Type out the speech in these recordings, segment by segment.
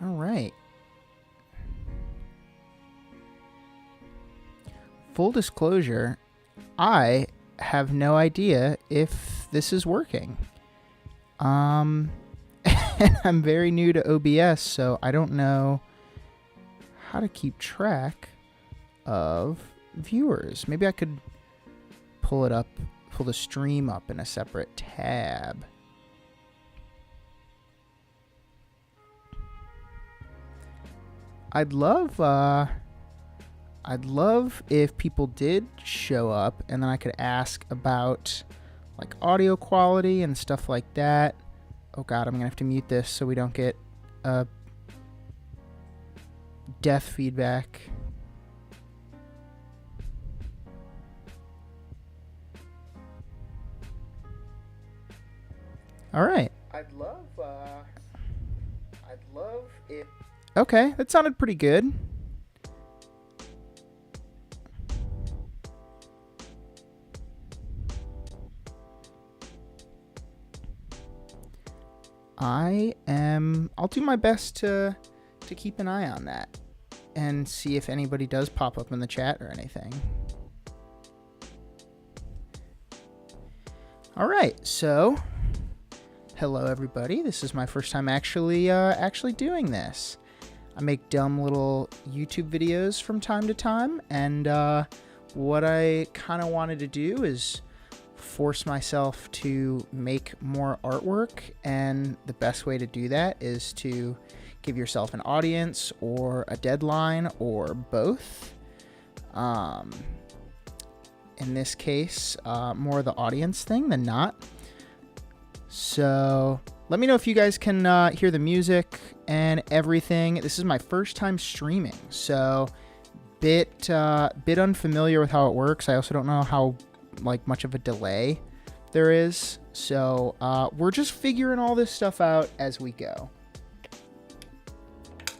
All right. Full disclosure, I have no idea if this is working. And I'm very new to OBS, so I don't know how to keep track of viewers. Maybe I could pull the stream up in a separate tab. I'd love if people did show up and then I could ask about like audio quality and stuff like that. Oh god, I'm gonna have to mute this so we don't get death feedback. All right. I'd love if... Okay, that sounded pretty good. I'll do my best to keep an eye on that and see if anybody does pop up in the chat or anything. All right, so hello everybody. This is my first time actually doing this. I make dumb little YouTube videos from time to time, and what I kind of wanted to do is force myself to make more artwork, and the best way to do that is to give yourself an audience or a deadline or both. In this case, more the audience thing than not. So let me know if you guys can hear the music and everything. This is my first time streaming, so bit unfamiliar with how it works. I also don't know how much of a delay there is, so we're just figuring all this stuff out as we go.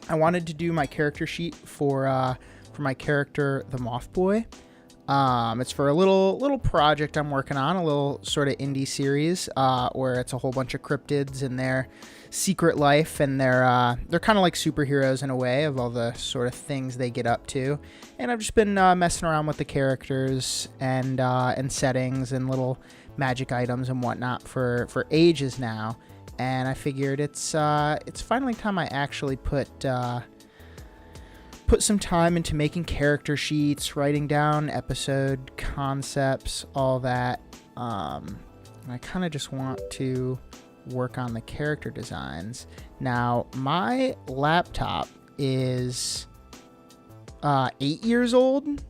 I wanted to do my character sheet for my character, the Moth Boy. It's for a little project I'm working on, a little sort of indie series where it's a whole bunch of cryptids and their secret life, and they're kind of like superheroes in a way of all the sort of things they get up to. And I've just been messing around with the characters and settings and little magic items and whatnot for ages now. And I figured it's finally time I actually put some time into making character sheets, writing down episode concepts, all that. And I kind of just want to work on the character designs. Now, my laptop is 8 years old,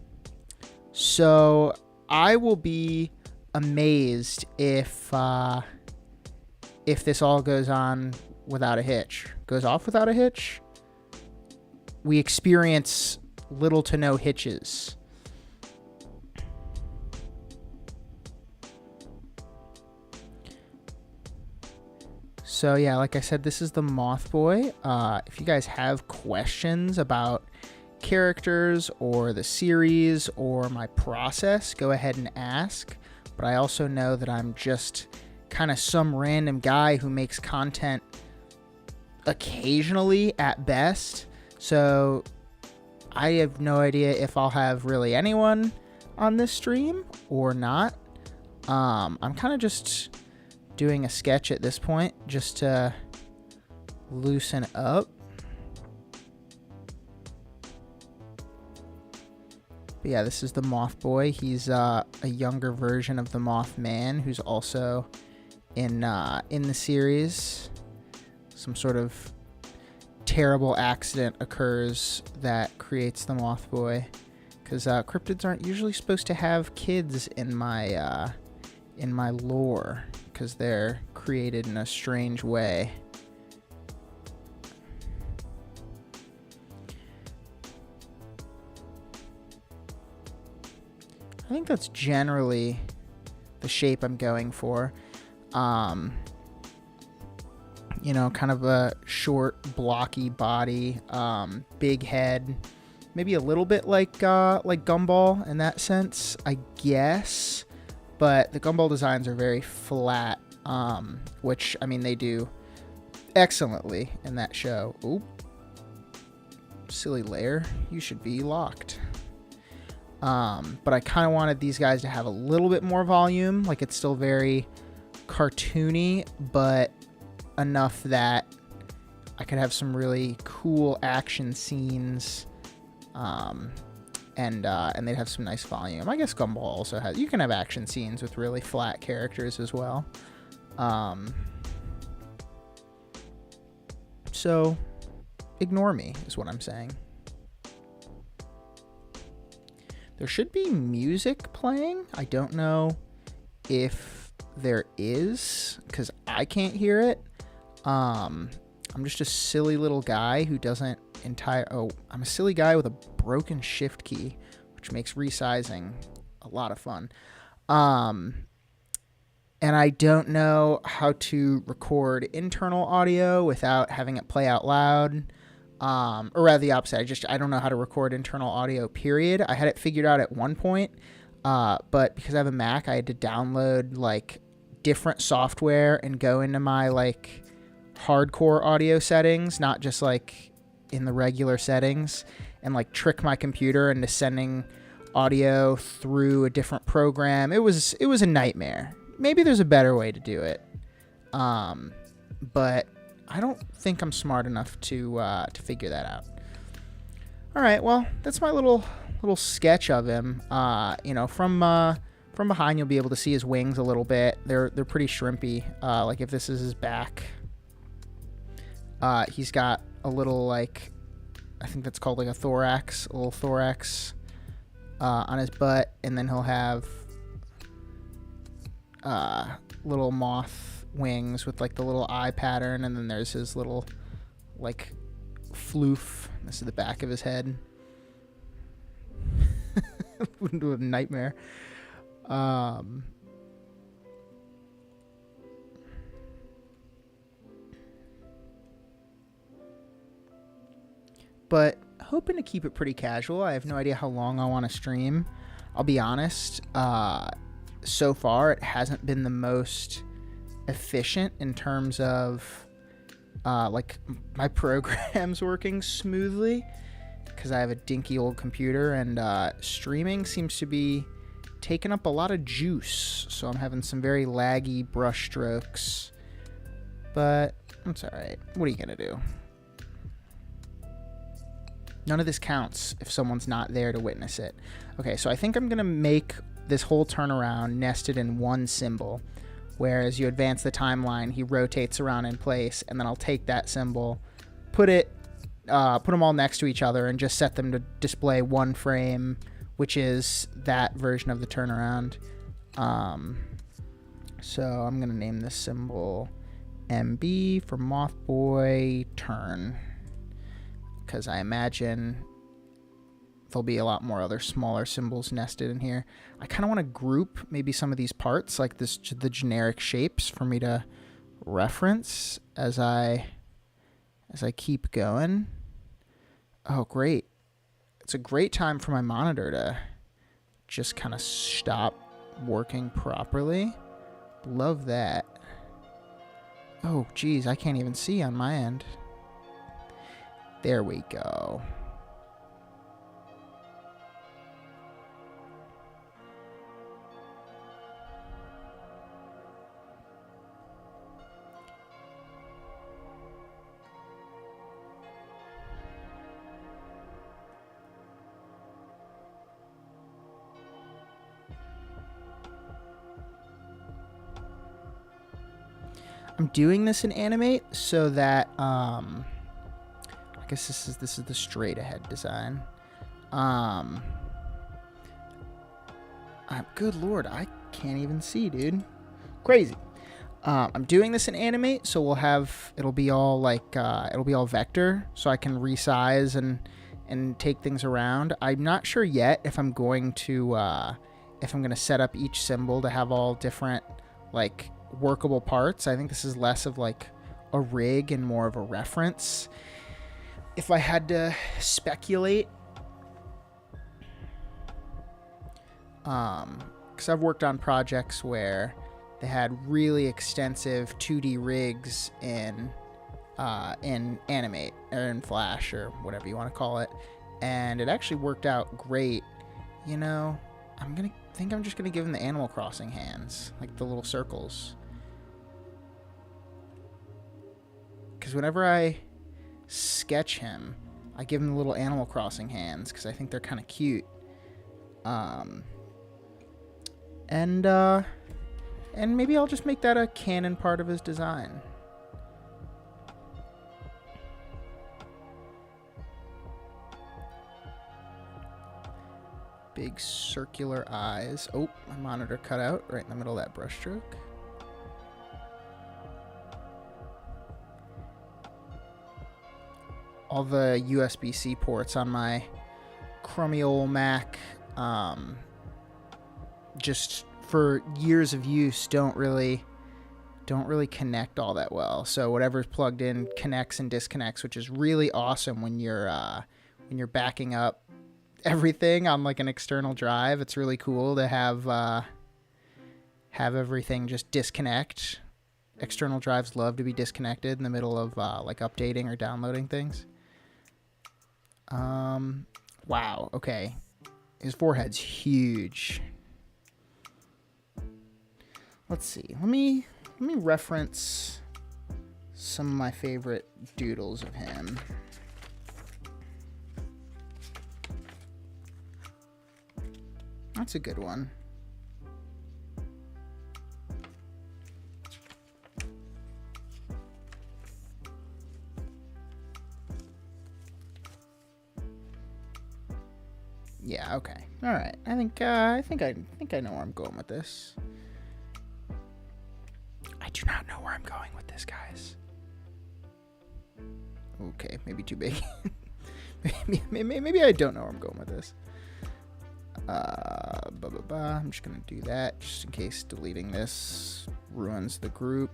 so I will be amazed if this all goes on without a hitch. Goes off without a hitch? We experience little to no hitches. So yeah, like I said, this is the Moth Boy. If you guys have questions about characters or the series or my process, go ahead and ask. But I also know that I'm just kind of some random guy who makes content occasionally at best. So I have no idea if I'll have really anyone on this stream or not. I'm kind of just doing a sketch at this point just to loosen up. But yeah, this is the Moth Boy. He's a younger version of the Mothman who's also in the series. Some sort of terrible accident occurs that creates the Moth Boy, because cryptids aren't usually supposed to have kids in my lore, because they're created in a strange way. I think that's generally the shape I'm going for. You know, kind of a short, blocky body, big head, maybe a little bit like Gumball in that sense, I guess. But the Gumball designs are very flat, which, I mean, they do excellently in that show. Oop. silly layer, you should be locked. But I kind of wanted these guys to have a little bit more volume. Like, it's still very cartoony, but enough that I could have some really cool action scenes. And they'd have some nice volume. I guess Gumball also has... You can have action scenes with really flat characters as well. So, ignore me, is what I'm saying. There should be music playing. I don't know if there is, because I can't hear it. I'm just a silly little guy who doesn't I'm a silly guy with a broken shift key, which makes resizing a lot of fun. And I don't know how to record internal audio without having it play out loud. Or rather the opposite. I don't know how to record internal audio, period. I had it figured out at one point, but because I have a Mac, I had to download like different software and go into my like hardcore audio settings, not just like in the regular settings, and like trick my computer into sending audio through a different program. It was a nightmare. Maybe there's a better way to do it. But I don't think I'm smart enough to figure that out. All right, well, that's my little sketch of him. You know, from behind you'll be able to see his wings a little bit. They're pretty shrimpy. Like if this is his back, he's got a little, like, I think that's called like a little thorax on his butt, and then he'll have little moth wings with like the little eye pattern, and then there's his little like floof. This is the back of his head. Wouldn't do a nightmare. But hoping to keep it pretty casual. I have no idea how long I want to stream. I'll be honest. So far, it hasn't been the most efficient in terms of like my program's working smoothly because I have a dinky old computer, and streaming seems to be taking up a lot of juice. So I'm having some very laggy brush strokes, but it's all right. What are you gonna do? None of this counts if someone's not there to witness it. Okay, so I think I'm going to make this whole turnaround nested in one symbol, where as you advance the timeline, he rotates around in place, and then I'll take that symbol, put them all next to each other, and just set them to display one frame, which is that version of the turnaround. So I'm going to name this symbol MB for Mothboy Turn, because I imagine there'll be a lot more other smaller symbols nested in here. I kind of want to group maybe some of these parts, like the generic shapes, for me to reference as I keep going. Oh, great. It's a great time for my monitor to just kind of stop working properly. Love that. Oh, geez, I can't even see on my end. There we go. I'm doing this in Animate so that I guess this is the straight ahead design. Good Lord, I can't even see, dude. Crazy. I'm doing this in Animate, so it'll be all vector, so I can resize and take things around. I'm not sure yet if I'm going to set up each symbol to have all different like workable parts. I think this is less of like a rig and more of a reference. If I had to speculate, because I've worked on projects where they had really extensive 2D rigs in in Animate or in Flash or whatever you want to call it, and it actually worked out great. You know, I'm just gonna give him the Animal Crossing hands, like the little circles, because whenever I sketch him, I give him the little Animal Crossing hands because I think they're kind of cute. And maybe I'll just make that a canon part of his design. Big circular eyes. Oh, my monitor cut out right in the middle of that brushstroke. All the USB-C ports on my crummy old Mac, just for years of use, don't really connect all that well. So whatever's plugged in connects and disconnects, which is really awesome when you're backing up everything on like an external drive. It's really cool to have everything just disconnect. External drives love to be disconnected in the middle of like updating or downloading things. Wow. Okay, his forehead's huge. Let's see. Let me reference some of my favorite doodles of him. That's a good one. Yeah, okay. All right. I think I know where I'm going with this. I do not know where I'm going with this, guys. Okay, maybe too big. maybe I don't know where I'm going with this. I'm just gonna do that just in case deleting this ruins the group.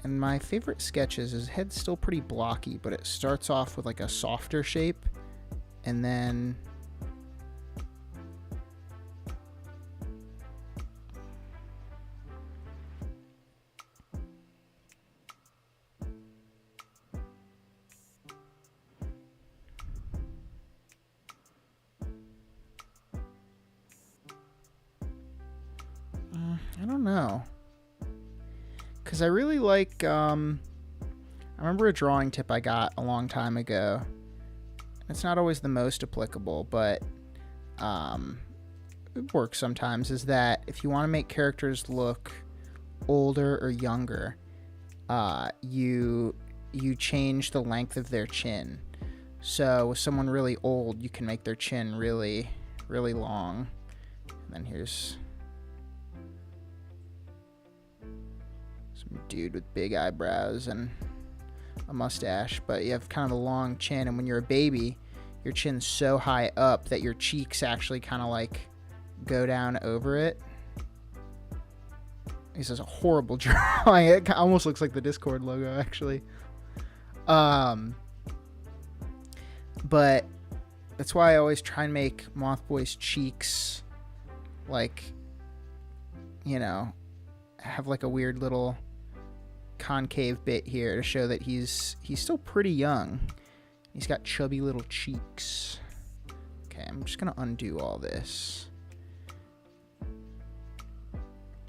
And my favorite sketches, his head's still pretty blocky, but it starts off with like a softer shape, and then I don't know, because I really like, I remember a drawing tip I got a long time ago. It's not always the most applicable, but it works sometimes, is that if you want to make characters look older or younger, you change the length of their chin. So with someone really old, you can make their chin really, really long. And then here's some dude with big eyebrows and a mustache, but you have kind of a long chin, and when you're a baby, your chin's so high up that your cheeks actually kind of like go down over it. This is a horrible drawing. It almost looks like the Discord logo, actually. But that's why I always try and make Mothboy's cheeks like, you know, have like a weird little concave bit here to show that he's still pretty young. He's got chubby little cheeks. Okay, I'm just gonna undo all this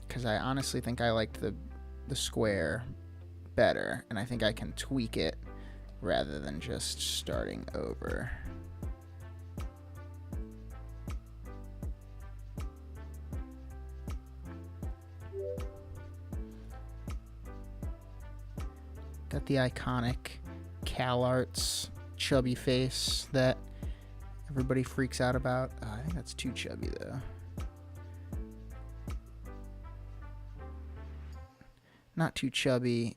because I honestly think I liked the square better, and I think I can tweak it rather than just starting over. Got the iconic CalArts chubby face that everybody freaks out about. I think that's too chubby though. Not too chubby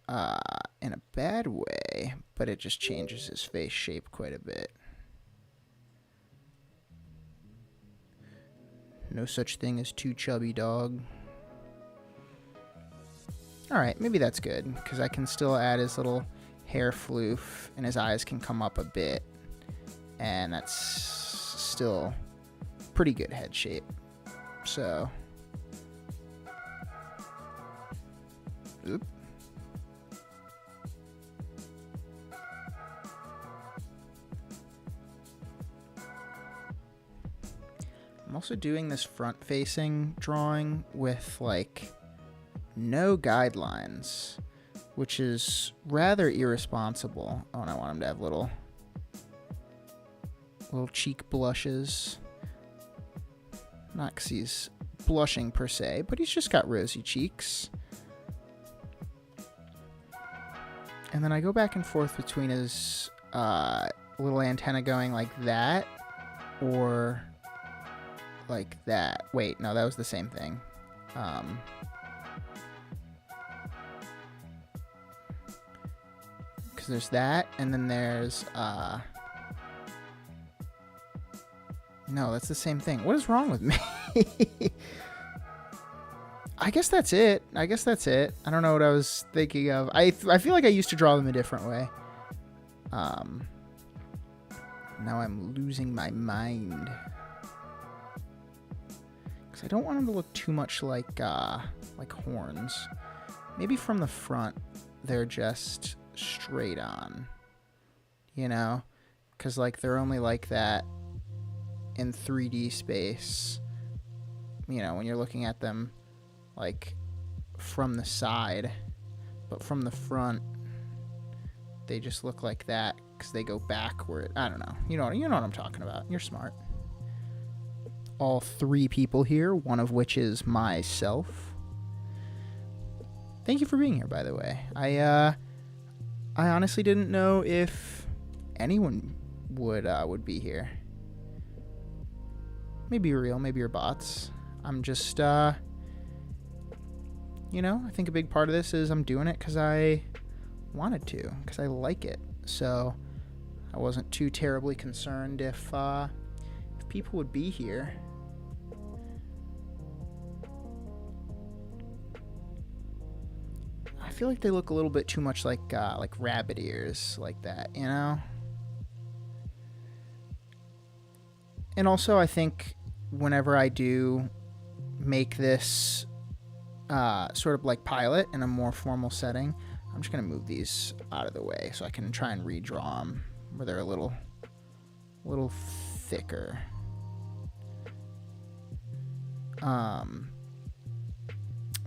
in a bad way, but it just changes his face shape quite a bit. No such thing as too chubby, dog. Alright, maybe that's good, because I can still add his little hair floof, and his eyes can come up a bit, and that's still pretty good head shape. So, oop. I'm also doing this front-facing drawing with, like, no guidelines, which is rather irresponsible. Oh, and I want him to have little cheek blushes. Not because he's blushing per se, but he's just got rosy cheeks. And then I go back and forth between his little antenna going like that or like that. Wait, no, that was the same thing. Because there's that, and then there's no, that's the same thing. What is wrong with me? I guess that's it. I don't know what I was thinking of. I feel like I used to draw them a different way. Now I'm losing my mind. Because I don't want them to look too much like horns. Maybe from the front, they're just straight on. You know? Because, like, they're only like that in 3D space. You know, when you're looking at them like from the side, but from the front they just look like that because they go backward. I don't know. You know what I'm talking about. You're smart. All three people here, one of which is myself. Thank you for being here, by the way. I honestly didn't know if anyone would be here. Maybe you're real, maybe you're bots. I'm just you know, I think a big part of this is I'm doing it because I wanted to, because I like it. So I wasn't too terribly concerned if people would be here. I feel like they look a little bit too much like rabbit ears, like that, you know? And also, I think whenever I do make this sort of like pilot in a more formal setting, I'm just going to move these out of the way so I can try and redraw them where they're a little thicker.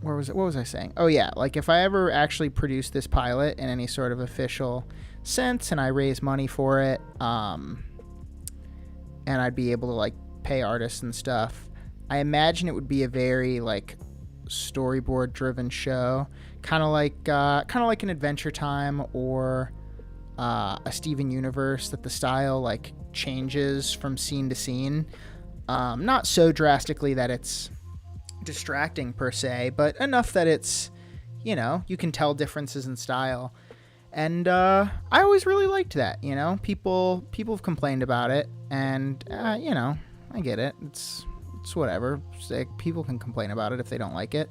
What was I saying? Oh yeah, like if I ever actually produce this pilot in any sort of official sense and I raise money for it, and I'd be able to like pay artists and stuff, I imagine it would be a very like storyboard driven show, kind of like an Adventure Time or a Steven Universe, that the style like changes from scene to scene, not so drastically that it's distracting per se, but enough that it's, you know, you can tell differences in style. And I always really liked that, you know. People have complained about it, and you know, I get it. It's whatever. People can complain about it if they don't like it,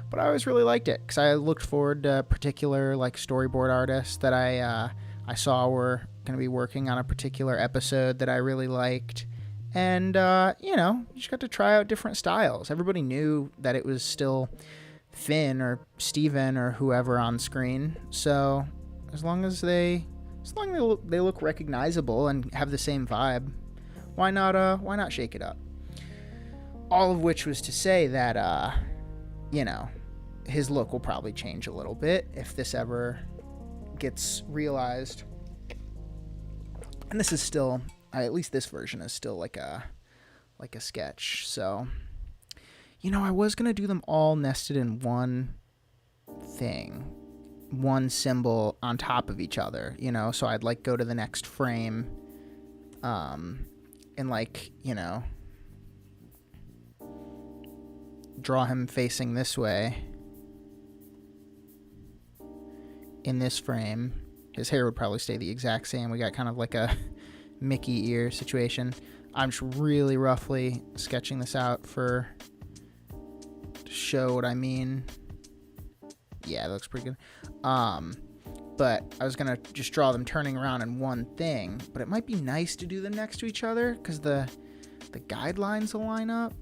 but I always really liked it because I looked forward to particular like storyboard artists that I saw were going to be working on a particular episode that I really liked, and you know, you just got to try out different styles. Everybody knew that it was still Finn or Steven or whoever on screen, so as long as they look recognizable and have the same vibe, why not shake it up? All of which was to say that, you know, his look will probably change a little bit if this ever gets realized. And this is still, at least this version is still like a sketch. So, you know, I was going to do them all nested in one thing, one symbol on top of each other, you know, so I'd like go to the next frame, and like, you know, draw him facing this way in this frame. His hair would probably stay the exact same. We got kind of like a Mickey ear situation. I'm just really roughly sketching this out to show what I mean. Yeah, it looks pretty good. But I was gonna just draw them turning around in one thing, but it might be nice to do them next to each other because the guidelines will line up.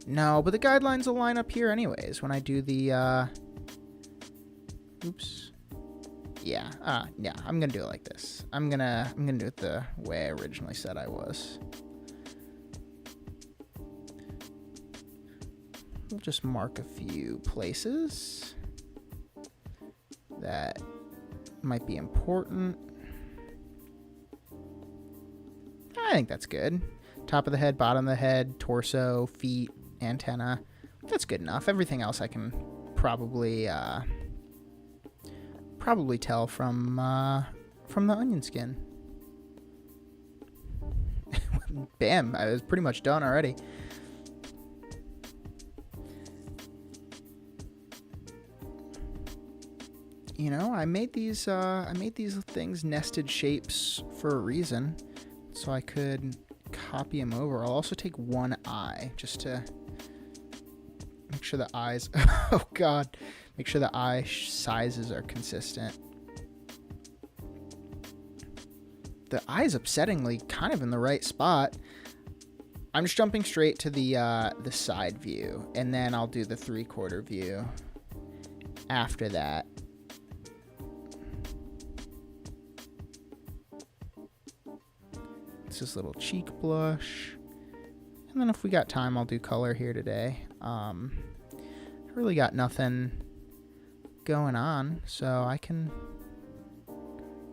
No, but the guidelines will line up here anyways when I do the, oops. Yeah, I'm gonna do it like this. I'm gonna do it the way I originally said I was. we'll just mark a few places that might be important. I think that's good. Top of the head, bottom of the head, torso, feet, antenna. That's good enough. Everything else I can probably tell from the onion skin. Bam! I was pretty much done already. You know, I made these things nested shapes for a reason, so I could copy them over. I'll also take one eye just to make sure the eyes. Oh God! Make sure the eye sizes are consistent. The eye's upsettingly kind of in the right spot. I'm just jumping straight to the side view, and then I'll do the 3/4 view after that. It's this little cheek blush, and then if we got time, I'll do color here today. I really got nothing going on, so I can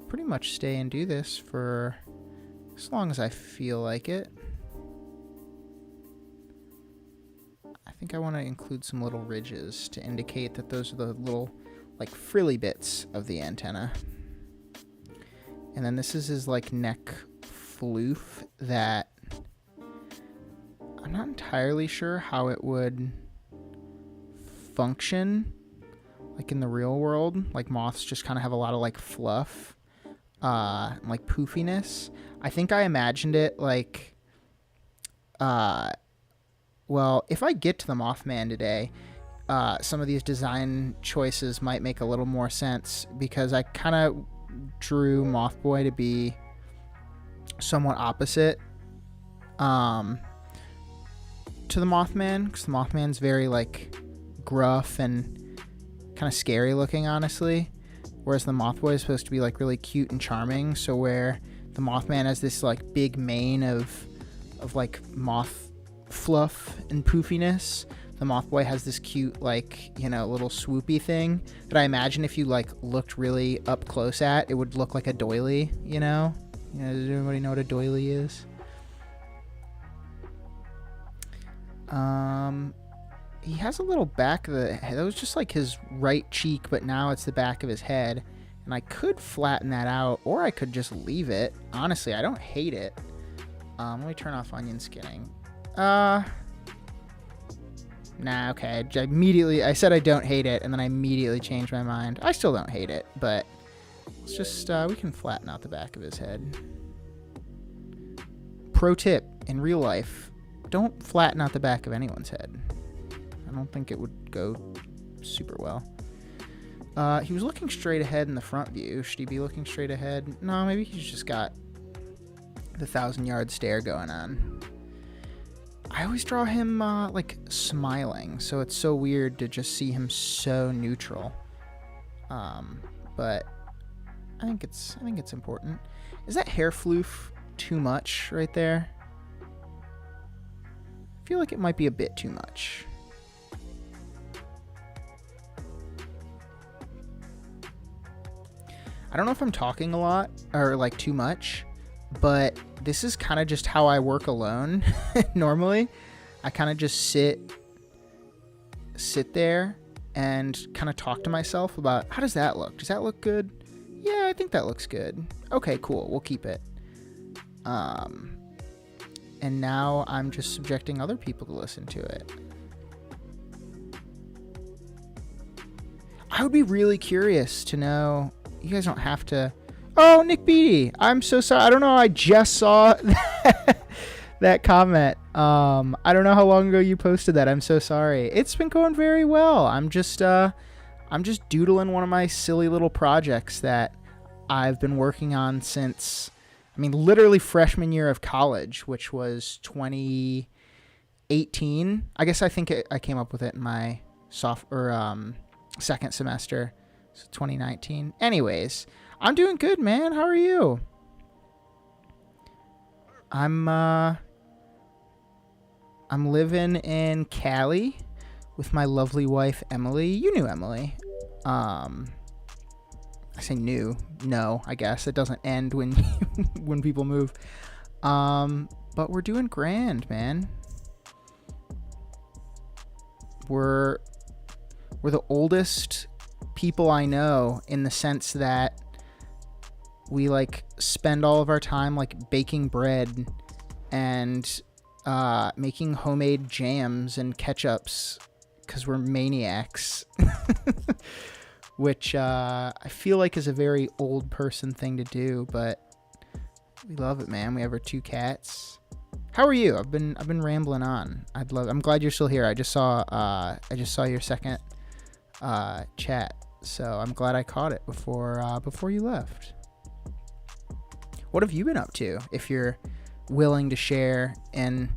pretty much stay and do this for as long as I feel like it. I think I want to include some little ridges to indicate that those are the little like frilly bits of the antenna. And then this is his like neck floof that I'm not entirely sure how it would function like in the real world. Like moths just kind of have a lot of like fluff, like poofiness. I think I imagined it like, well, if I get to the Mothman today, some of these design choices might make a little more sense, because I kind of drew Mothboy to be somewhat opposite to the Mothman, because the Mothman's very like gruff and kind of scary looking, honestly, whereas the Mothboy is supposed to be like really cute and charming. So where the Mothman has this like big mane of like moth fluff and poofiness, the Mothboy has this cute like, you know, little swoopy thing that I imagine if you like looked really up close at, it would look like a doily, you know? Does everybody know what a doily is? He has a little back of the head. That was just like his right cheek, but now it's the back of his head. And I could flatten that out, or I could just leave it. Honestly, I don't hate it. Let me turn off onion skinning. Nah, okay. I said I don't hate it, and then I immediately changed my mind. I still don't hate it, but let's just, we can flatten out the back of his head. Pro tip, in real life, don't flatten out the back of anyone's head. I don't think it would go super well. He was looking straight ahead in the front view. Should he be looking straight ahead? No, maybe he's just got the 1,000-yard stare going on. I always draw him like smiling, so it's so weird to just see him so neutral. But I think it's important. Is that hair floof too much right there? I feel like it might be a bit too much. I don't know if I'm talking a lot or like too much, but this is kind of just how I work alone normally. I kind of just sit there and kind of talk to myself about, how does that look? Does that look good? Yeah, I think that looks good. Okay, cool. We'll keep it. And now I'm just subjecting other people to listen to it. I would be really curious to know. You guys don't have to. Oh, Nick Beatty. I'm so sorry. I don't know. I just saw that comment. I don't know how long ago you posted that. I'm so sorry. It's been going very well. I'm just doodling one of my silly little projects that I've been working on since, literally freshman year of college, which was 2018. I guess I came up with it in my second semester. So 2019. Anyways, I'm doing good, man. How are you? I'm living in Cali with my lovely wife, Emily. You knew Emily. I say new. No, I guess. It doesn't end when when people move. But we're doing grand, man. We're the oldest people I know, in the sense that we like spend all of our time like baking bread and making homemade jams and ketchups because we're maniacs. Which I feel like is a very old person thing to do, but we love it, man. We have our 2 cats. How are you? I've been rambling on. I'm glad you're still here. I just saw your second chat, so I'm glad I caught it before you left. What have you been up to? If you're willing to share in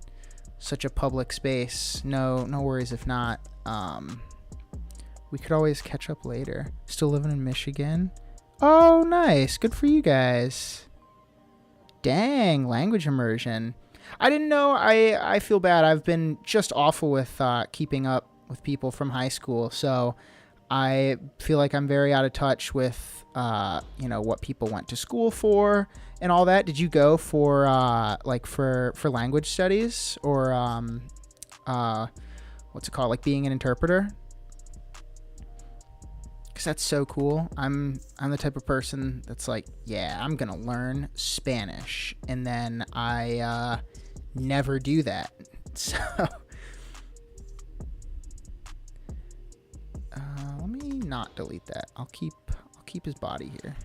such a public space, no worries if not. We could always catch up later. Still living in Michigan? Oh, nice. Good for you guys. Dang, language immersion. I didn't know. I feel bad. I've been just awful with keeping up with people from high school, so I feel like I'm very out of touch with what people went to school for and all that. Did you go for for language studies, or what's it called, like being an interpreter? Because that's so cool. I'm the type of person that's like, yeah, I'm gonna learn Spanish, and then I never do that. So let me not delete that. I'll keep his body here.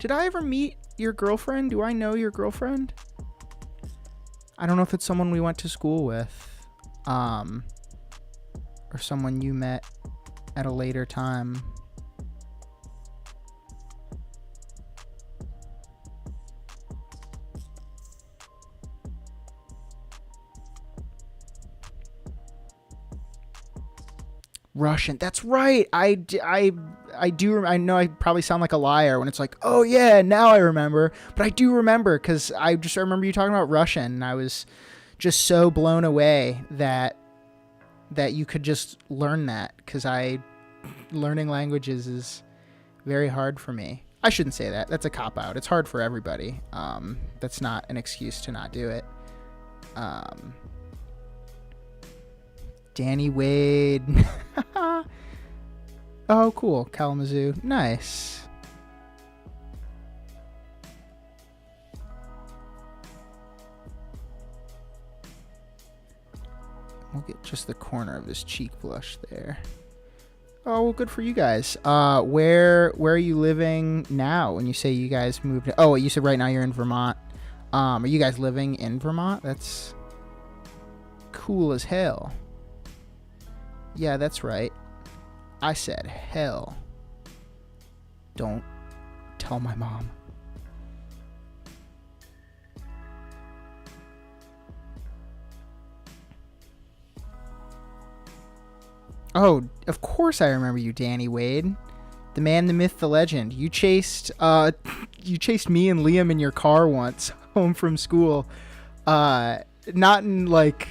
Did I ever meet your girlfriend? Do I know your girlfriend? I don't know if it's someone we went to school with, or someone you met at a later time. Russian. That's right. I do. I know I probably sound like a liar when it's like, oh yeah, now I remember. But I do remember, because I remember you talking about Russian, and I was just so blown away that you could just learn that, because learning languages is very hard for me. I shouldn't say that. That's a cop-out. It's hard for everybody. That's not an excuse to not do it. Danny Wade. Oh, cool. Kalamazoo. Nice. We'll get just the corner of his cheek blush there. Oh, well, good for you guys. Where are you living now when you say you guys moved? Oh, you said right now you're in Vermont. Are you guys living in Vermont? That's cool as hell. Yeah, that's right. I said hell. Don't tell my mom. Oh, of course I remember you, Danny Wade. The man, the myth, the legend. You chased me and Liam in your car once home from school. Not in like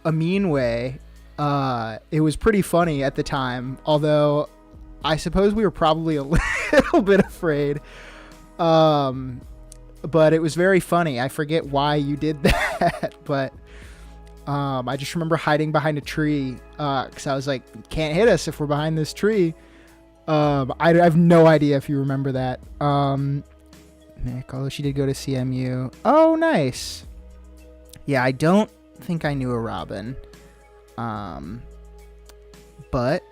a mean way. It was pretty funny at the time, although I suppose we were probably a little bit afraid. But it was very funny. I forget why you did that, but I just remember hiding behind a tree, because I was like, you can't hit us if we're behind this tree. I have no idea if you remember that. Nick, although she did go to CMU. Oh, nice. Yeah, I don't think I knew a Robin. But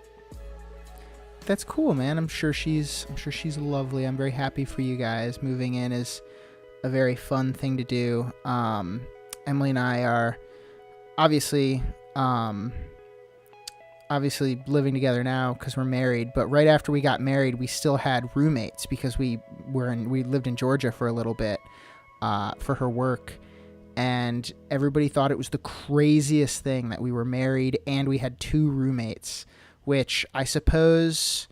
that's cool, man. I'm sure she's lovely. I'm very happy for you guys. Moving in is a very fun thing to do. Emily and I are obviously living together now because we're married, but right after we got married, we still had roommates because we lived in Georgia for a little bit, for her work. And everybody thought it was the craziest thing that we were married and we had 2 roommates, which I suppose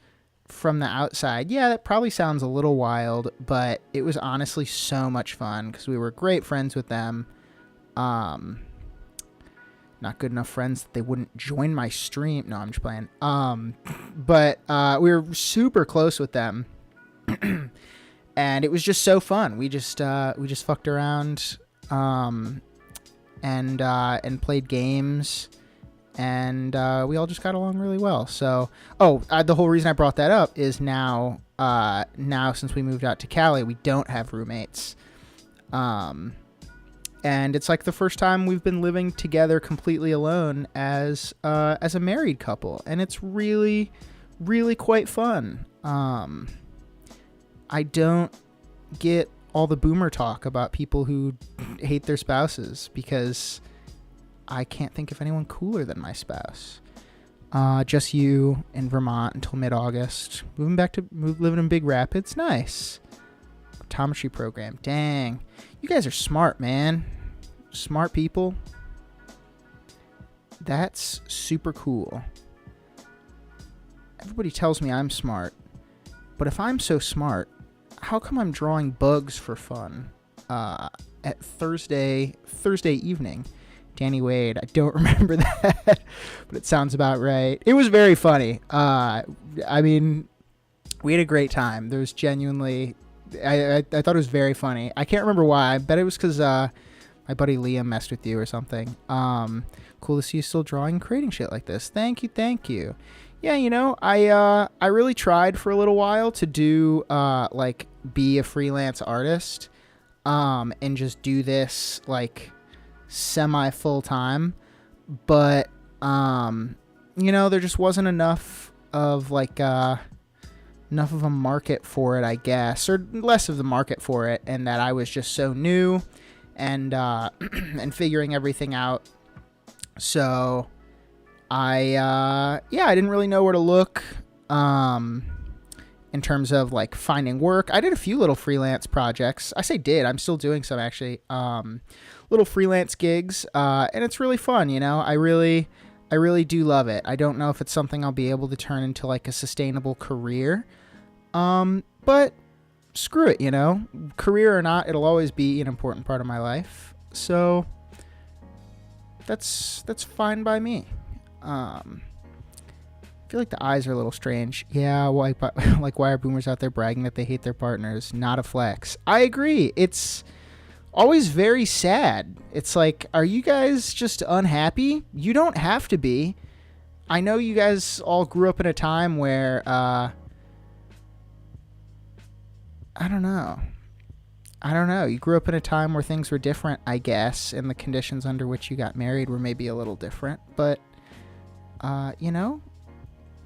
from the outside, yeah, that probably sounds a little wild, but it was honestly so much fun because we were great friends with them. Not good enough friends that they wouldn't join my stream. No, I'm just playing. But we were super close with them. And it was just so fun. We just fucked around and played games, and we all just got along really well. So, the whole reason I brought that up is now since we moved out to Cali, we don't have roommates. And it's like the first time we've been living together completely alone as a married couple, and it's really, really quite fun. I don't get all the boomer talk about people who hate their spouses because I can't think of anyone cooler than my spouse. Just you in Vermont until mid-August. Living in Big Rapids. Nice. Optometry program. Dang. You guys are smart, man. Smart people. That's super cool. Everybody tells me I'm smart. But if I'm so smart, how come I'm drawing bugs for fun at Thursday evening? Danny Wade. I don't remember that, but it sounds about right. It was very funny. I mean, we had a great time. There was genuinely... I thought it was very funny. I can't remember why. I bet it was because my buddy Liam messed with you or something. Cool to see you still drawing and creating shit like this. Thank you. Yeah, you know, I really tried for a little while to do like be a freelance artist and just do this like semi full time, but you know, there just wasn't enough of like enough of a market for it, I guess, or less of the market for it, and that I was just so new and and figuring everything out. So I didn't really know where to look in terms of like finding work. I did a few little freelance projects. I say did, I'm still doing some actually, little freelance gigs, and it's really fun, you know. I really do love it. I don't know if it's something I'll be able to turn into like a sustainable career, but screw it, you know, career or not, it'll always be an important part of my life. So that's fine by me. I feel like the eyes are a little strange. Yeah, why are boomers out there bragging that they hate their partners? Not a flex. I agree. It's always very sad. It's like, are you guys just unhappy? You don't have to be. I know you guys all grew up in a time where, I don't know. You grew up in a time where things were different, I guess, and the conditions under which you got married were maybe a little different. But, you know,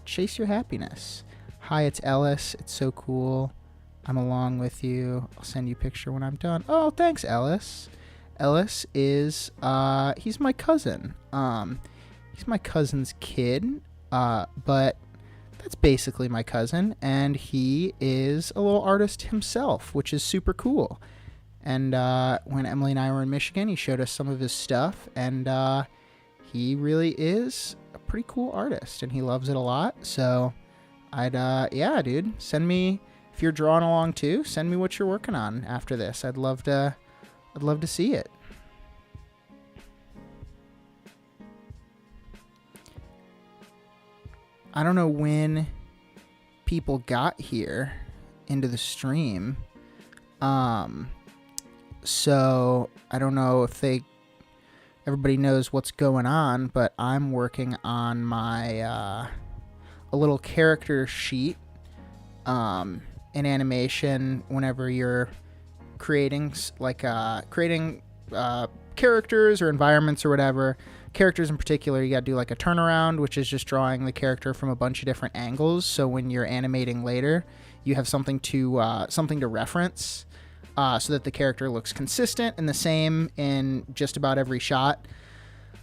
chase your happiness. Hi, it's Ellis. It's so cool. I'm along with you. I'll send you a picture when I'm done. Oh, thanks, Ellis. Ellis is, he's my cousin. He's my cousin's kid, but that's basically my cousin, and he is a little artist himself, which is super cool. And when Emily and I were in Michigan, he showed us some of his stuff, and he really is a pretty cool artist, and he loves it a lot. So yeah, dude, send me, if you're drawing along too, send me what you're working on after this. I'd love to see it. I don't know when people got here into the stream. So I don't know if everybody knows what's going on, but I'm working on my, a little character sheet, in animation. Whenever you're creating characters or environments or whatever, characters in particular, you got to do like a turnaround, which is just drawing the character from a bunch of different angles. So when you're animating later, you have something to reference, so that the character looks consistent and the same in just about every shot.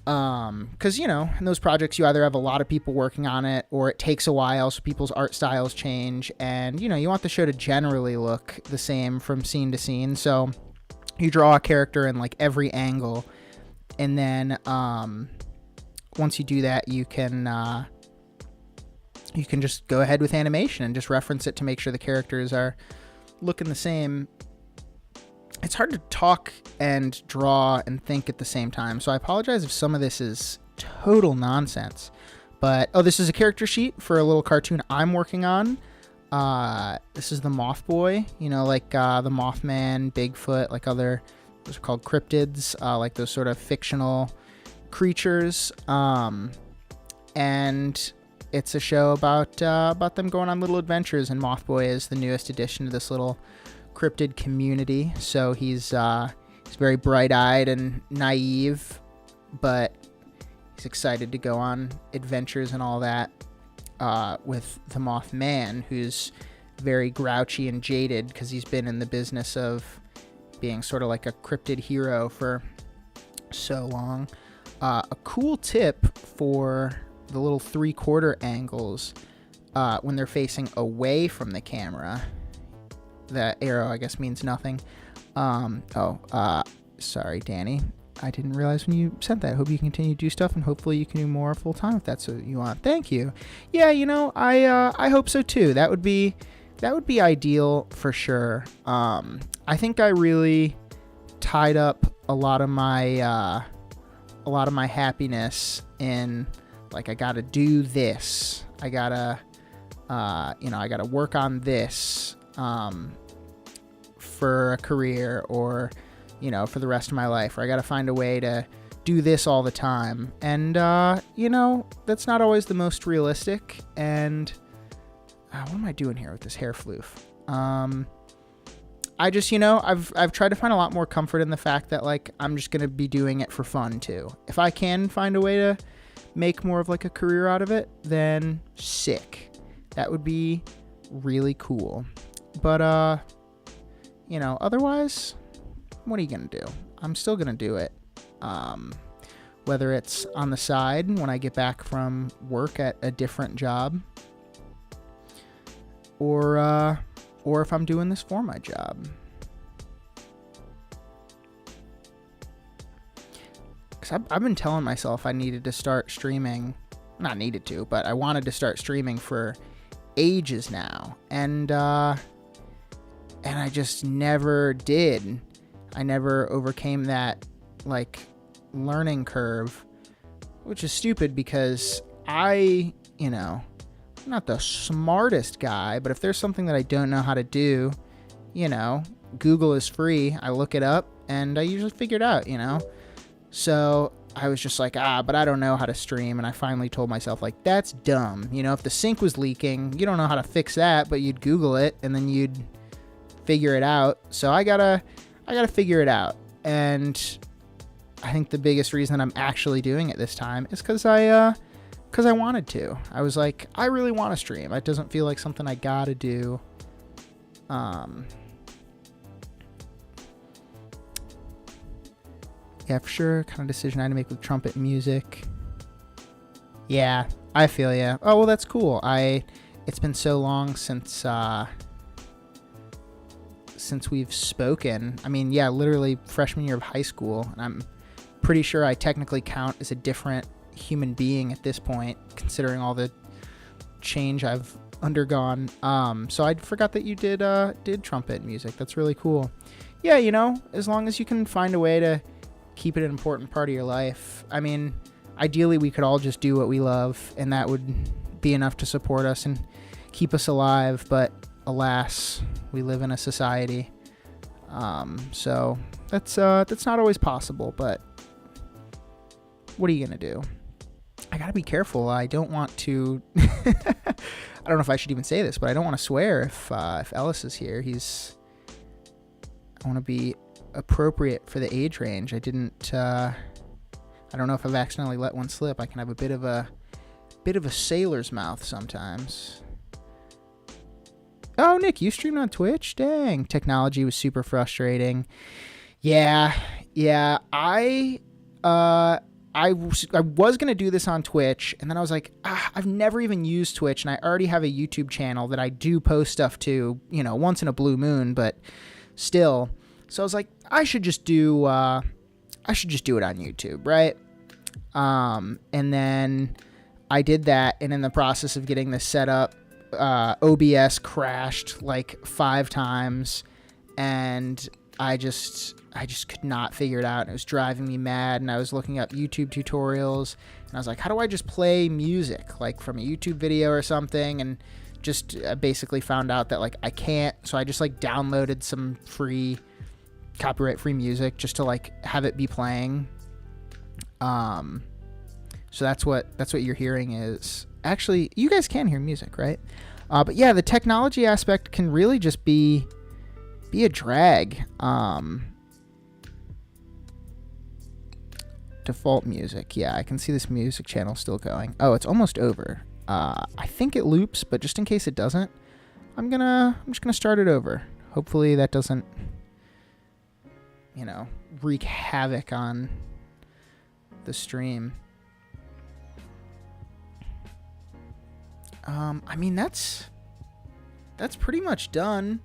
Because, you know, in those projects, you either have a lot of people working on it, or it takes a while, so people's art styles change, and, you know, you want the show to generally look the same from scene to scene. So you draw a character in like every angle, and then once you do that, you can you can just go ahead with animation and just reference it to make sure the characters are looking the same. It's hard to talk and draw and think at the same time, so I apologize if some of this is total nonsense. But, oh, this is a character sheet for a little cartoon I'm working on. This is the Moth Boy, you know, like the Mothman, Bigfoot, like other, those are called cryptids, like those sort of fictional creatures. And it's a show about them going on little adventures, and Moth Boy is the newest addition to this little cryptid community. So he's very bright-eyed and naive, but he's excited to go on adventures and all that with the Mothman, who's very grouchy and jaded because he's been in the business of being sort of like a cryptid hero for so long. A cool tip for the little 3/4 angles when they're facing away from the camera. That arrow, I guess, means nothing. Sorry, Danny. I didn't realize when you sent that. I hope you continue to do stuff, and hopefully you can do more full time if that's what you want. Thank you. Yeah, you know, I hope so too. That would be ideal for sure. I think I really tied up a lot of my happiness in, like, I gotta do this. I gotta work on this for a career, or, you know, for the rest of my life, or I got to find a way to do this all the time. And, you know, that's not always the most realistic. And what am I doing here with this hair floof? I just, you know, I've tried to find a lot more comfort in the fact that, like, I'm just going to be doing it for fun too. If I can find a way to make more of like a career out of it, then sick. That would be really cool. But, you know, otherwise, what are you going to do? I'm still going to do it. Whether it's on the side when I get back from work at a different job, or if I'm doing this for my job. Because I've been telling myself I needed to start streaming. Not needed to, but I wanted to start streaming for ages now. And I just never did. I never overcame that, like, learning curve, which is stupid because I'm not the smartest guy, but if there's something that I don't know how to do, you know, Google is free. I look it up and I usually figure it out, you know? So I was just like, but I don't know how to stream. And I finally told myself, like, that's dumb. You know, if the sink was leaking, you don't know how to fix that, but you'd Google it and then you'd figure it out. So I gotta figure it out. And I think the biggest reason that I'm actually doing it this time is because I wanted to. I was like, I really want to stream. It doesn't feel like something I gotta do. Yeah, for sure. Kind of decision I had to make with trumpet music. Yeah, I feel ya. Oh, well, that's cool. It's been so long since we've spoken. I mean, yeah, literally freshman year of high school, and I'm pretty sure I technically count as a different human being at this point, considering all the change I've undergone. So I forgot that you did trumpet music. That's really cool. Yeah, you know, as long as you can find a way to keep it an important part of your life. I mean, ideally we could all just do what we love, and that would be enough to support us and keep us alive, but alas, we live in a society. So that's not always possible, but what are you gonna do? I gotta be careful. I don't want to I don't know if I should even say this, but I don't want to swear if Ellis is here. I want to be appropriate for the age range. I don't know if I've accidentally let one slip. I can have a bit of a sailor's mouth sometimes. Oh, Nick, you streamed on Twitch? Dang, technology was super frustrating. Yeah. I was going to do this on Twitch, and then I was like, I've never even used Twitch, and I already have a YouTube channel that I do post stuff to, you know, once in a blue moon, but still. So I was like, I should just do it on YouTube, right? And then I did that, and in the process of getting this set up, OBS crashed like 5 times, and I just could not figure it out, and it was driving me mad. And I was looking up YouTube tutorials, and I was like, how do I just play music like from a YouTube video or something? And just basically found out that like I can't. So I just like downloaded some free copyright free music just to like have it be playing. So that's what you're hearing is actually, you guys can hear music, right? But yeah, the technology aspect can really just be a drag. Default music. Yeah, I can see this music channel still going. Oh, it's almost over. I think it loops, but just in case it doesn't, I'm just gonna start it over. Hopefully that doesn't, wreak havoc on the stream. I mean, that's pretty much done.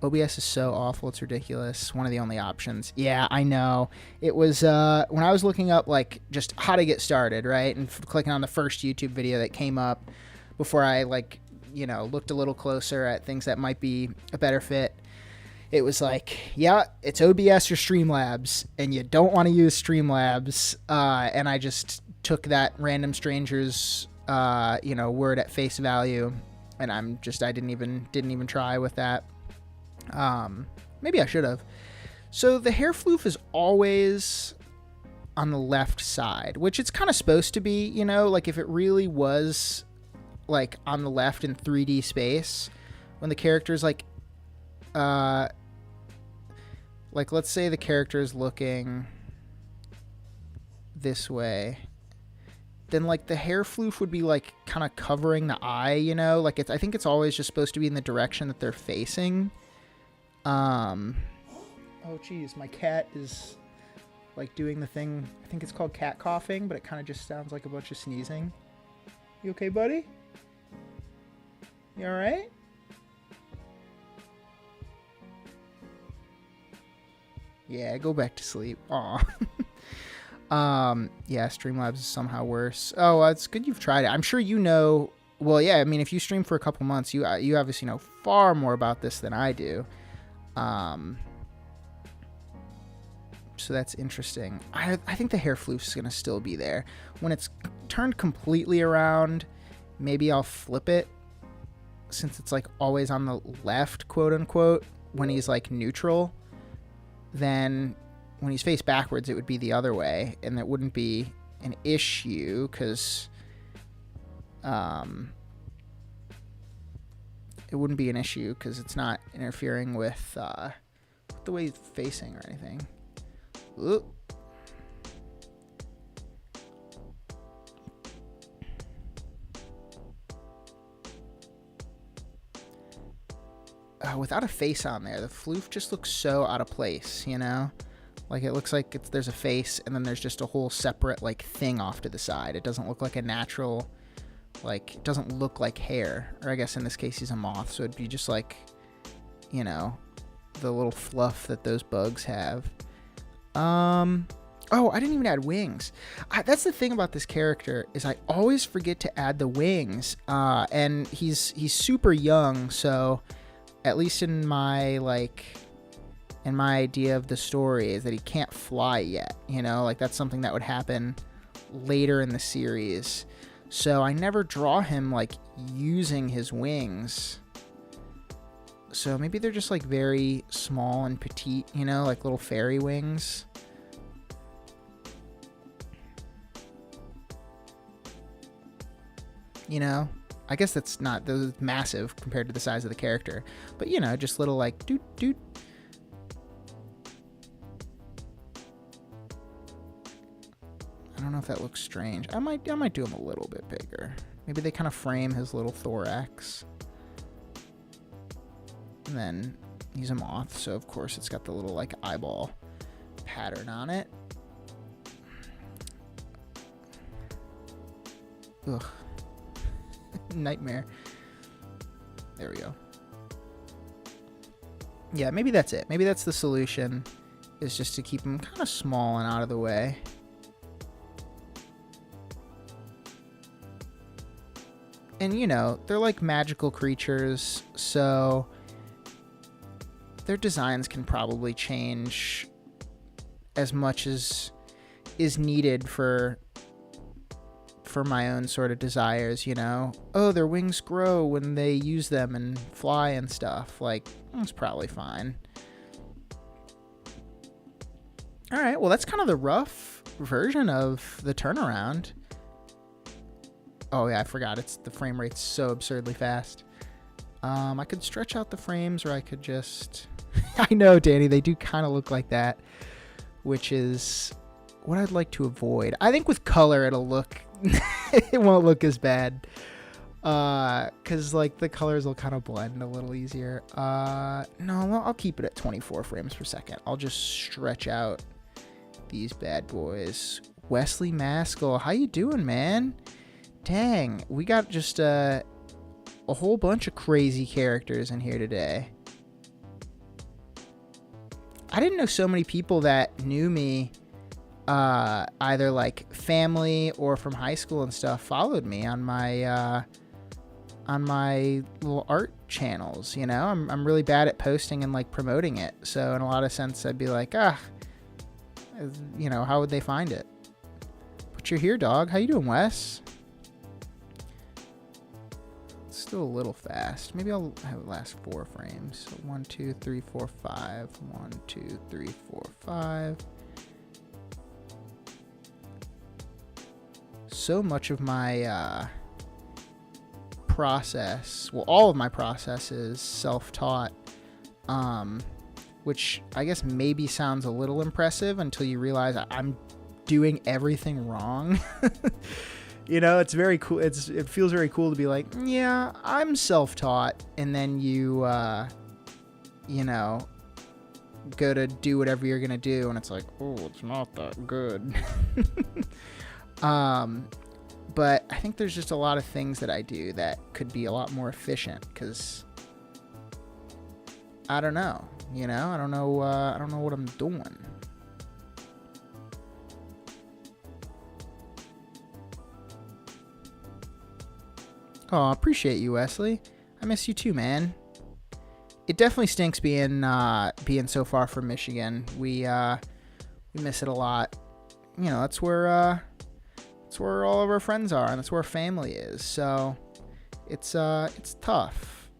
OBS is so awful, it's ridiculous. One of the only options. Yeah, I know. It was when I was looking up like just how to get started, right? And clicking on the first YouTube video that came up before I like, looked a little closer at things that might be a better fit. It was like, yeah, it's OBS or Streamlabs, and you don't want to use Streamlabs. And I just took that random stranger's word at face value, and I didn't even try with that. Maybe I should have. So the hair floof is always on the left side, which it's kind of supposed to be, like if it really was like on the left in 3D space, when the character's like let's say the character is looking this way, then like the hair floof would be like kind of covering the eye, like I think it's always just supposed to be in the direction that they're facing. Oh geez, my cat is like doing the thing. I think it's called cat coughing, but it kind of just sounds like a bunch of sneezing. You okay, buddy? You all right? Yeah, go back to sleep. Aw. Yeah, Streamlabs is somehow worse. Oh, it's good you've tried it. I'm sure well, yeah, I mean, if you stream for a couple months, you obviously know far more about this than I do. So that's interesting. I think the hair floof is going to still be there. When it's turned completely around, maybe I'll flip it, since it's like always on the left, quote unquote, when he's like neutral. Then when he's face backwards, it would be the other way, and it wouldn't be an issue because it wouldn't be an issue because it's not interfering with the way he's facing or anything. Ooh. Without a face on there, the floof just looks so out of place, Like it looks like there's a face and then there's just a whole separate like thing off to the side. It doesn't look like a natural, like it doesn't look like hair. Or I guess in this case he's a moth, so it'd be just like, the little fluff that those bugs have. Oh, I didn't even add wings. That's the thing about this character is I always forget to add the wings. And he's super young, so at least in my idea of the story is that he can't fly yet, like that's something that would happen later in the series. So I never draw him like using his wings. So maybe they're just like very small and petite, like little fairy wings. I guess that's not those massive compared to the size of the character, but just little like doot doot. I don't know if that looks strange. I might do him a little bit bigger. Maybe they kind of frame his little thorax. And then he's a moth, so of course it's got the little like eyeball pattern on it. Ugh. Nightmare. There we go. Yeah, maybe that's it. Maybe that's the solution, is just to keep him kind of small and out of the way. And, you know, they're like magical creatures, so their designs can probably change as much as is needed for my own sort of desires, you know? Oh, their wings grow when they use them and fly and stuff. Like, it's probably fine. All right, well, that's kind of the rough version of the turnaround. Oh, yeah, I forgot. The frame rate's so absurdly fast. I could stretch out the frames, or I could just... I know, Danny, they do kind of look like that, which is what I'd like to avoid. I think with color, it'll look... it won't look as bad. Because, like, the colors will kind of blend a little easier. No, I'll keep it at 24 frames per second. I'll just stretch out these bad boys. Wesley Maskell, how you doing, man? Dang, we got just a whole bunch of crazy characters in here today. I didn't know so many people that knew me, either like family or from high school and stuff, followed me on my little art channels. You know, I'm really bad at posting and like promoting it. So in a lot of sense, I'd be like, you know, how would they find it? But you're here, dog. How you doing, Wes? Still a little fast. Maybe I'll have it last 4 frames. So 1, 2, 3, 4, 5. 1, 2, 3, 4, 5. So much of my process, well, all of my process is self-taught, which I guess maybe sounds a little impressive until you realize I'm doing everything wrong. You know, it's very cool. It feels very cool to be like, yeah, I'm self-taught. And then you, you know, go to do whatever you're going to do. And it's like, oh, it's not that good. But I think there's just a lot of things that I do that could be a lot more efficient because I don't know, you know, I don't know what I'm doing. Oh, I appreciate you, Wesley. I miss you too, man. It definitely stinks being so far from Michigan. We miss it a lot. You know, that's where all of our friends are, and that's where our family is. So it's tough.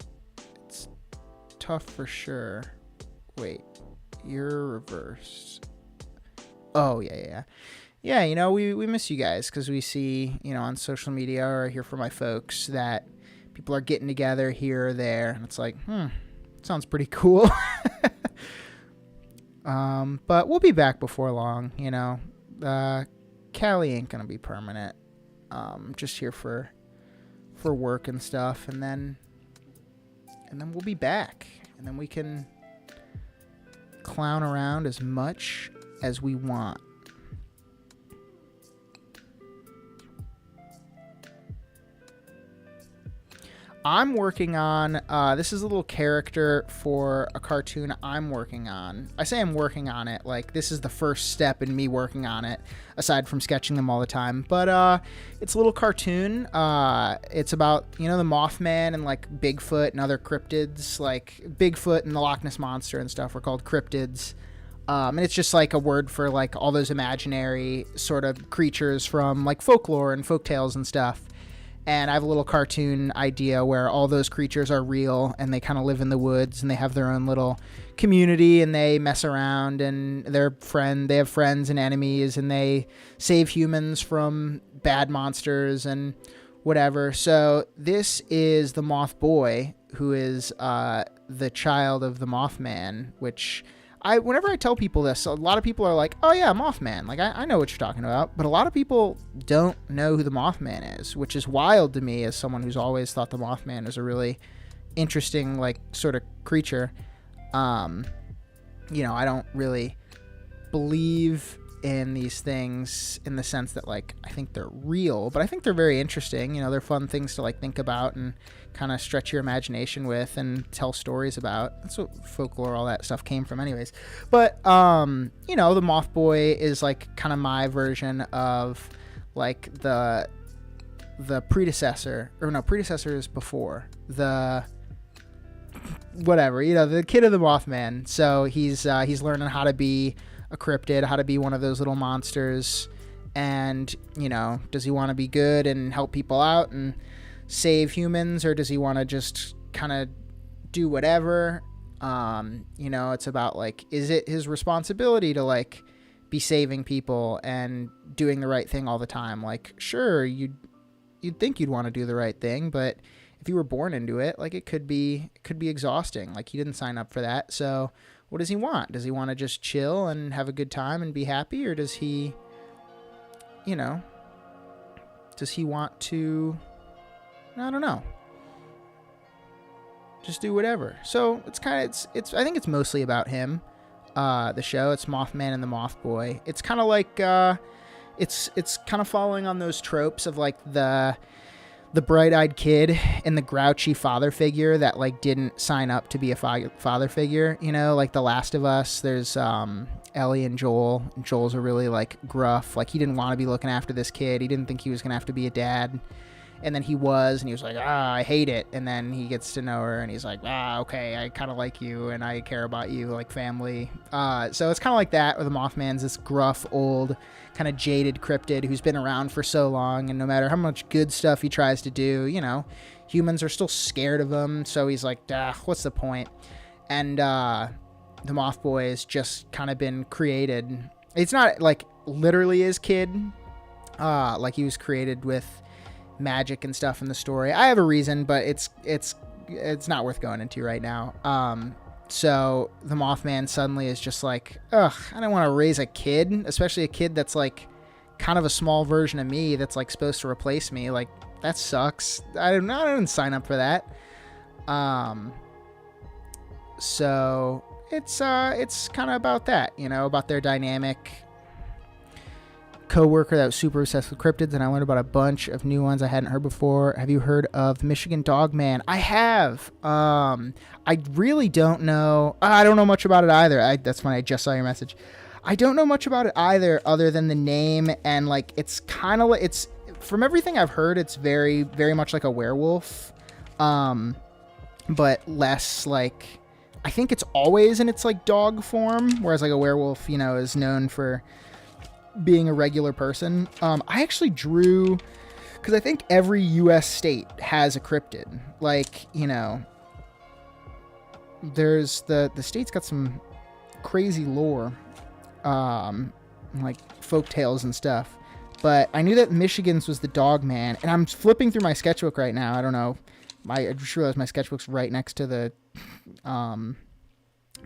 It's tough for sure. Wait, you're reversed. Oh yeah. Yeah, you know, we miss you guys because we see, you know, on social media or hear from my folks that people are getting together here or there. And it's like, sounds pretty cool. But we'll be back before long, you know. Cali ain't going to be permanent. Just here for work and stuff. And then we'll be back. And then we can clown around as much as we want. I'm working on, this is a little character for a cartoon I'm working on. I say I'm working on it, like this is the first step in me working on it, aside from sketching them all the time. But it's a little cartoon. It's about, you know, the Mothman and like Bigfoot and other cryptids, like Bigfoot and the Loch Ness Monster and stuff are called cryptids. And it's just like a word for like all those imaginary sort of creatures from like folklore and folktales and stuff. And I have a little cartoon idea where all those creatures are real and they kind of live in the woods and they have their own little community and they mess around and they have friends and enemies and they save humans from bad monsters and whatever. So this is the Moth Boy, who is the child of the Mothman, which whenever I tell people this, a lot of people are like, oh yeah, Mothman. Like, I know what you're talking about. But a lot of people don't know who the Mothman is, which is wild to me as someone who's always thought the Mothman is a really interesting, like, sort of creature. You know, I don't really believe in these things in the sense that, like, I think they're real, but I think they're very interesting. You know, they're fun things to, like, think about and kind of stretch your imagination with and tell stories about. That's what folklore, all that stuff came from anyways. But, you know, the Moth Boy is, like, kind of my version of, like, the the predecessor, or no, predecessor is before the whatever, you know, the kid of the Mothman. So he's learning how to be a cryptid, how to be one of those little monsters. And, you know, does he want to be good and help people out and save humans, or does he want to just kind of do whatever? You know, it's about like, is it his responsibility to like be saving people and doing the right thing all the time? Like, sure, you'd think you'd want to do the right thing, but if you were born into it, like it could be exhausting. Like, he didn't sign up for that. So what does he want? Does he want to just chill and have a good time and be happy, or does he, you know, does he want to, I don't know, just do whatever? So it's kind of, it's I think it's mostly about him. The show, it's Mothman and the Moth Boy. It's kind of like, it's kind of following on those tropes of like the bright-eyed kid and the grouchy father figure that like didn't sign up to be a father figure, you know, like The Last of Us. There's Ellie and Joel. Joel's a really like gruff, like he didn't want to be looking after this kid. He didn't think he was gonna have to be a dad, and then he was, and he was like, I hate it. And then he gets to know her, and he's like, okay, I kind of like you, and I care about you, like family. So it's kind of like that, where the Mothman's this gruff, old, kind of jaded cryptid who's been around for so long, and no matter how much good stuff he tries to do, you know, humans are still scared of him. So he's like, what's the point? And the Moth Boy has just kind of been created. It's not like literally his kid, like he was created with magic and stuff in the story. I have a reason, but it's not worth going into right now. So the Mothman suddenly is just like, I don't want to raise a kid, especially a kid that's like kind of a small version of me that's like supposed to replace me. Like, that sucks. I didn't sign up for that. So it's kind of about that, you know, about their dynamic co-worker that was super obsessed with cryptids, and I learned about a bunch of new ones I hadn't heard before. Have you heard of the Michigan Dogman? I have. I really don't know. I don't know much about it either. That's when I just saw your message. I don't know much about it either, other than the name, and like it's kind of like, it's, from everything I've heard, it's very, very much like a werewolf, but less like, I think it's always in its like dog form, whereas like a werewolf, you know, is known for being a regular person. I actually drew, because I think every U.S. state has a cryptid. Like, you know, there's the state's got some crazy lore, like folk tales and stuff. But I knew that Michigan's was the Dogman, and I'm flipping through my sketchbook right now. I don't know, I just realized my sketchbook's right next to the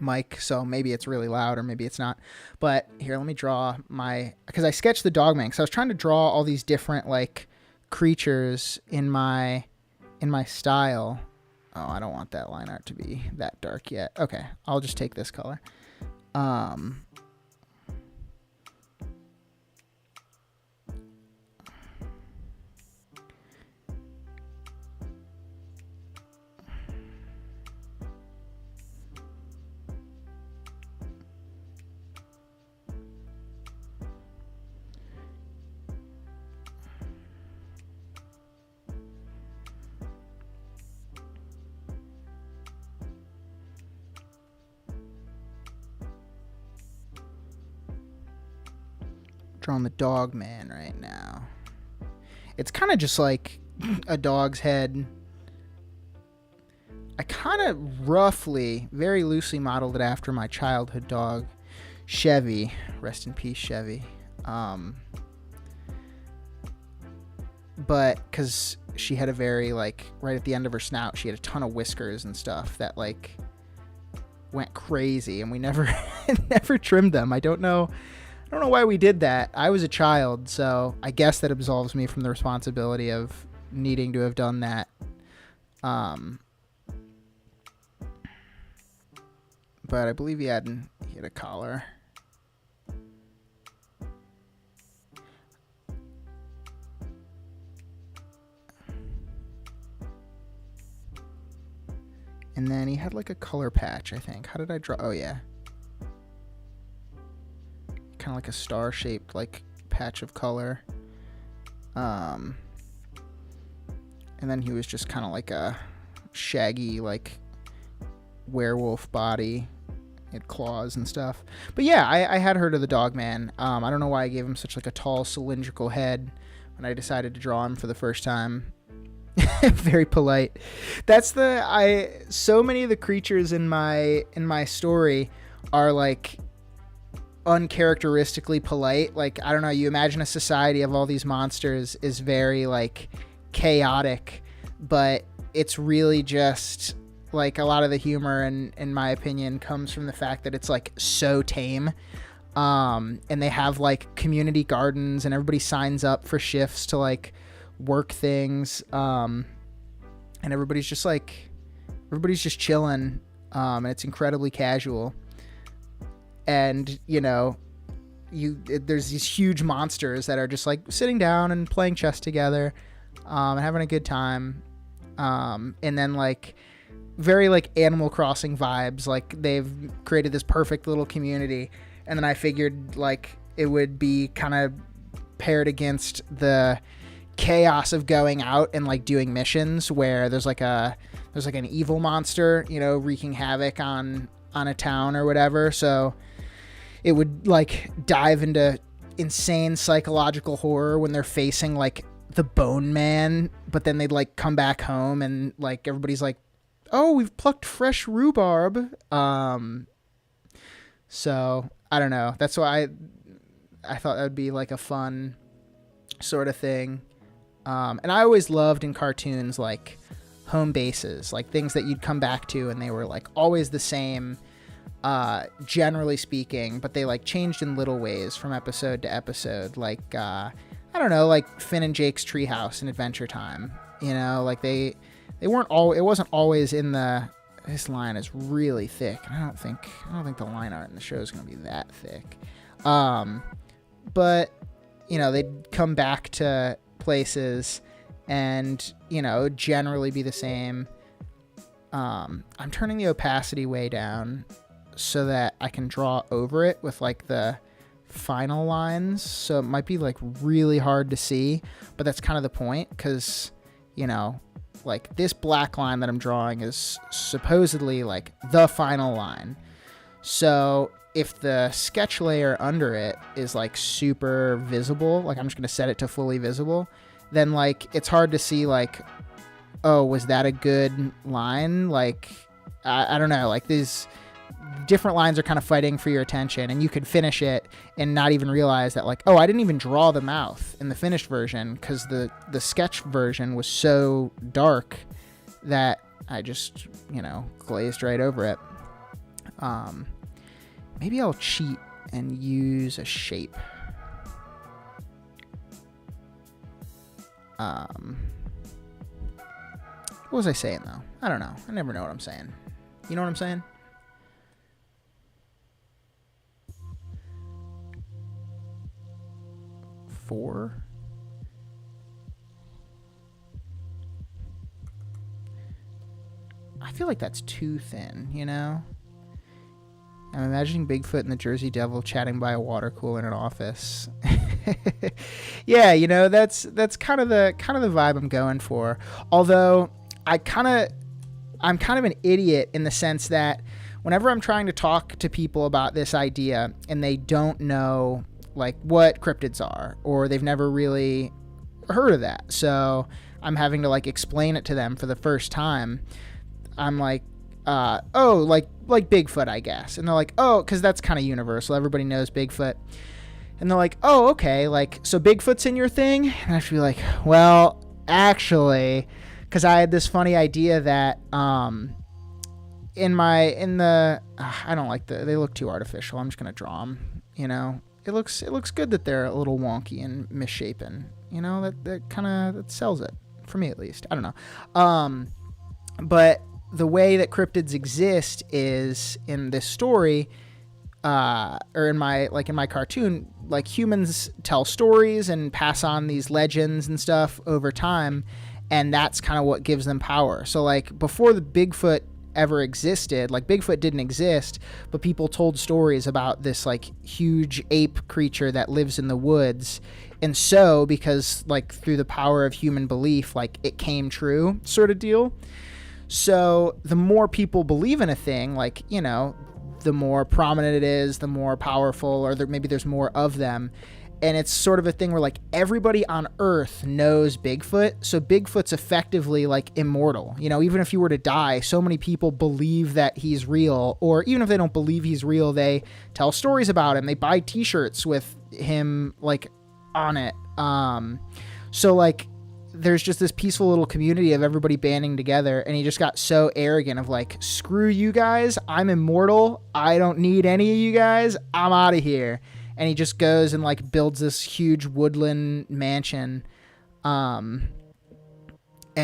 mic, so maybe it's really loud, or maybe it's not. But here, let me draw because I sketched the Dogman, because I was trying to draw all these different like creatures in my style. Oh, I don't want that line art to be that dark yet. Okay, I'll just take this color. Drawing the Dogman right now. It's kind of just like a dog's head. I kind of roughly, very loosely modeled it after my childhood dog, Chevy. Rest in peace, Chevy. But because she had a very, like, right at the end of her snout, she had a ton of whiskers and stuff that, like, went crazy, and we never trimmed them. I don't know why we did that. I was a child, so I guess that absolves me from the responsibility of needing to have done that. But I believe he had a collar. And then he had like a color patch, I think. How did I draw? Oh, yeah. Kind of like a star-shaped like patch of color. And then he was just kind of like a shaggy, like, werewolf body. He had claws and stuff. But yeah, I had heard of the Dogman. I don't know why I gave him such like a tall cylindrical head when I decided to draw him for the first time. Very polite. So many of the creatures in my story are like uncharacteristically polite. Like, I don't know, you imagine a society of all these monsters is very like chaotic, but it's really just like a lot of the humor, and in my opinion, comes from the fact that it's like so tame. And they have like community gardens, and everybody signs up for shifts to like work things. And everybody's just chilling. And it's incredibly casual. And, you know, there's these huge monsters that are just like sitting down and playing chess together, and having a good time. And then like very like Animal Crossing vibes, like they've created this perfect little community. And then I figured like it would be kind of paired against the chaos of going out and like doing missions where there's like an evil monster, you know, wreaking havoc on a town or whatever. So it would like dive into insane psychological horror when they're facing like the Bone Man, but then they'd like come back home and like everybody's like, oh, we've plucked fresh rhubarb. So I don't know. That's why I thought that would be like a fun sort of thing. And I always loved in cartoons like home bases, like things that you'd come back to and they were like always the same, generally speaking, but they like changed in little ways from episode to episode. Like, I don't know, like Finn and Jake's treehouse in Adventure Time, you know, like they weren't all, it wasn't always in this line is really thick. I don't think the line art in the show is going to be that thick. But you know, they'd come back to places and, you know, generally be the same. I'm turning the opacity way down so that I can draw over it with like the final lines. So it might be like really hard to see, but that's kind of the point, because, you know, like this black line that I'm drawing is supposedly like the final line. So if the sketch layer under it is like super visible, like I'm just going to set it to fully visible, then like it's hard to see like, oh, was that a good line? Like, I don't know, like these different lines are kind of fighting for your attention, and you could finish it and not even realize that like, oh, I didn't even draw the mouth in the finished version because the sketch version was so dark that I just, you know, glazed right over it. Maybe I'll cheat and use a shape. What was I saying though? I don't know. I never know what I'm saying. You know what I'm saying? Four. I feel like that's too thin, you know? I'm imagining Bigfoot and the Jersey Devil chatting by a water cooler in an office. Yeah, you know, that's kind of the vibe I'm going for. Although I'm kind of an idiot in the sense that whenever I'm trying to talk to people about this idea and they don't know like what cryptids are, or they've never really heard of that, so I'm having to like explain it to them for the first time. I'm like, oh, like Bigfoot, I guess. And they're like, oh, because that's kind of universal. Everybody knows Bigfoot. And they're like, oh, okay, like, so Bigfoot's in your thing? And I should be like, well, actually, because I had this funny idea that I don't like they look too artificial. I'm just gonna draw them. You know, it looks good that they're a little wonky and misshapen. You know, that kind of sells it for me, at least. I don't know. But the way that cryptids exist is in this story, or in my cartoon, like humans tell stories and pass on these legends and stuff over time, and that's kind of what gives them power. So like before the Bigfoot ever existed, like Bigfoot didn't exist, but people told stories about this like huge ape creature that lives in the woods, And so, because like through the power of human belief, like it came true sort of deal. So the more people believe in a thing, like, you know, the more prominent it is, the more powerful, or maybe there's more of them. And it's sort of a thing where like everybody on Earth knows Bigfoot. So Bigfoot's effectively like immortal. You know, even if you were to die, so many people believe that he's real. Or even if they don't believe he's real, they tell stories about him. They buy t-shirts with him like on it. So like there's just this peaceful little community of everybody banding together, and he just got so arrogant of like, screw you guys, I'm immortal, I don't need any of you guys, I'm out of here. And he just goes and like builds this huge woodland mansion, and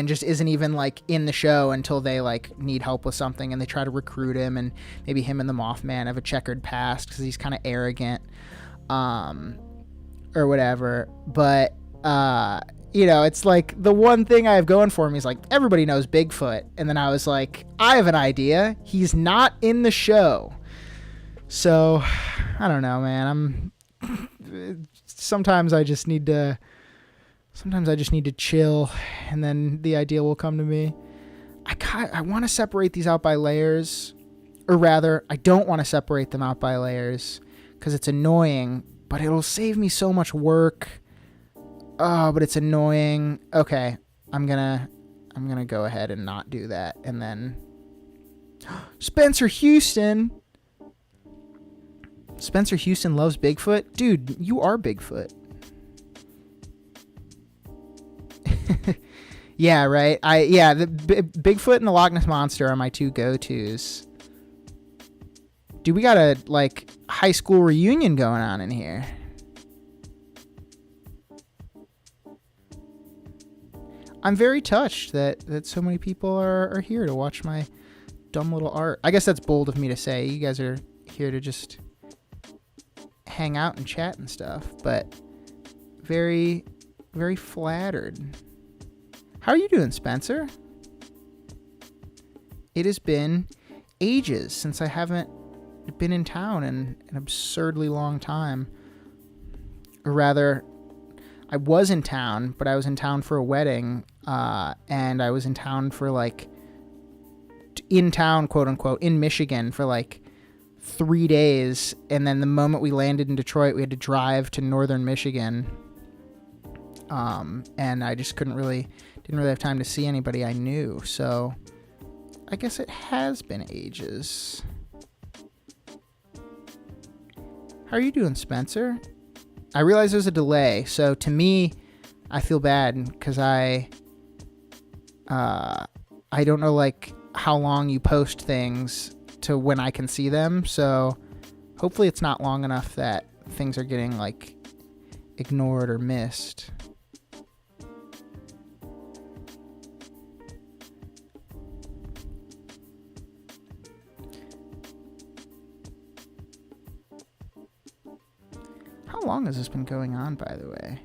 just isn't even like in the show until they like need help with something, and they try to recruit him, and maybe him and the Mothman have a checkered past because he's kind of arrogant, or whatever. But you know, it's like the one thing I have going for him. He's like, everybody knows Bigfoot. And then I was like, I have an idea. He's not in the show. So I don't know, man. Sometimes I just need to chill, and then the idea will come to me. I want to separate these out by layers, or rather, I don't want to separate them out by layers because it's annoying, but it'll save me so much work. Oh, but it's annoying. Okay, I'm gonna go ahead and not do that, and then Spencer Houston loves Bigfoot. Dude, you are Bigfoot. Yeah, right. The Bigfoot and the Loch Ness Monster are my two go-tos. Dude, we got a like high school reunion going on in here. I'm very touched that so many people are here to watch my dumb little art. I guess that's bold of me to say. You guys are here to just hang out and chat and stuff, but very, very flattered. How are you doing, Spencer? It has been ages since I haven't been in town in an absurdly long time. Or rather, I was in town, but I was in town for a wedding, and I was in town for like, in town, quote unquote, in Michigan for like 3 days, and then the moment we landed in Detroit, we had to drive to northern Michigan, and I just didn't really have time to see anybody I knew, so I guess it has been ages. How are you doing, Spencer? I realize there's a delay, so to me, I feel bad because I don't know like how long you post things to when I can see them, so hopefully it's not long enough that things are getting like ignored or missed. How long has this been going on, by the way?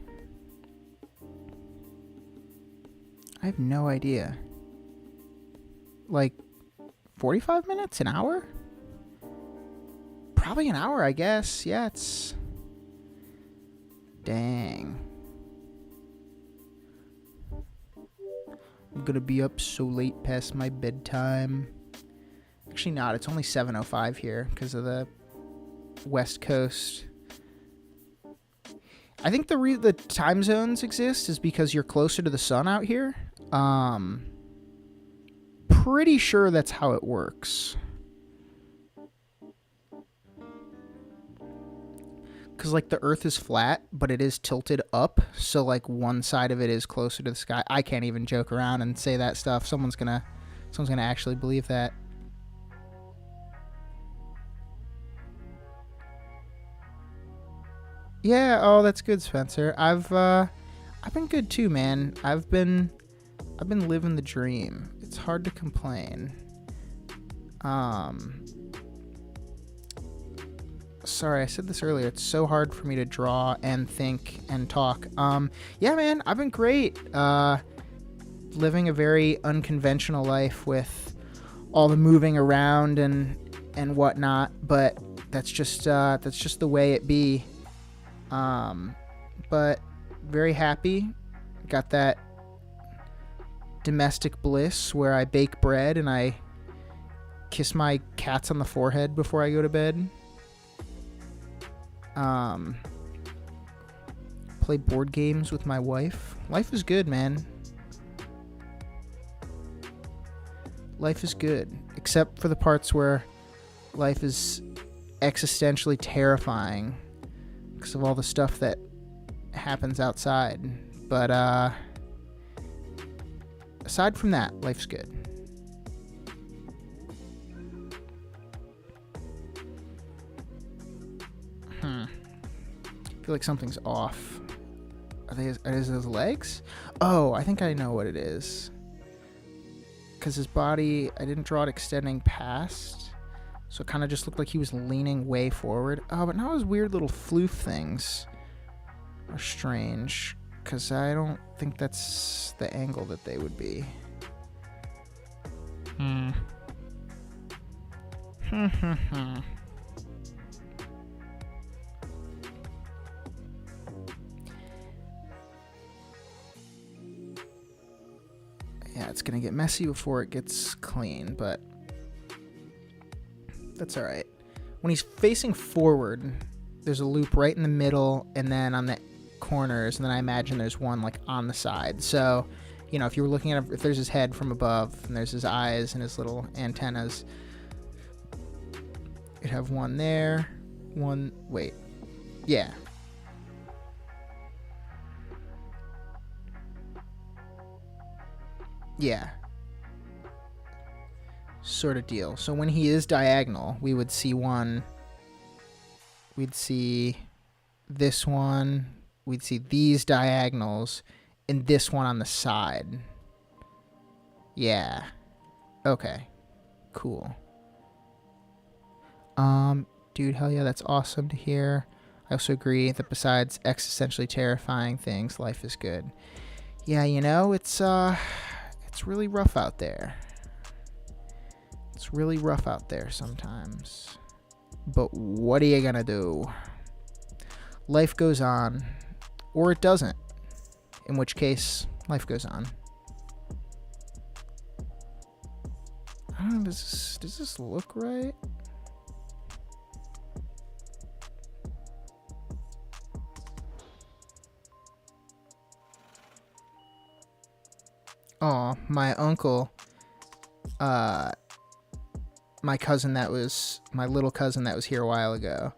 I have no idea. Like 45 minutes? An hour? Probably an hour, I guess. Yeah, it's... Dang. I'm gonna be up so late past my bedtime. Actually not. It's only 7:05 here because of the West Coast. I think the time zones exist is because you're closer to the sun out here. Pretty sure that's how it works. Because like the Earth is flat, but it is tilted up, so like one side of it is closer to the sky. I can't even joke around and say that stuff. Someone's gonna actually believe that. Yeah, oh, that's good, Spencer. I've been good too, man. I've been living the dream. It's hard to complain. Sorry, I said this earlier. It's so hard for me to draw and think and talk. Yeah, man, I've been great. Living a very unconventional life with all the moving around and whatnot, but that's just the way it be. But very happy. Got that domestic bliss where I bake bread and I kiss my cats on the forehead before I go to bed. Play board games with my wife. Life is good, man. Life is good, except for the parts where life is existentially terrifying because of all the stuff that happens outside. But aside from that, life's good. I feel like something's off. Are those legs? Oh, I think I know what it is. Because his body, I didn't draw it extending past. So it kind of just looked like he was leaning way forward. Oh, but now his weird little floof things are strange. Because I don't think that's the angle that they would be. Yeah, it's going to get messy before it gets clean, but that's all right. When he's facing forward, there's a loop right in the middle and then on the corners, and then I imagine there's one like on the side. So, you know, if you were looking at if there's his head from above and there's his eyes and his little antennas, you'd have one there, one, wait, yeah. Yeah. Sort of deal. So when he is diagonal, we would see one. We'd see this one. We'd see these diagonals and this one on the side. Yeah. Okay. Cool. Dude, hell yeah, that's awesome to hear. I also agree that besides existentially terrifying things, life is good. Yeah, you know, it's really rough out there. It's really rough out there sometimes. But what are you gonna do? Life goes on. Or it doesn't. In which case, life goes on. I don't know, does this look right? Oh, my uncle, my cousin that was, my little cousin that was here a while ago,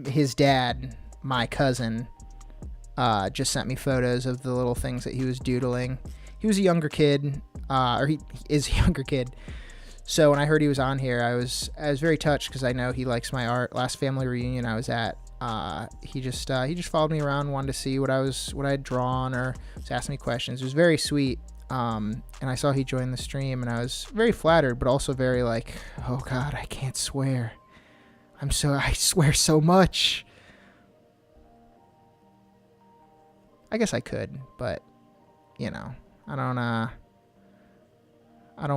his dad, my cousin, just sent me photos of the little things that he was doodling. He was a younger kid, or he is a younger kid. So when I heard he was on here, I was very touched because I know he likes my art. Last family reunion I was at, he just followed me around, wanted to see what I had drawn, or was asking me questions. It was very sweet. And I saw he joined the stream, and I was very flattered, but also very like, oh God, I can't swear. I swear so much. I guess I could, but you know, I don't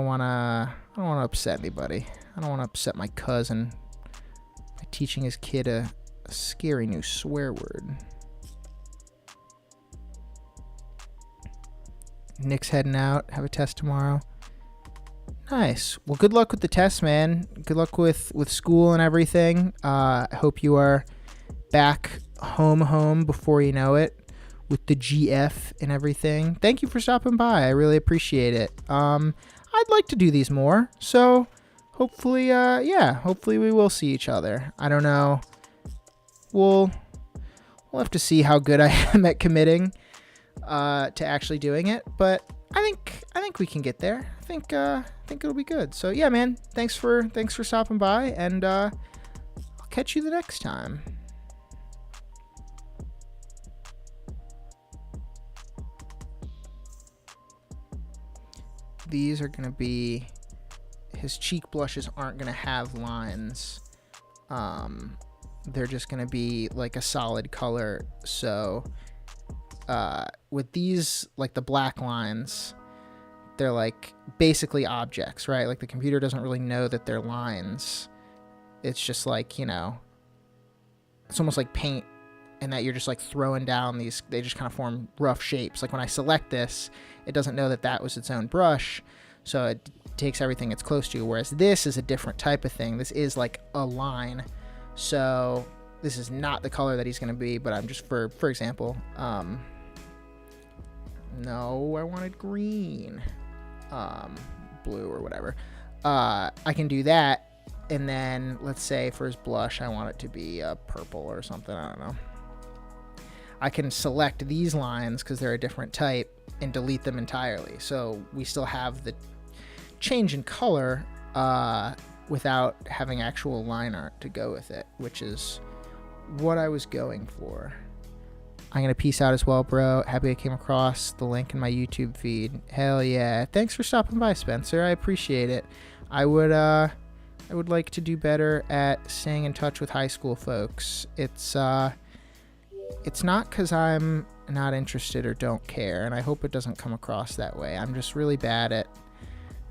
want to upset anybody. I don't want to upset my cousin by teaching his kid a scary new swear word. Nick's heading out. Have a test tomorrow. Nice. Well, good luck with the test, man. Good luck with school and everything. I hope you are back home before you know it with the GF and everything. Thank you for stopping by. I really appreciate it. I'd like to do these more. So hopefully, hopefully we will see each other. I don't know. We'll have to see how good I am at committing to actually doing it, but I think we can get there. I think it'll be good. So yeah, man, thanks for stopping by, and I'll catch you the next time. These are gonna be, his cheek blushes aren't gonna have lines. They're just gonna be like a solid color. So with these, like the black lines, they're like basically objects, right? Like the computer doesn't really know that they're lines. It's just like, you know, it's almost like paint and that you're just like throwing down these, they just kind of form rough shapes. Like when I select this, it doesn't know that that was its own brush, so it takes everything it's close to, whereas this is a different type of thing. This is like a line, so this is not the color that he's going to be, but I'm just, for example, no, I wanted green, blue or whatever. I can do that, and then let's say for his blush, I want it to be purple or something, I don't know. I can select these lines because they're a different type and delete them entirely. So we still have the change in color without having actual line art to go with it, which is what I was going for. I'm going to peace out as well, bro. Happy I came across the link in my YouTube feed. Hell yeah. Thanks for stopping by, Spencer. I appreciate it. I would like to do better at staying in touch with high school folks. It's not because I'm not interested or don't care, and I hope it doesn't come across that way. I'm just really bad at,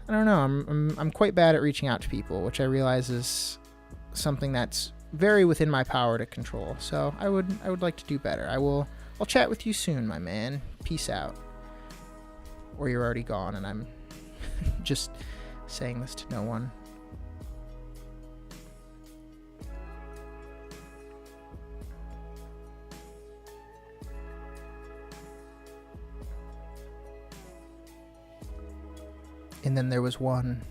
I don't know, I'm quite bad at reaching out to people, which I realize is something that's very within my power to control. So I would like to do better. I'll chat with you soon, my man. Peace out. Or you're already gone and I'm just saying this to no one. And then there was one.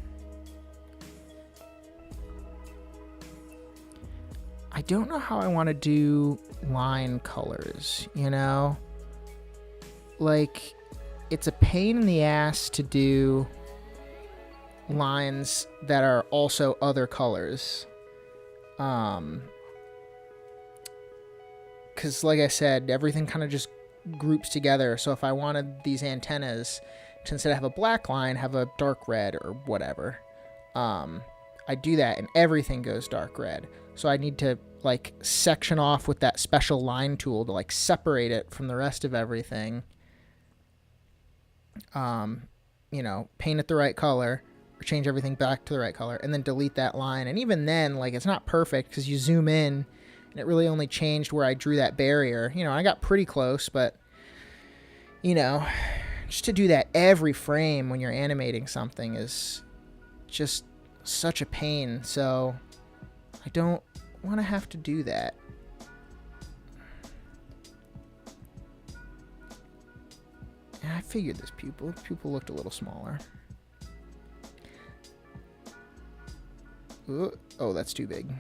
I don't know how I want to do line colors, you know? Like, it's a pain in the ass to do lines that are also other colors. 'Cause like I said, everything kind of just groups together. So if I wanted these antennas to, instead of have a black line, have a dark red or whatever, I do that and everything goes dark red. So I need to like section off with that special line tool to like separate it from the rest of everything. You know, paint it the right color or change everything back to the right color and then delete that line. And even then, like, it's not perfect because you zoom in and it really only changed where I drew that barrier. You know, I got pretty close, but you know, just to do that every frame when you're animating something is just such a pain. So I don't want to have to do that. And I figured this pupil looked a little smaller. Ooh, oh, that's too big.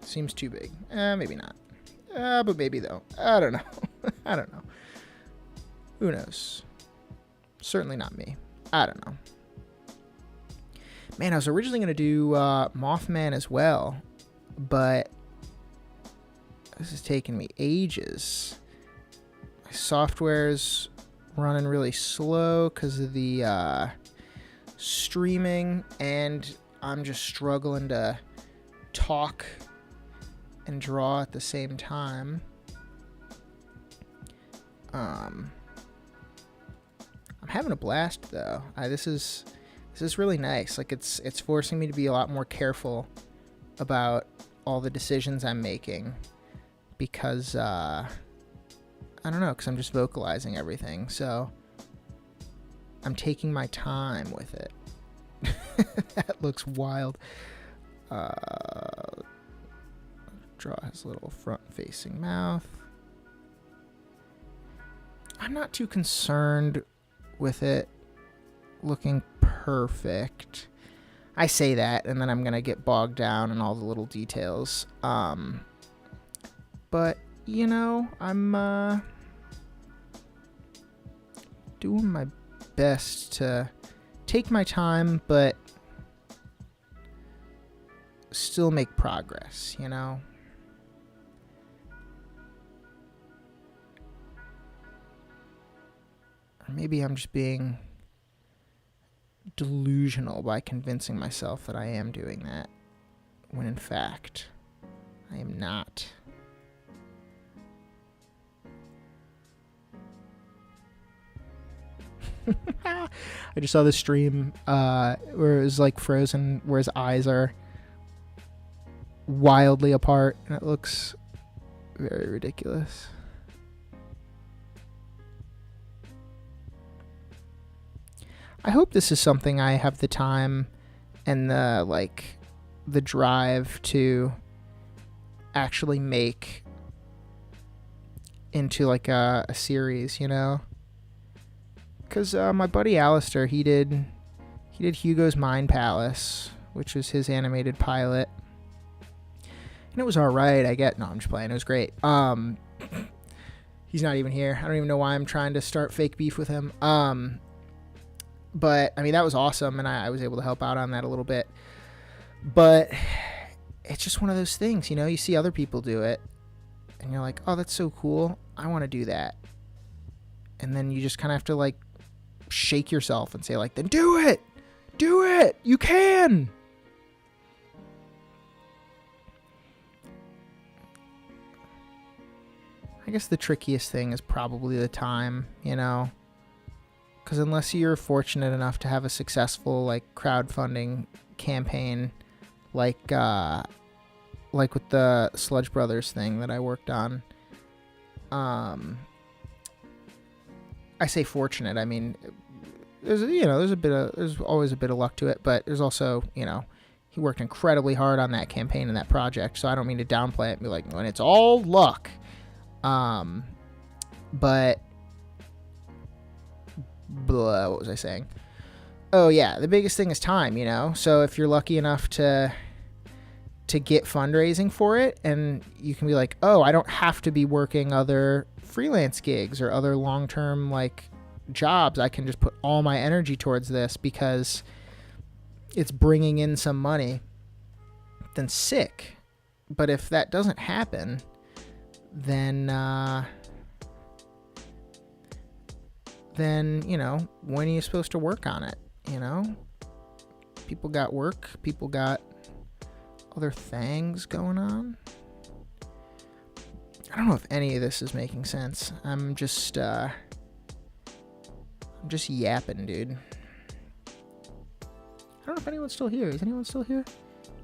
Seems too big. Maybe not. But maybe though. I don't know. I don't know. Who knows? Certainly not me. I don't know. Man, I was originally going to do Mothman as well, but this is taking me ages. My software's running really slow because of the streaming, and I'm just struggling to talk and draw at the same time. I'm having a blast though. This is really nice. Like it's forcing me to be a lot more careful about all the decisions I'm making because I don't know, because I'm just vocalizing everything. So I'm taking my time with it. That looks wild. Draw his little front-facing mouth. I'm not too concerned with it looking perfect. I say that, and then I'm gonna get bogged down in all the little details. But you know, I'm doing my best to take my time, but still make progress. You know. Or maybe I'm just being delusional by convincing myself that I am doing that, when in fact, I am not. I just saw this stream where it was like frozen, where his eyes are wildly apart, and it looks very ridiculous. I hope this is something I have the time and the drive to actually make into like a series, you know? Because my buddy Alistair, he did Hugo's Mind Palace, which was his animated pilot, and it was all right. No, I'm just playing. It was great. He's not even here. I don't even know why I'm trying to start fake beef with him. But I mean, that was awesome, and I was able to help out on that a little bit. But it's just one of those things, you know? You see other people do it, and you're like, oh, that's so cool. I want to do that. And then you just kind of have to like shake yourself and say like, then do it. Do it. You can. I guess the trickiest thing is probably the time, you know? Because unless you're fortunate enough to have a successful like crowdfunding campaign, like with the Sludge Brothers thing that I worked on, I say fortunate. I mean, there's always a bit of luck to it, but there's also, you know, he worked incredibly hard on that campaign and that project. So I don't mean to downplay it and be like, when it's all luck, but. Blah, what was I saying? Oh yeah, the biggest thing is time, you know? So if you're lucky enough to get fundraising for it, and you can be like, oh, I don't have to be working other freelance gigs or other long-term like jobs. I can just put all my energy towards this because it's bringing in some money. Then sick. But if that doesn't happen, then you know, when are you supposed to work on it? You know, people got work, people got other things going on. I don't know if any of this is making sense. I'm just yapping, dude. I don't know if anyone's still here. Is anyone still here?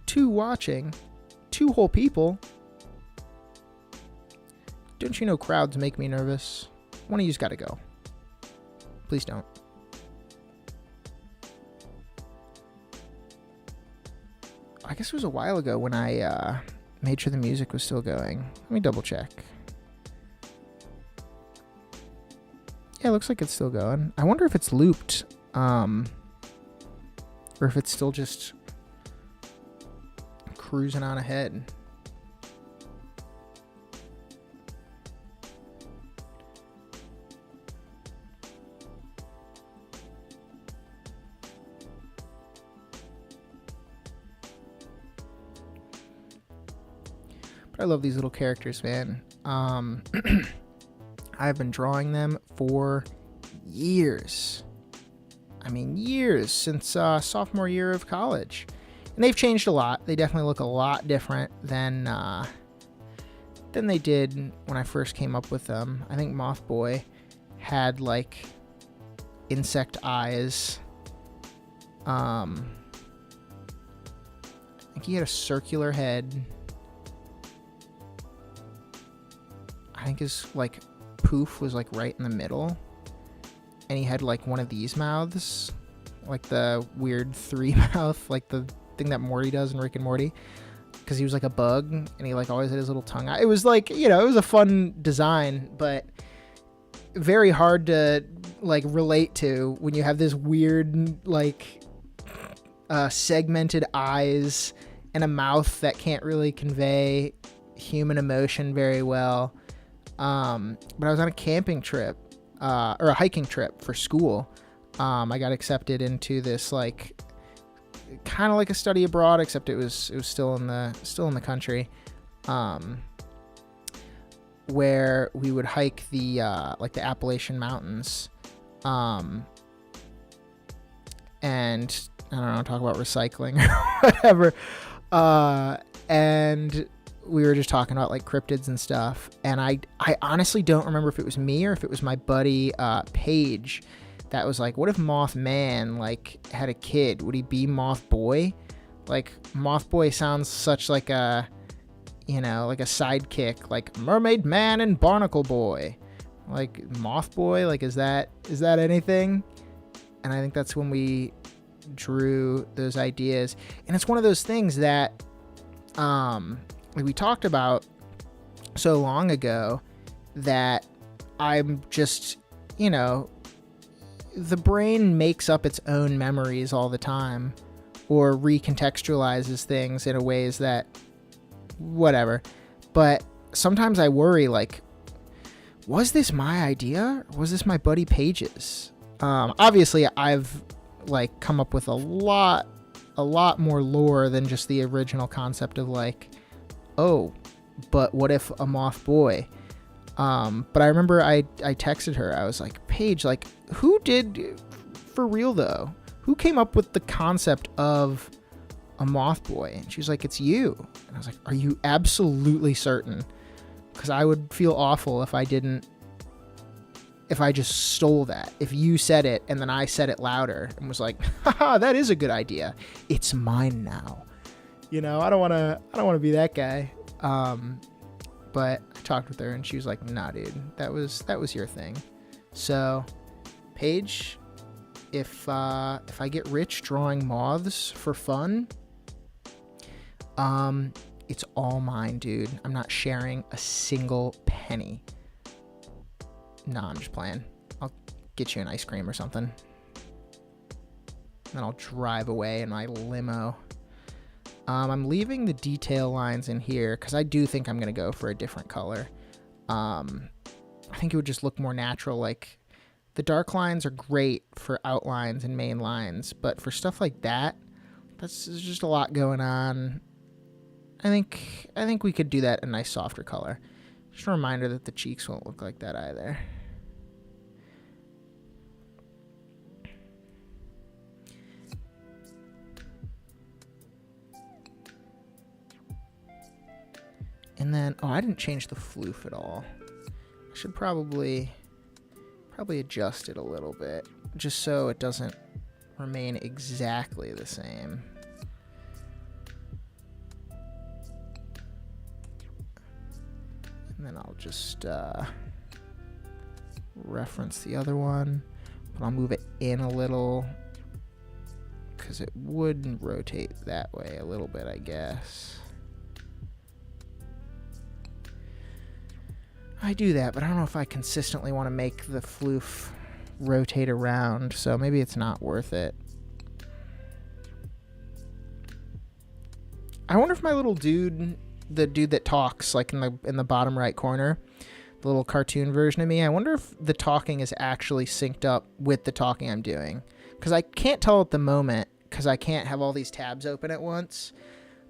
2 watching, 2 whole people. Don't you know crowds make me nervous? One of you's got to go. Please don't. I guess it was a while ago when I made sure the music was still going. Let me double check. Yeah, it looks like it's still going. I wonder if it's looped, or if it's still just cruising on ahead. I love these little characters, man. I've been drawing them for years. I mean, years, since sophomore year of college. And they've changed a lot. They definitely look a lot different than they did when I first came up with them. I think Moth Boy had like insect eyes. I think he had a circular head. I think his like poof was like right in the middle, and he had like one of these mouths, like the weird 3 mouth, like the thing that Morty does in Rick and Morty, because he was like a bug and he like always had his little tongue out. It was like, you know, it was a fun design, but very hard to like relate to when you have this weird like segmented eyes and a mouth that can't really convey human emotion very well. But I was on a camping trip, or a hiking trip for school. I got accepted into this like kind of like a study abroad, except it was still in the country, where we would hike the like the Appalachian Mountains, and I don't know, talk about recycling or whatever, and we were just talking about like cryptids and stuff, and I honestly don't remember if it was me or if it was my buddy Paige that was like, what if Mothman like had a kid? Would he be Moth Boy? Like, Moth Boy sounds such like a, you know, like a sidekick, like Mermaid Man and Barnacle Boy. Like, Moth Boy, like, is that anything? And I think that's when we drew those ideas. And it's one of those things that like we talked about so long ago, that I'm just, you know, the brain makes up its own memories all the time, or recontextualizes things in a ways that, whatever. But sometimes I worry, like, was this my idea? Or was this my buddy Paige's? Obviously, I've like come up with a lot more lore than just the original concept of like, oh, but what if a Moth Boy? But I remember I texted her. I was like, Paige, like, who did, for real though, who came up with the concept of a Moth Boy? And she was like, it's you. And I was like, are you absolutely certain? Because I would feel awful if I just stole that. If you said it and then I said it louder and was like, haha, that is a good idea. It's mine now. You know, I don't want to be that guy. But I talked with her and she was like, nah, dude, that was your thing. So, Paige, if I get rich drawing moths for fun, it's all mine, dude. I'm not sharing a single penny. No, I'm just playing. I'll get you an ice cream or something. Then I'll drive away in my limo. I'm leaving the detail lines in here because I do think I'm going to go for a different color. I think it would just look more natural. Like, the dark lines are great for outlines and main lines, but for stuff like that, there's just a lot going on. I think we could do that a nice softer color. Just a reminder that the cheeks won't look like that either. And then, oh, I didn't change the floof at all. I should probably adjust it a little bit, just so it doesn't remain exactly the same. And then I'll just reference the other one, but I'll move it in a little because it would rotate that way a little bit, I guess. I do that, but I don't know if I consistently want to make the floof rotate around, so maybe it's not worth it. I wonder if my little dude, the dude that talks, like in the bottom right corner, the little cartoon version of me, I wonder if the talking is actually synced up with the talking I'm doing. Because I can't tell at the moment, because I can't have all these tabs open at once.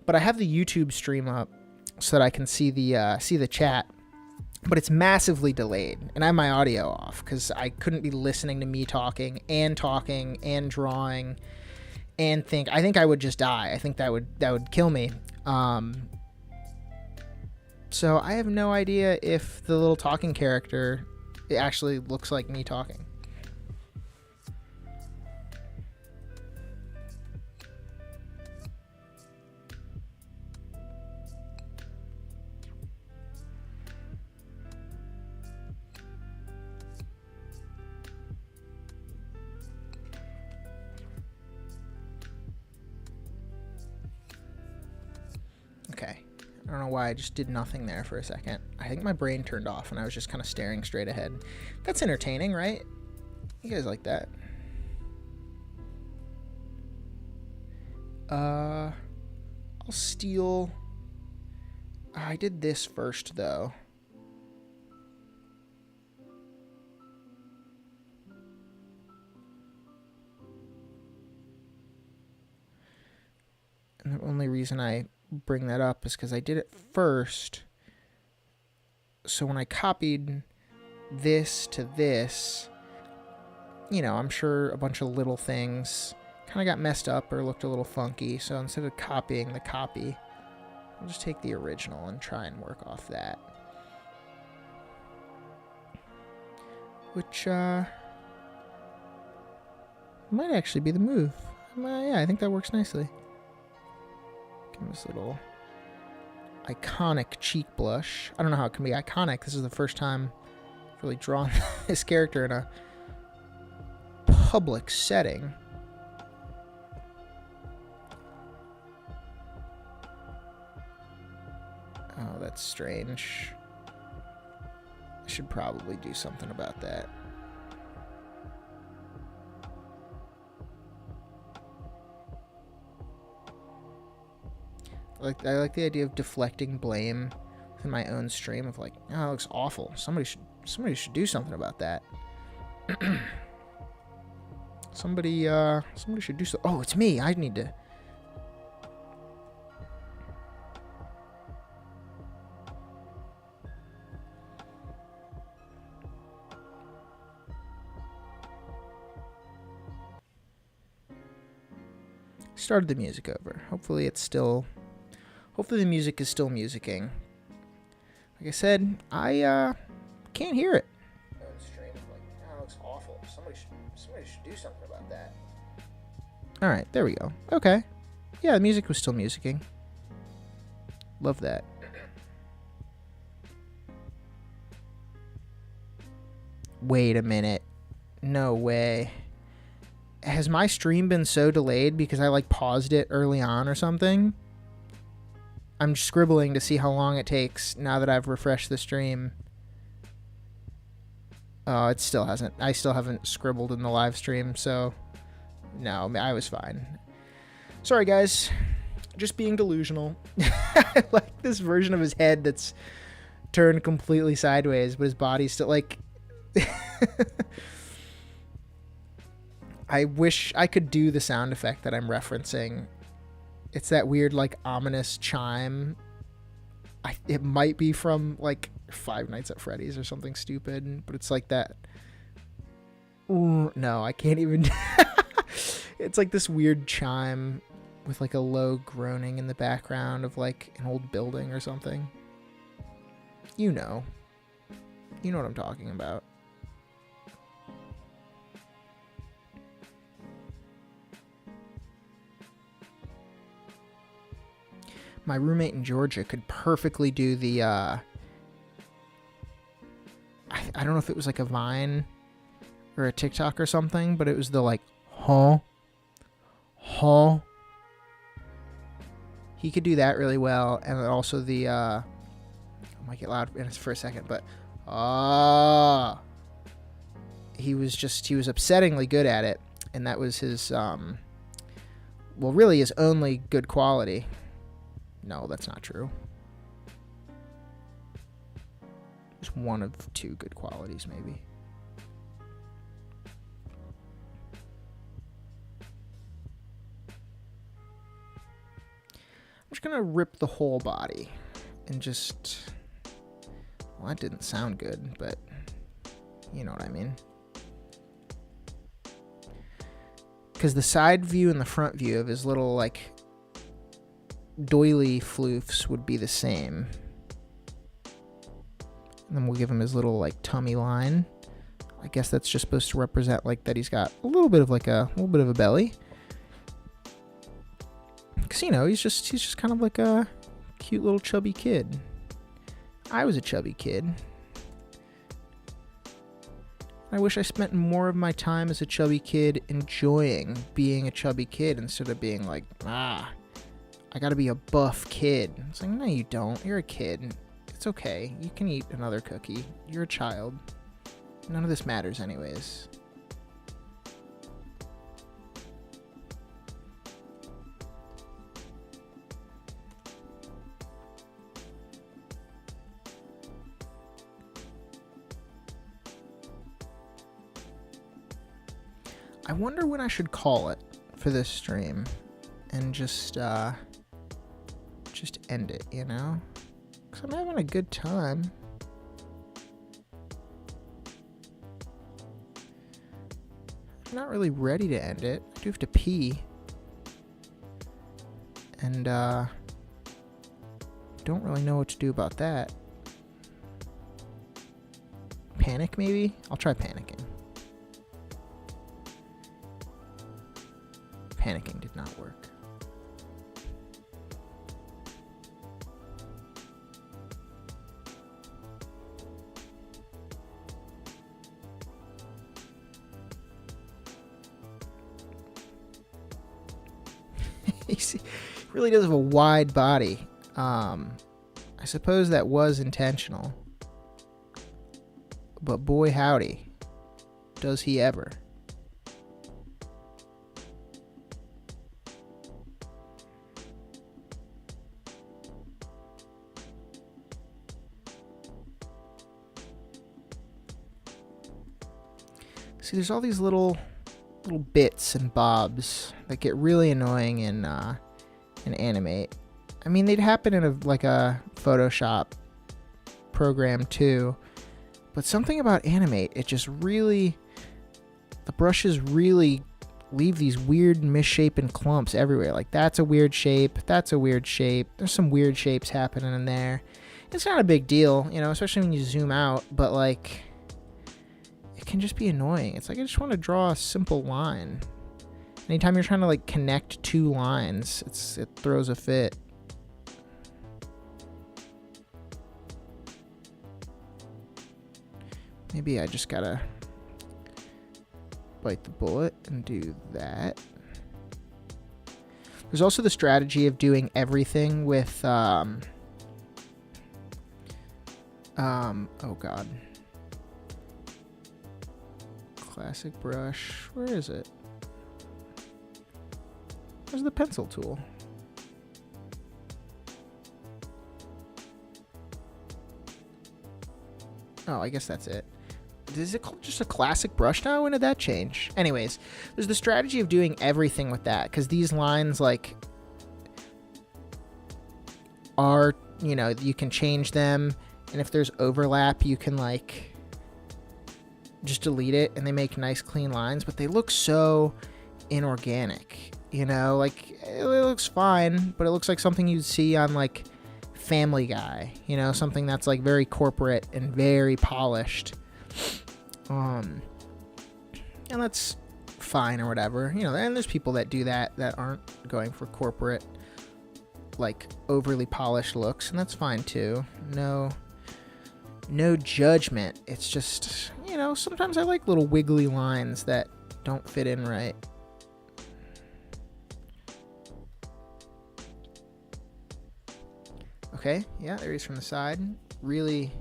But I have the YouTube stream up so that I can see the chat. But it's massively delayed, and I have my audio off because I couldn't be listening to me talking and drawing and think. I think I would just die. I think that would kill me. So I have no idea if the little talking character, it actually looks like me talking. Okay, I don't know why I just did nothing there for a second. I think my brain turned off and I was just kind of staring straight ahead. That's entertaining, right? You guys like that? I'll steal... I did this first, though. And the only reason I bring that up is because I did it first. So when I copied this to this, you know, I'm sure a bunch of little things kind of got messed up or looked a little funky. So instead of copying the copy, I'll just take the original and try and work off that. Which Might actually be the move. Yeah, I think that works nicely. Give him this little iconic cheek blush. I don't know how it can be iconic. This is the first time I've really drawn this character in a public setting. Oh, that's strange. I should probably do something about that. I like the idea of deflecting blame within my own stream of like, oh, that looks awful. Somebody should do something about that. somebody should do so. Oh, it's me. I need to. Started the music over. Hopefully the music is still musicking. Like I said, I can't hear it. Stream, like, oh, that looks awful. Somebody should do something about that. All right, there we go. Okay. Yeah, the music was still musicking. Love that. Wait a minute. No way. Has my stream been so delayed because I like paused it early on or something? I'm scribbling to see how long it takes now that I've refreshed the stream. Oh, it still hasn't. I still haven't scribbled in the live stream, so no, I was fine. Sorry, guys. Just being delusional. I like this version of his head that's turned completely sideways, but his body's still like... I wish I could do the sound effect that I'm referencing. It's that weird, like, ominous chime. It might be from, like, Five Nights at Freddy's or something stupid, but it's like that. Ooh, no, I can't even. It's like this weird chime with, like, a low groaning in the background of, like, an old building or something. You know. You know what I'm talking about. My roommate in Georgia could perfectly do the, I don't know if it was like a Vine or a TikTok or something, but it was the like, huh? He could do that really well, and then also the, I might get loud for a second, but, he was upsettingly good at it, and that was his, well, really his only good quality. No, that's not true. It's one of two good qualities, maybe. I'm just gonna rip the whole body and just... Well, that didn't sound good, but you know what I mean. Because the side view and the front view of his little, like, doily floofs would be the same. And then we'll give him his little, like, tummy line. I guess that's just supposed to represent, like, that he's got a little bit of a belly. Because, you know, he's just kind of like a cute little chubby kid. I was a chubby kid. I wish I spent more of my time as a chubby kid enjoying being a chubby kid instead of being like, I gotta be a buff kid. It's like, no, you don't. You're a kid. It's okay. You can eat another cookie. You're a child. None of this matters anyways. I wonder when I should call it for this stream and just end it, you know? Because I'm having a good time. I'm not really ready to end it. I do have to pee. And, don't really know what to do about that. Panic, maybe? I'll try panicking. Panicking did not work. He really does have a wide body. I suppose that was intentional. But boy howdy, does he ever. See, there's all these little bits and bobs that get really annoying in Animate. I mean, they'd happen in a Photoshop program too, but something about Animate, it just really, the brushes really leave these weird misshapen clumps everywhere. Like, that's a weird shape, that's a weird shape. There's some weird shapes happening in there. It's not a big deal, you know, especially when you zoom out, but like, it can just be annoying. It's like, I just want to draw a simple line. Anytime you're trying to like connect two lines, it throws a fit. Maybe I just gotta bite the bullet and do that. There's also the strategy of doing everything with oh god. Classic brush. Where is it? Where's the pencil tool? Oh, I guess that's it. Is it called just a classic brush now? When did that change? Anyways, there's the strategy of doing everything with that, because these lines, like, are, you know, you can change them, and if there's overlap, you can, like, just delete it, and they make nice, clean lines, but they look so inorganic, you know? Like, it looks fine, but it looks like something you'd see on, like, Family Guy, you know, something that's like very corporate and very polished, and that's fine or whatever, you know. And there's people that do that aren't going for corporate, like, overly polished looks, and that's fine too. No judgment. It's just, you know, sometimes I like little wiggly lines that don't fit in right. Okay, yeah, there he is from the side. Really,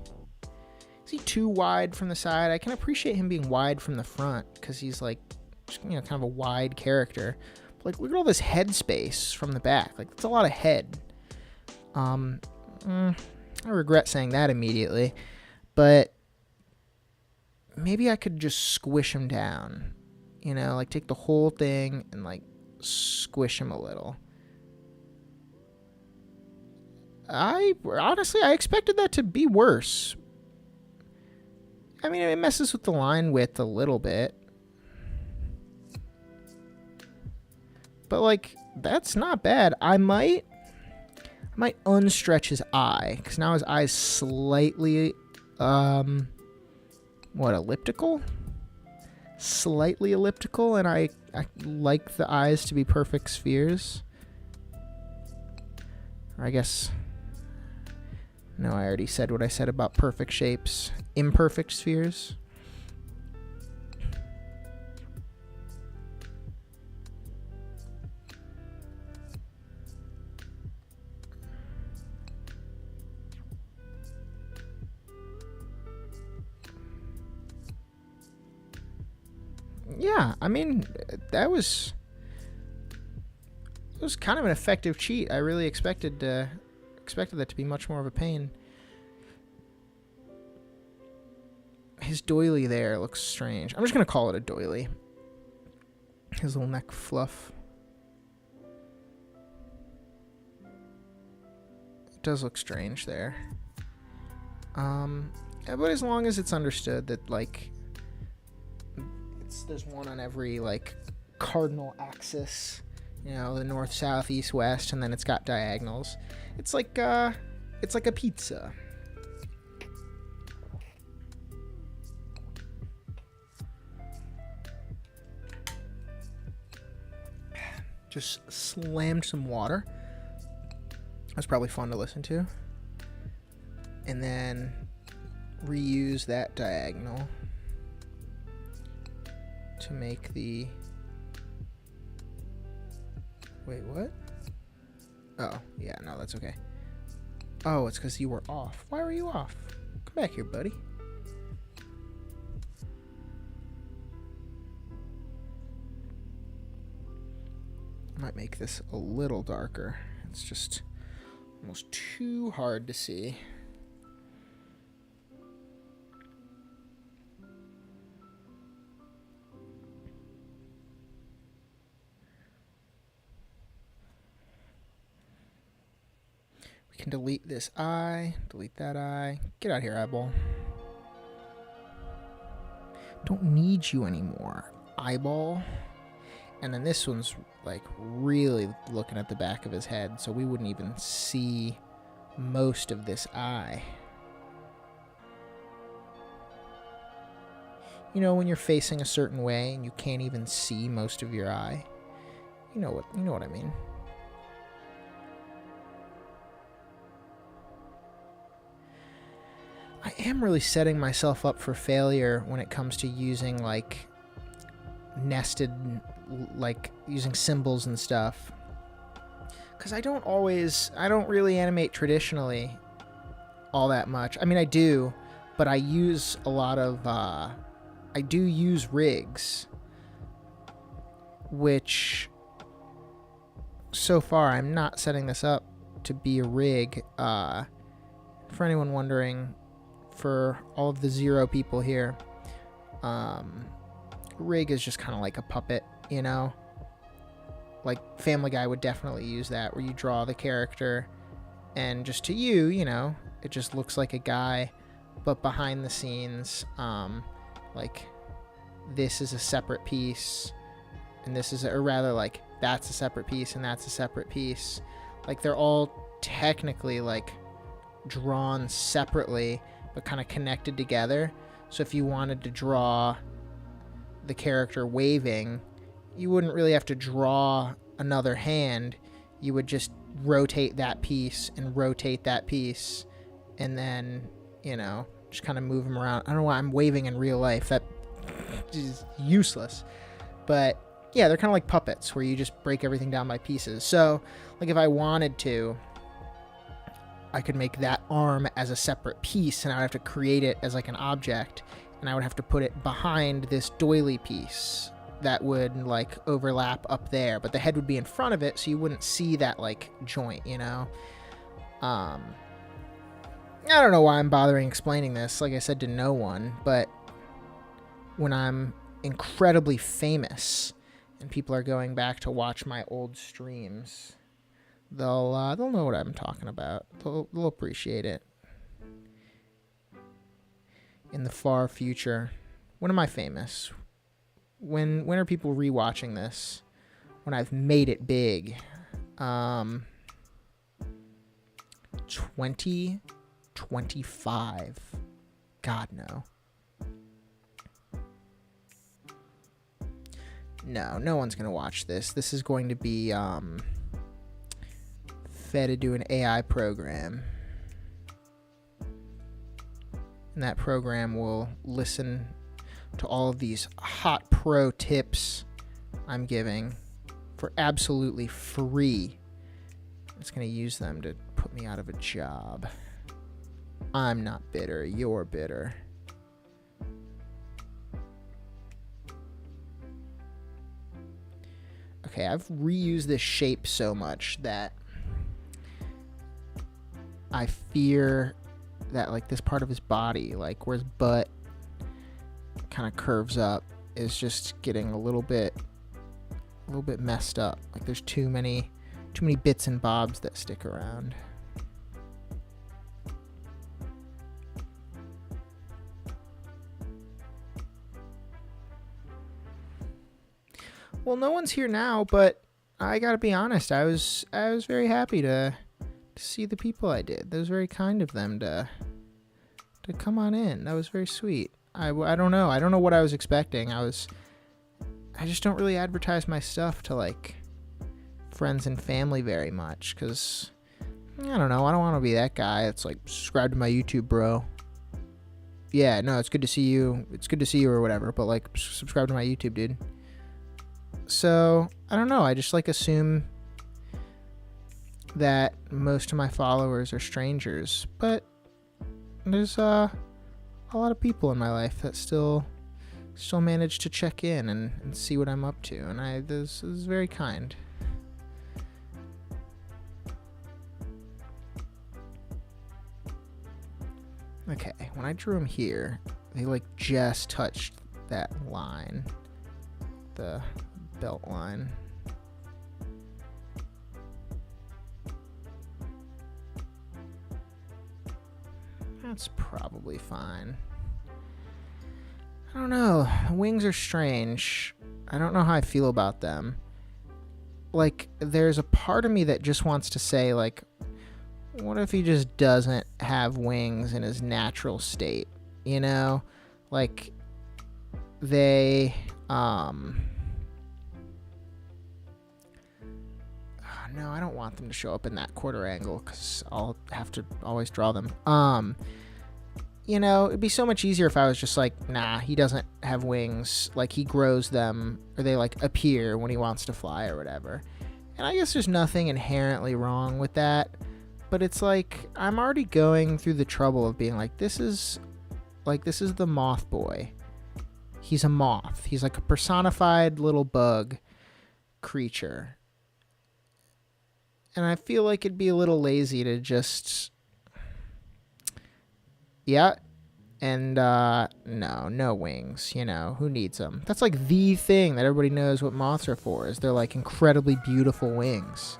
is he too wide from the side? I can appreciate him being wide from the front because he's like, just, you know, kind of a wide character. But like, look at all this head space from the back. Like, that's a lot of head. I regret saying that immediately, but maybe I could just squish him down. You know, like, take the whole thing and like squish him a little. I expected that to be worse. I mean, it messes with the line width a little bit, but like, that's not bad. I might unstretch his eye, because now his eye's slightly elliptical? Slightly elliptical, and I like the eyes to be perfect spheres. Or I guess, no, I already said what I said about perfect shapes. Imperfect spheres. Yeah, I mean, it was kind of an effective cheat. I really expected that to be much more of a pain. His doily there looks strange. I'm just gonna call it a doily. His little neck fluff. It does look strange there. But as long as it's understood that, like, there's one on every, like, cardinal axis, you know, the north, south, east, west, and then it's got diagonals. It's like a pizza. just slammed some water. That was probably fun to listen to. And then reuse that diagonal to make the... Wait, what? Oh, yeah, no, that's okay. Oh, it's because you were off. Why were you off? Come back here, buddy. I might make this a little darker. It's just almost too hard to see. We can delete this eye, delete that eye. Get out of here, eyeball. Don't need you anymore, eyeball. And then this one's like really looking at the back of his head, so we wouldn't even see most of this eye. You know, when you're facing a certain way and you can't even see most of your eye. You know what I mean. I am really setting myself up for failure when it comes to using like nested, like using symbols and stuff, because I don't really animate traditionally all that much. I mean, I do, but I use a lot of I do use rigs, which so far I'm not setting this up to be a rig. For anyone wondering, for all of the 0 people here, rig is just kind of like a puppet, you know? Like Family Guy would definitely use that, where you draw the character and just to you know, it just looks like a guy, but behind the scenes, like this is a separate piece and this is, or rather like that's a separate piece and that's a separate piece. Like they're all technically like drawn separately, but kind of connected together. So if you wanted to draw the character waving, you wouldn't really have to draw another hand. You would just rotate that piece and rotate that piece, and then, you know, just kind of move them around. I don't know why I'm waving in real life. That is useless. But yeah, they're kind of like puppets where you just break everything down by pieces. So like if I wanted to, I could make that arm as a separate piece, and I would have to create it as like an object, and I would have to put it behind this doily piece that would like overlap up there, but the head would be in front of it, so you wouldn't see that like joint, you know? I don't know why I'm bothering explaining this, like I said, to no one, but when I'm incredibly famous and people are going back to watch my old streams, they'll know what I'm talking about. They'll appreciate it. In the far future. When am I famous? When are people rewatching this? When I've made it big. 2025. God, no. No one's gonna watch this. This is going to be fed into an AI program. And that program will listen to all of these hot pro tips I'm giving for absolutely free. It's going to use them to put me out of a job. I'm not bitter. You're bitter. Okay, I've reused this shape so much that I fear that like this part of his body, like where his butt kind of curves up, is just getting a little bit messed up. Like there's too many bits and bobs that stick around. Well, no one's here now, but I gotta be honest, I was very happy to see the people I did. That was very kind of them to come on in. That was very sweet. I don't know. I don't know what I was expecting. I just don't really advertise my stuff to like friends and family very much, because I don't know, I don't want to be that guy that's like, subscribe to my YouTube, bro. Yeah, no, it's good to see you. It's good to see you or whatever, but like, subscribe to my YouTube, dude. So, I don't know. I just like assume that most of my followers are strangers, but there's a lot of people in my life that still manage to check in and see what I'm up to, and this is very kind. Okay, when I drew them here, they like just touched that line, the belt line. That's probably fine. I don't know. Wings are strange. I don't know how I feel about them. Like, there's a part of me that just wants to say, like, what if he just doesn't have wings in his natural state? You know? Like, they, no, I don't want them to show up in that quarter angle, because I'll have to always draw them. You know, it'd be so much easier if I was just like, nah, he doesn't have wings. Like, he grows them, or they, like, appear when he wants to fly or whatever. And I guess there's nothing inherently wrong with that. But it's like, I'm already going through the trouble of being like, this is the moth boy. He's a moth. He's like a personified little bug creature. And I feel like it'd be a little lazy to just, yeah, and no wings, you know, who needs them? That's like the thing that everybody knows what moths are for, is they're like incredibly beautiful wings.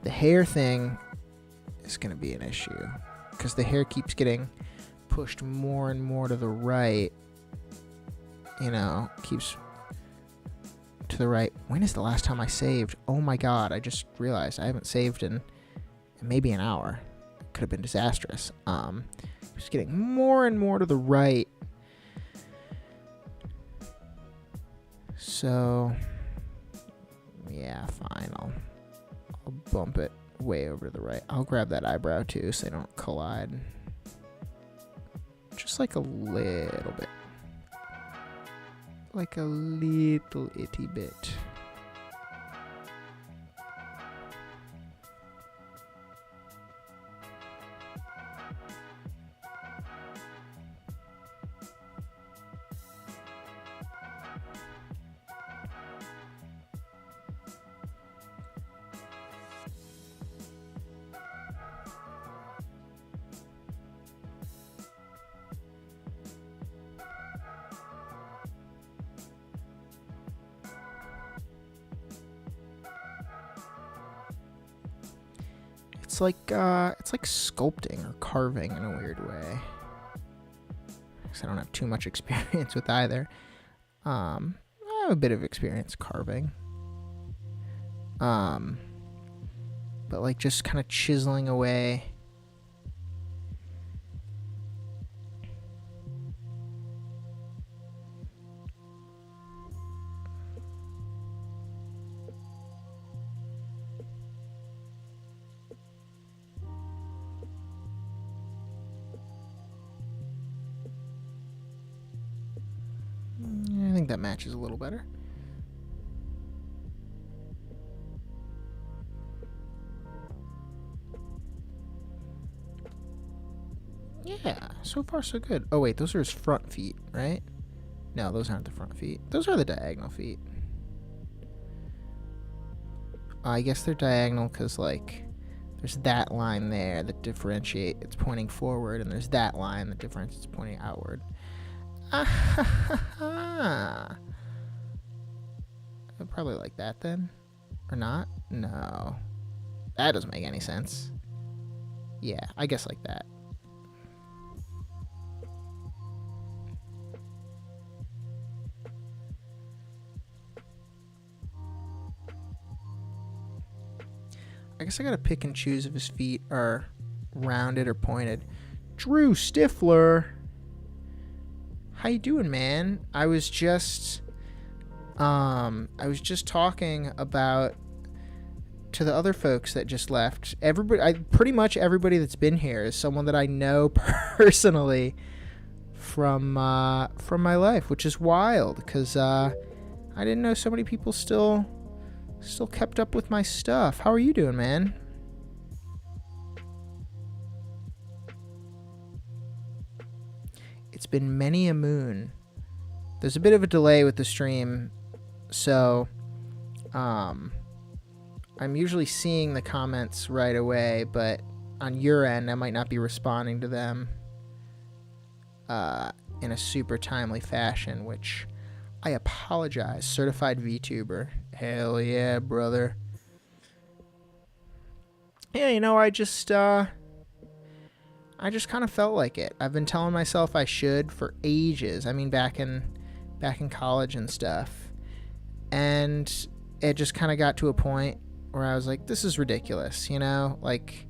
The hair thing is going to be an issue, because the hair keeps getting pushed more and more to the right. You know, keeps to the right. When is the last time I saved? Oh my god, I just realized I haven't saved in maybe an hour. Could have been disastrous. Just getting more and more to the right. So, yeah, fine. I'll bump it way over to the right. I'll grab that eyebrow too so they don't collide. Just like a little bit. Like a little itty bit. It's like sculpting or carving in a weird way. Because I don't have too much experience with either. I have a bit of experience carving. But like just kind of chiseling away. I think that matches a little better. Yeah, so far so good. Oh wait, those are his front feet, right? No, those aren't the front feet. Those are the diagonal feet. I guess they're diagonal because, like, there's that line there that differentiate. It's pointing forward, and there's that line that differentiates pointing outward. I'd probably like that then. Or not? No. That doesn't make any sense. Yeah, I guess like that. I guess I gotta pick and choose if his feet are rounded or pointed. Drew Stifler. How you doing, man? I was just talking about to the other folks that just left. Pretty much everybody that's been here is someone that I know personally from my life, which is wild because I didn't know so many people still kept up with my stuff. How are you doing, man? It's been many a moon. There's a bit of a delay with the stream, so I'm usually seeing the comments right away, but on your end I might not be responding to them in a super timely fashion, which I apologize. Certified VTuber. Hell yeah, brother. Yeah, you know, I just kind of felt like it. I've been telling myself I should for ages. I mean, back in college and stuff. And it just kind of got to a point where I was like, this is ridiculous, you know? Like,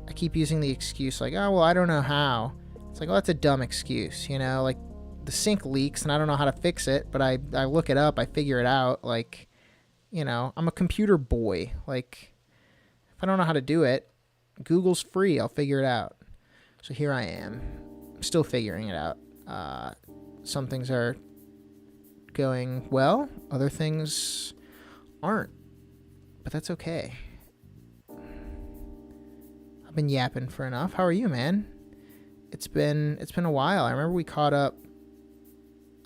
I keep using the excuse like, oh, well, I don't know how. It's like, well, that's a dumb excuse, you know? Like, the sink leaks and I don't know how to fix it, but I look it up, I figure it out. Like, you know, I'm a computer boy. Like, if I don't know how to do it, Google's free, I'll figure it out. So here I am, still figuring it out. Some things are going well, other things aren't, but that's okay. I've been yapping for enough. How are you, man? It's been a while. I remember we caught up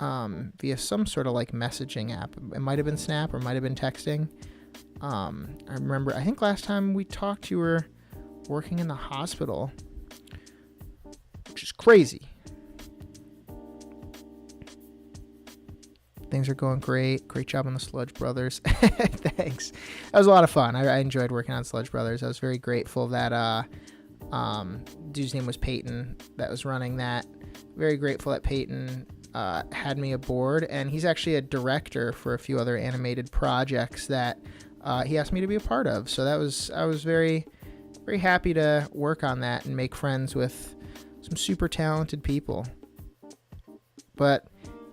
via some sort of like messaging app. It might have been Snap or might have been texting. I remember, I think last time we talked you were working in the hospital, which is crazy. Things are going great. Great job on the Sludge Brothers. Thanks. That was a lot of fun. I enjoyed working on Sludge Brothers. I was very grateful that dude's name was Peyton that was running that. Very grateful that Peyton had me aboard, and he's actually a director for a few other animated projects that he asked me to be a part of. So I was very, very happy to work on that and make friends with some super talented people. But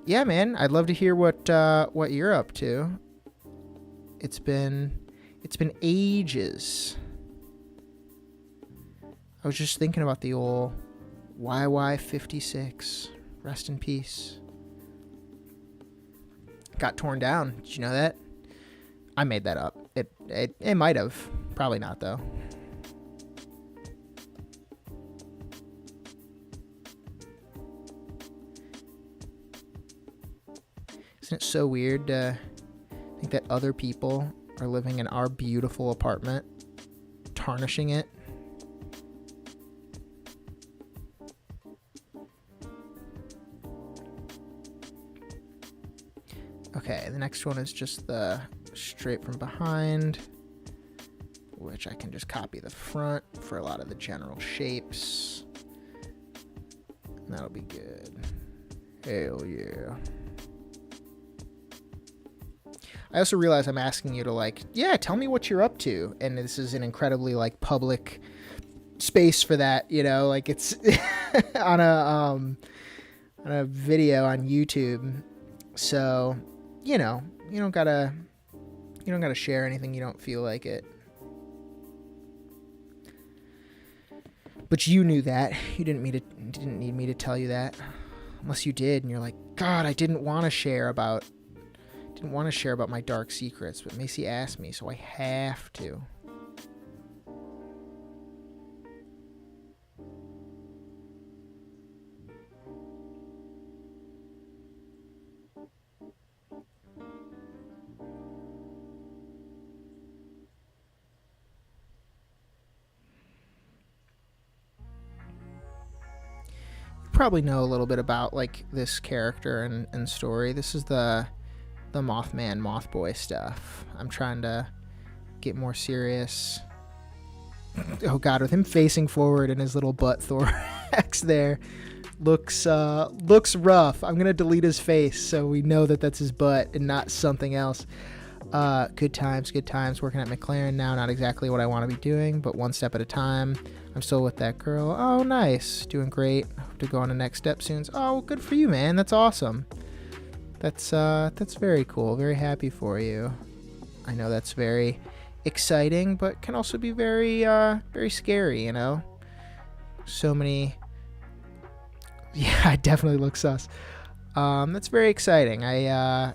yeah, man, I'd love to hear what you're up to. It's been ages. I was just thinking about the old YY56. Rest in peace. Got torn down. Did you know that? I made that up. It might have. Probably not, though. Isn't it so weird to think that other people are living in our beautiful apartment, tarnishing it? Okay, the next one is just the straight from behind, which I can just copy the front for a lot of the general shapes. And that'll be good. Hell yeah. I also realize I'm asking you to, like, yeah, tell me what you're up to. And this is an incredibly, like, public space for that, you know? Like, it's on a video on YouTube. So, you know, you don't gotta share anything you don't feel like it. But you knew that. You didn't need me to tell you that. Unless you did, and you're like, God, I didn't want to share about my dark secrets, but Macey asked me, so I have to. Probably know a little bit about like this character and story. This is the Mothman Mothboy stuff. I'm trying to get more serious. Oh god, with him facing forward and his little butt thorax there looks rough. I'm gonna delete his face so we know that that's his butt and not something else. Good times working at McLaren now. Not exactly what I want to be doing, but one step at a time. I'm still with that girl. Oh, nice. Doing great. Hope to go on the next step soon. Oh, good for you, man. That's awesome. That's very cool. Very happy for you. I know that's very exciting, but can also be very, very scary, you know? So many... Yeah, it definitely looks sus. That's very exciting. I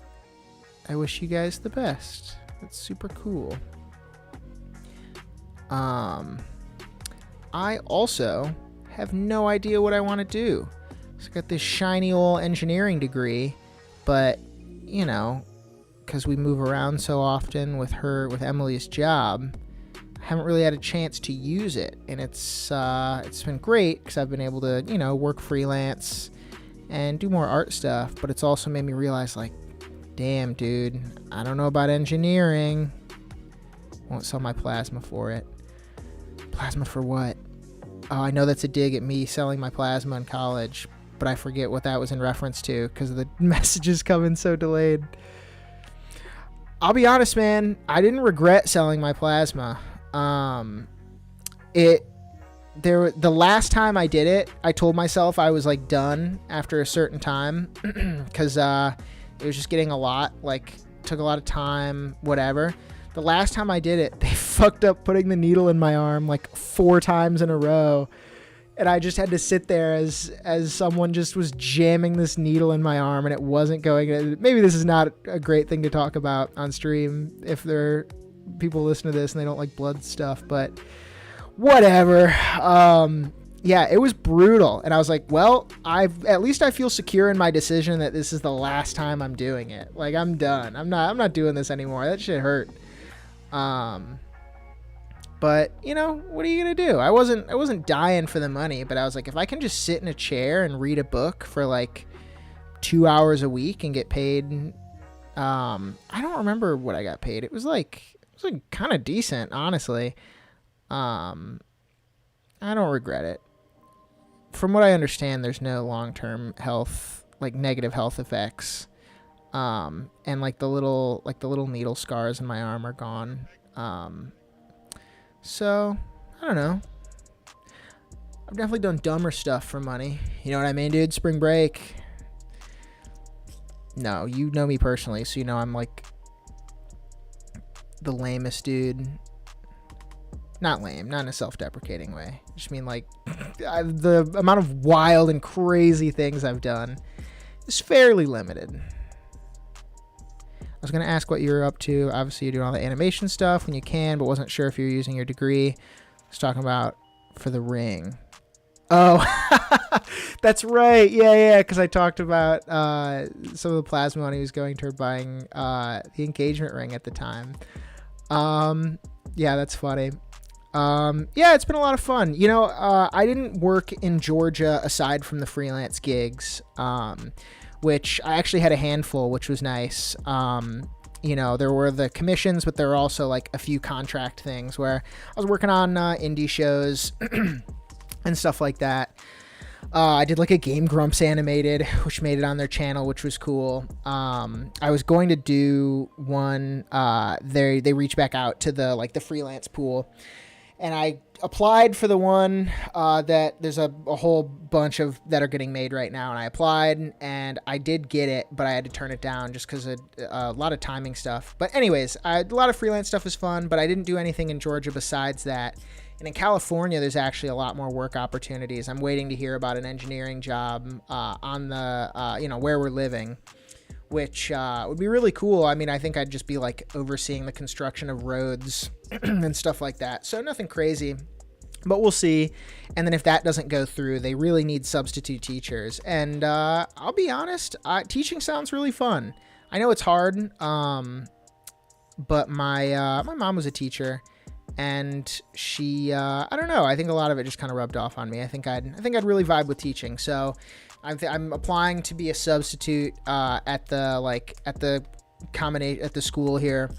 wish you guys the best. That's super cool. I also have no idea what I want to do. So I got this shiny old engineering degree, but, you know, because we move around so often with Emily's job, I haven't really had a chance to use it. And it's been great because I've been able to, you know, work freelance and do more art stuff, but it's also made me realize, like, damn, dude, I don't know about engineering. Won't sell my plasma for it. Plasma for what? Oh, I know that's a dig at me selling my plasma in college, but I forget what that was in reference to because the messages come in so delayed. I'll be honest, man, I didn't regret selling my plasma. The last time I did it, I told myself I was like done after a certain time because it was just getting a lot, like took a lot of time, whatever. The last time I did it, they fucked up putting the needle in my arm like 4 times in a row. And I just had to sit there as someone just was jamming this needle in my arm and it wasn't going. Maybe this is not a great thing to talk about on stream if there are people listen to this and they don't like blood stuff, but whatever. Yeah, it was brutal. And I was like, well, at least I feel secure in my decision that this is the last time I'm doing it. Like, I'm done. I'm not doing this anymore. That shit hurt. But you know, what are you gonna do? I wasn't dying for the money, but I was like, if I can just sit in a chair and read a book for like 2 hours a week and get paid, I don't remember what I got paid. It was like kind of decent, honestly. I don't regret it. From what I understand, there's no long-term health, like negative health effects. And like the little needle scars in my arm are gone. So, I don't know. I've definitely done dumber stuff for money. You know what I mean, dude? Spring break. No, you know me personally, so you know I'm like the lamest dude. Not lame, not in a self-deprecating way. I just mean like the amount of wild and crazy things I've done is fairly limited. I was going to ask what you're up to. Obviously, you're doing all the animation stuff when you can, but wasn't sure if you're using your degree. I was talking about for the ring. Oh, that's right. Yeah, because I talked about some of the plasma money he was going toward buying the engagement ring at the time. Yeah, that's funny. Yeah, it's been a lot of fun. You know, I didn't work in Georgia aside from the freelance gigs, which I actually had a handful, which was nice. You know, there were the commissions, but there were also like a few contract things where I was working on indie shows and stuff like that. I did like a Game Grumps animated, which made it on their channel, which was cool. I was going to do one. They reached back out to the freelance pool, and I applied for the one that there's a whole bunch of that are getting made right now, and I applied and I did get it, but I had to turn it down just because of a lot of timing stuff. But anyways, a lot of freelance stuff is fun, but I didn't do anything in Georgia besides that. And in California, there's actually a lot more work opportunities. I'm waiting to hear about an engineering job on the where we're living, which would be really cool. I mean, I think I'd just be like overseeing the construction of roads and stuff like that. So nothing crazy, but we'll see. And then if that doesn't go through, they really need substitute teachers. And I'll be honest, teaching sounds really fun. I know it's hard, but my mom was a teacher, and she I don't know, I think a lot of it just kind of rubbed off on me. I think I'd really vibe with teaching. So I'm applying to be a substitute at the school here.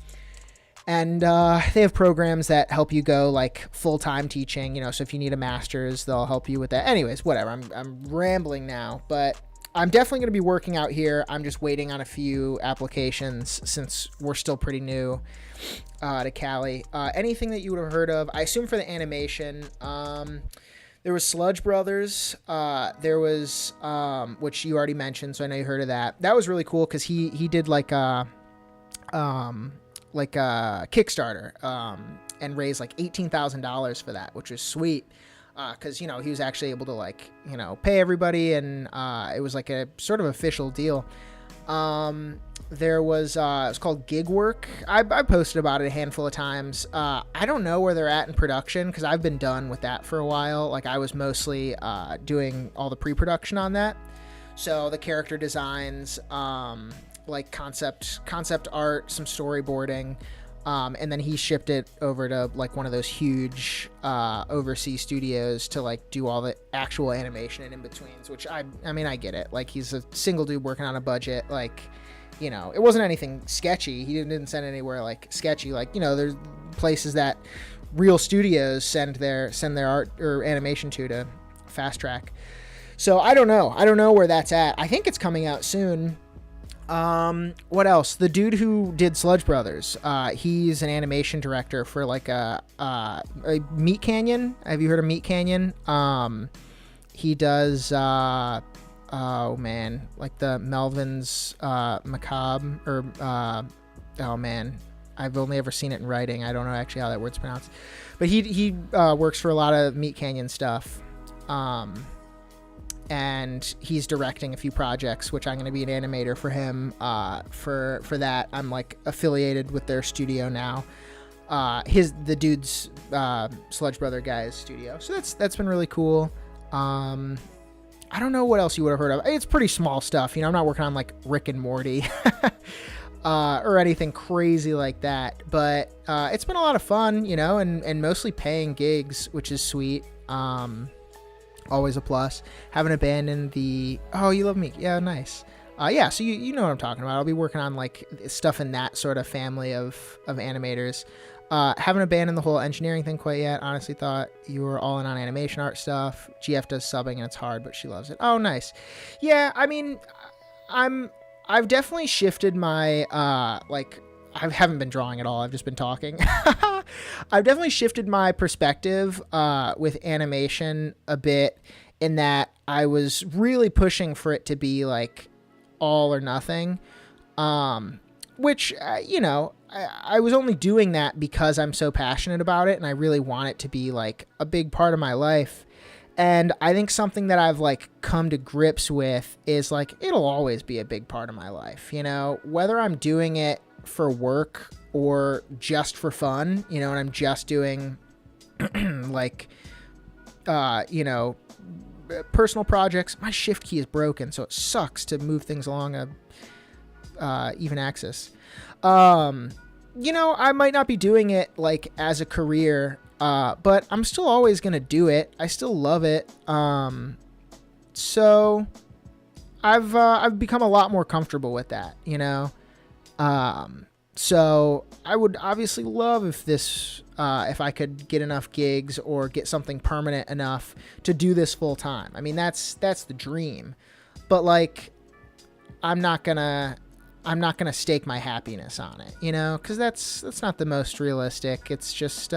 And they have programs that help you go like full-time teaching, you know, so if you need a master's, they'll help you with that. Anyways, whatever. I'm rambling now, but I'm definitely going to be working out here. I'm just waiting on a few applications since we're still pretty new to Cali. Anything that you would have heard of, I assume for the animation, there was Sludge Brothers. There was, which you already mentioned, so I know you heard of that. That was really cool because he did like a Kickstarter and raised like $18,000 for that, which was sweet. Because, you know, he was actually able to, like, you know, pay everybody, and it was like a sort of official deal. There was, it was called Gig Work. I posted about it a handful of times. I don't know where they're at in production, because I've been done with that for a while. Like, I was mostly doing all the pre-production on that. So the character designs, like concept art, some storyboarding. And then he shipped it over to like one of those huge overseas studios to like do all the actual animation and in-betweens, which I mean, I get it. Like, he's a single dude working on a budget. Like, you know, it wasn't anything sketchy. He didn't send anywhere like sketchy. Like, you know, there's places that real studios send their art or animation to fast track. So I don't know where that's at. I think it's coming out soon. What else? The dude who did Sludge Brothers, he's an animation director for like a Meat Canyon. Have you heard of Meat Canyon? He does, oh man, like the Melvin's, Macabre, or, oh man, I've only ever seen it in writing. I don't know actually how that word's pronounced, but he works for a lot of Meat Canyon stuff. And he's directing a few projects, which I'm going to be an animator for him. For that, I'm like affiliated with their studio now. The dude's Sludge Brother guy's studio. So that's been really cool. I don't know what else you would have heard of. It's pretty small stuff. You know, I'm not working on like Rick and Morty or anything crazy like that. But it's been a lot of fun, you know, and mostly paying gigs, which is sweet. Always a plus. Haven't abandoned the... Oh, you love me. Yeah, nice. Yeah, so you know what I'm talking about. I'll be working on like stuff in that sort of family of animators. Haven't abandoned the whole engineering thing quite yet. Honestly thought you were all in on animation art stuff. GF does subbing and it's hard, but she loves it. Oh, nice. Yeah, I mean, I've definitely shifted my like... I haven't been drawing at all. I've just been talking. I've definitely shifted my perspective with animation a bit, in that I was really pushing for it to be like all or nothing, which, you know, I was only doing that because I'm so passionate about it and I really want it to be like a big part of my life. And I think something that I've like come to grips with is like, it'll always be a big part of my life, you know, whether I'm doing it for work or just for fun, you know, and I'm just doing like, you know, personal projects. My shift key is broken, so it sucks to move things along a even axis. You know, I might not be doing it like as a career, but I'm still always going to do it. I still love it. So I've become a lot more comfortable with that, you know? So I would obviously love if this, if I could get enough gigs or get something permanent enough to do this full time. I mean, that's the dream, but like, I'm not gonna stake my happiness on it, you know, cause that's not the most realistic. It's just,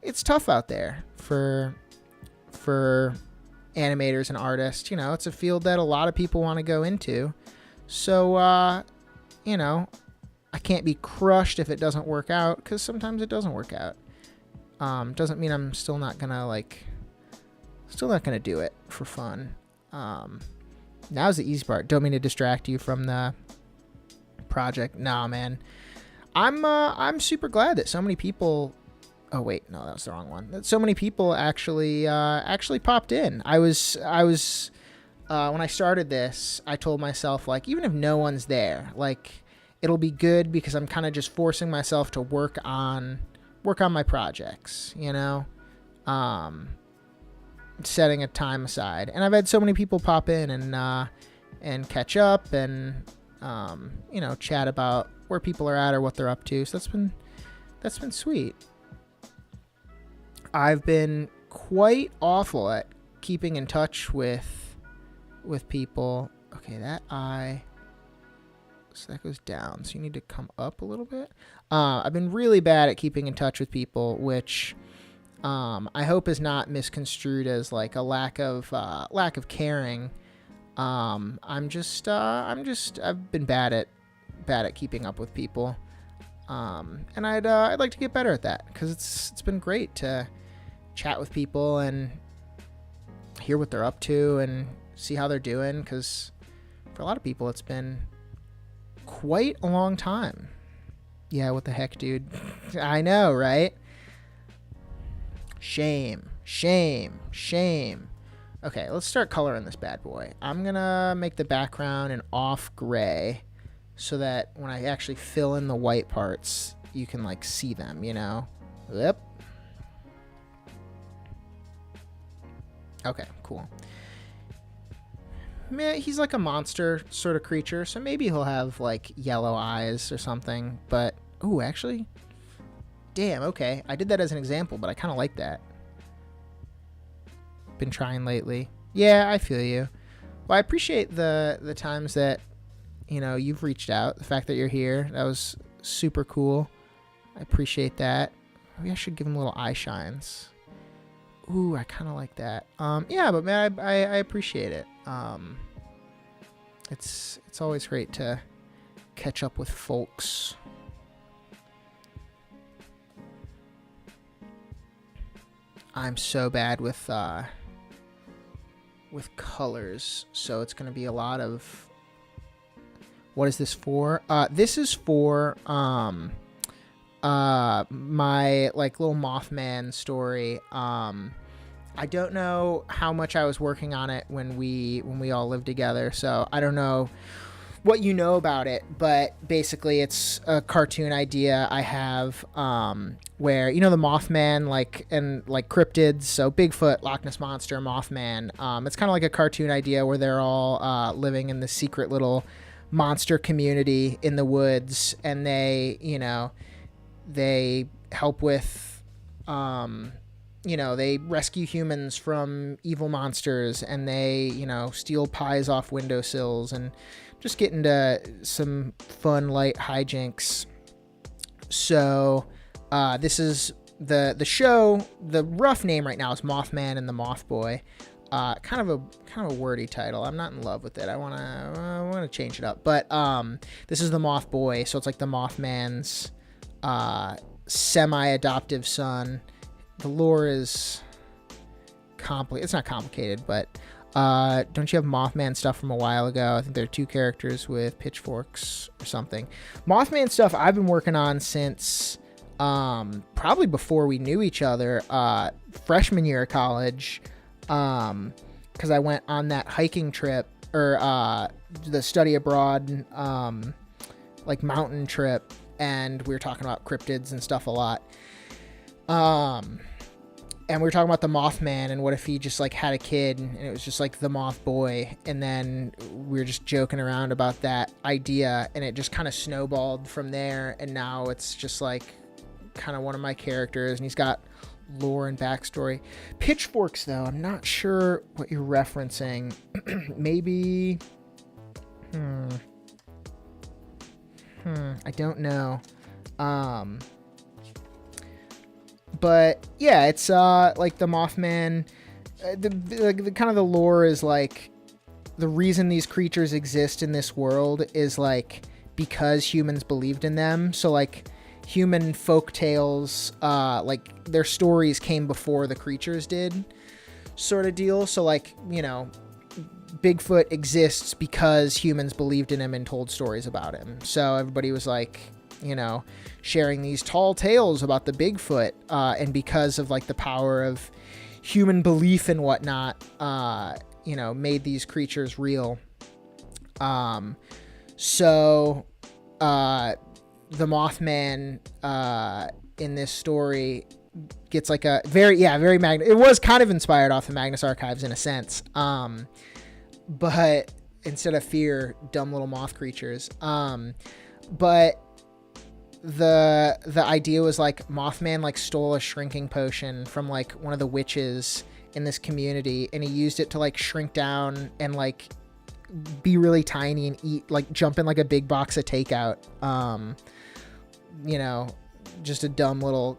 it's tough out there for animators and artists. You know, it's a field that a lot of people want to go into. So, you know, I can't be crushed if it doesn't work out, because sometimes it doesn't work out. Doesn't mean I'm still not gonna do it for fun. Now's the easy part. Don't mean to distract you from the project. Nah, man. I'm super glad that so many people... Oh wait, no, that was the wrong one. That so many people actually popped in. I was when I started this, I told myself, like, even if no one's there, like, it'll be good because I'm kind of just forcing myself to work on my projects, you know, setting a time aside. And I've had so many people pop in and catch up and, you know, chat about where people are at or what they're up to. So that's been sweet. I've been quite awful at keeping in touch with with people. Okay, that eye. So that goes down. So you need to come up a little bit. I've been really bad at keeping in touch with people, which I hope is not misconstrued as like a lack of caring. I've been bad at keeping up with people. And I'd like to get better at that, because it's been great to chat with people and hear what they're up to and see how they're doing, because for a lot of people it's been quite a long time. Yeah, what the heck, dude? I know, right? Shame. Okay, let's start coloring this bad boy. I'm gonna make the background an off gray so that when I actually fill in the white parts, you can like see them, you know? Yep. Okay, cool. He's like a monster sort of creature, so maybe he'll have like yellow eyes or something, but ooh, actually, damn, okay. I did that as an example, but I kind of like that. Been trying lately. Yeah, I feel you. Well, I appreciate the times that, you know, you've reached out, the fact that you're here. That was super cool. I appreciate that. Maybe I should give him little eye shines. Ooh, I kind of like that. Yeah, but man, I appreciate it. It's always great to catch up with folks. I'm so bad with colors, so it's going to be a lot of. What is this for? This is for my like little Mothman story. I don't know how much I was working on it when we all lived together, so I don't know what you know about it, but basically it's a cartoon idea I have, where, you know, the Mothman, like, and like cryptids, so Bigfoot, Loch Ness Monster, Mothman. It's kind of like a cartoon idea where they're all living in this secret little monster community in the woods, and they, you know, they help with, you know, they rescue humans from evil monsters, and they, you know, steal pies off windowsills and just get into some fun, light hijinks. So this is the show. The rough name right now is Mothman and the Mothboy. Kind of a wordy title. I'm not in love with it. I wanna change it up. But this is the Mothboy, so it's like the Mothman's semi-adoptive son. The lore is complicated. It's not complicated, but don't you have Mothman stuff from a while ago? I think there are 2 characters with pitchforks or something. Mothman stuff I've been working on since probably before we knew each other, freshman year of college, because I went on that hiking trip, or the study abroad like mountain trip, and we were talking about cryptids and stuff a lot. And we were talking about the Mothman, and what if he just like had a kid and it was just like the Moth Boy, and then we were just joking around about that idea, and it just kind of snowballed from there, and now it's just like kind of one of my characters, and he's got lore and backstory. Pitchforks, though, I'm not sure what you're referencing. Maybe I don't know. But yeah, it's like the Mothman. The kind of the lore is like the reason these creatures exist in this world is like because humans believed in them. So like human folk tales, like their stories came before the creatures did, sort of deal. So like, you know, Bigfoot exists because humans believed in him and told stories about him. So everybody was like, you know, sharing these tall tales about the Bigfoot, and because of like the power of human belief and whatnot, you know, made these creatures real. So the Mothman in this story gets like a very it was kind of inspired off the Magnus Archives in a sense, but instead of fear, dumb little moth creatures. But the idea was like Mothman like stole a shrinking potion from like one of the witches in this community, and he used it to like shrink down and like be really tiny and eat, like jump in like a big box of takeout. You know, just a dumb little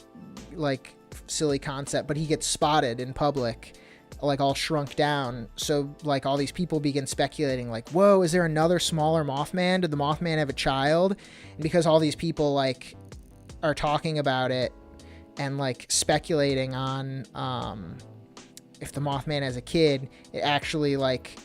like silly concept, but he gets spotted in public, like all shrunk down. So like all these people begin speculating like, whoa, is there another smaller Mothman? Did the Mothman have a child? And because all these people like are talking about it and like speculating on if the Mothman has a kid, it actually like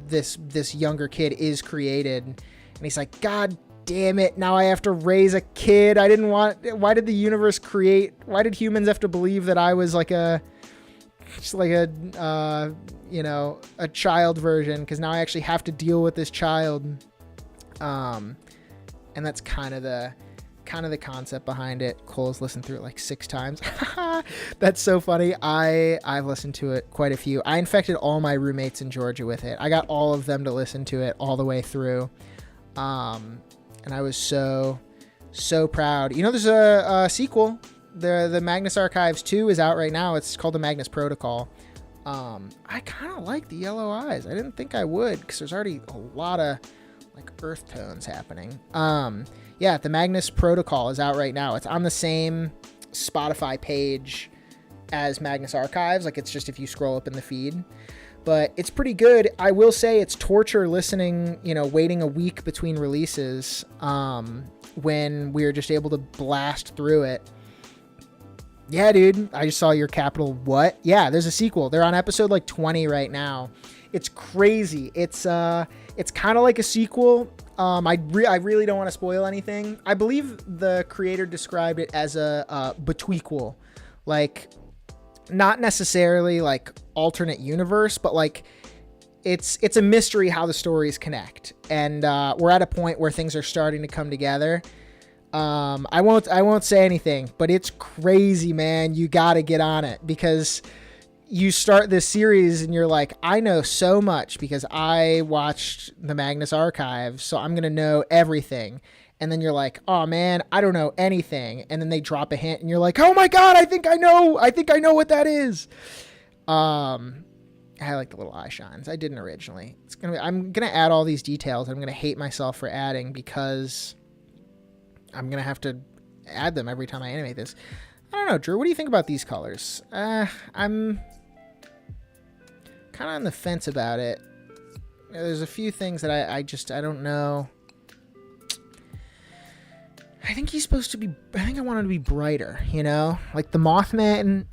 this younger kid is created. And he's like, God damn it, now I have to raise a kid. I didn't want, why did the universe create, why did humans have to believe that I was like a you know, a child version, because now I actually have to deal with this child. And that's kind of the concept behind it. Cole's listened through it like 6 times. That's so funny. I've listened to it quite a few. I infected all my roommates in Georgia with it. I got all of them to listen to it all the way through. And I was so proud. You know, there's a sequel. The Magnus Archives 2 is out right now. It's called the Magnus Protocol. I kind of like the yellow eyes. I didn't think I would, because there's already a lot of like earth tones happening. Yeah, the Magnus Protocol is out right now. It's on the same Spotify page as Magnus Archives. Like, it's just if you scroll up in the feed. But it's pretty good. I will say it's torture listening, you know, waiting a week between releases, when we were just able to blast through it. Yeah, dude, I just saw your capital what? Yeah, there's a sequel. They're on episode like 20 right now. It's crazy. It's kind of like a sequel. I really don't want to spoil anything. I believe the creator described it as a betweequel, like not necessarily like alternate universe, but like it's a mystery how the stories connect, and we're at a point where things are starting to come together. I won't say anything, but it's crazy, man. You got to get on it, because you start this series and you're like, I know so much because I watched the Magnus Archives, so I'm going to know everything. And then you're like, oh man, I don't know anything. And then they drop a hint and you're like, oh my God, I think I know what that is. I like the little eye shines. I didn't originally. I'm going to add all these details. I'm going to hate myself for adding, because I'm going to have to add them every time I animate this. I don't know, Drew, what do you think about these colors? I'm kind of on the fence about it. There's a few things that I don't know. I think he's supposed to be, I think I want him to be brighter, you know? Like the Mothman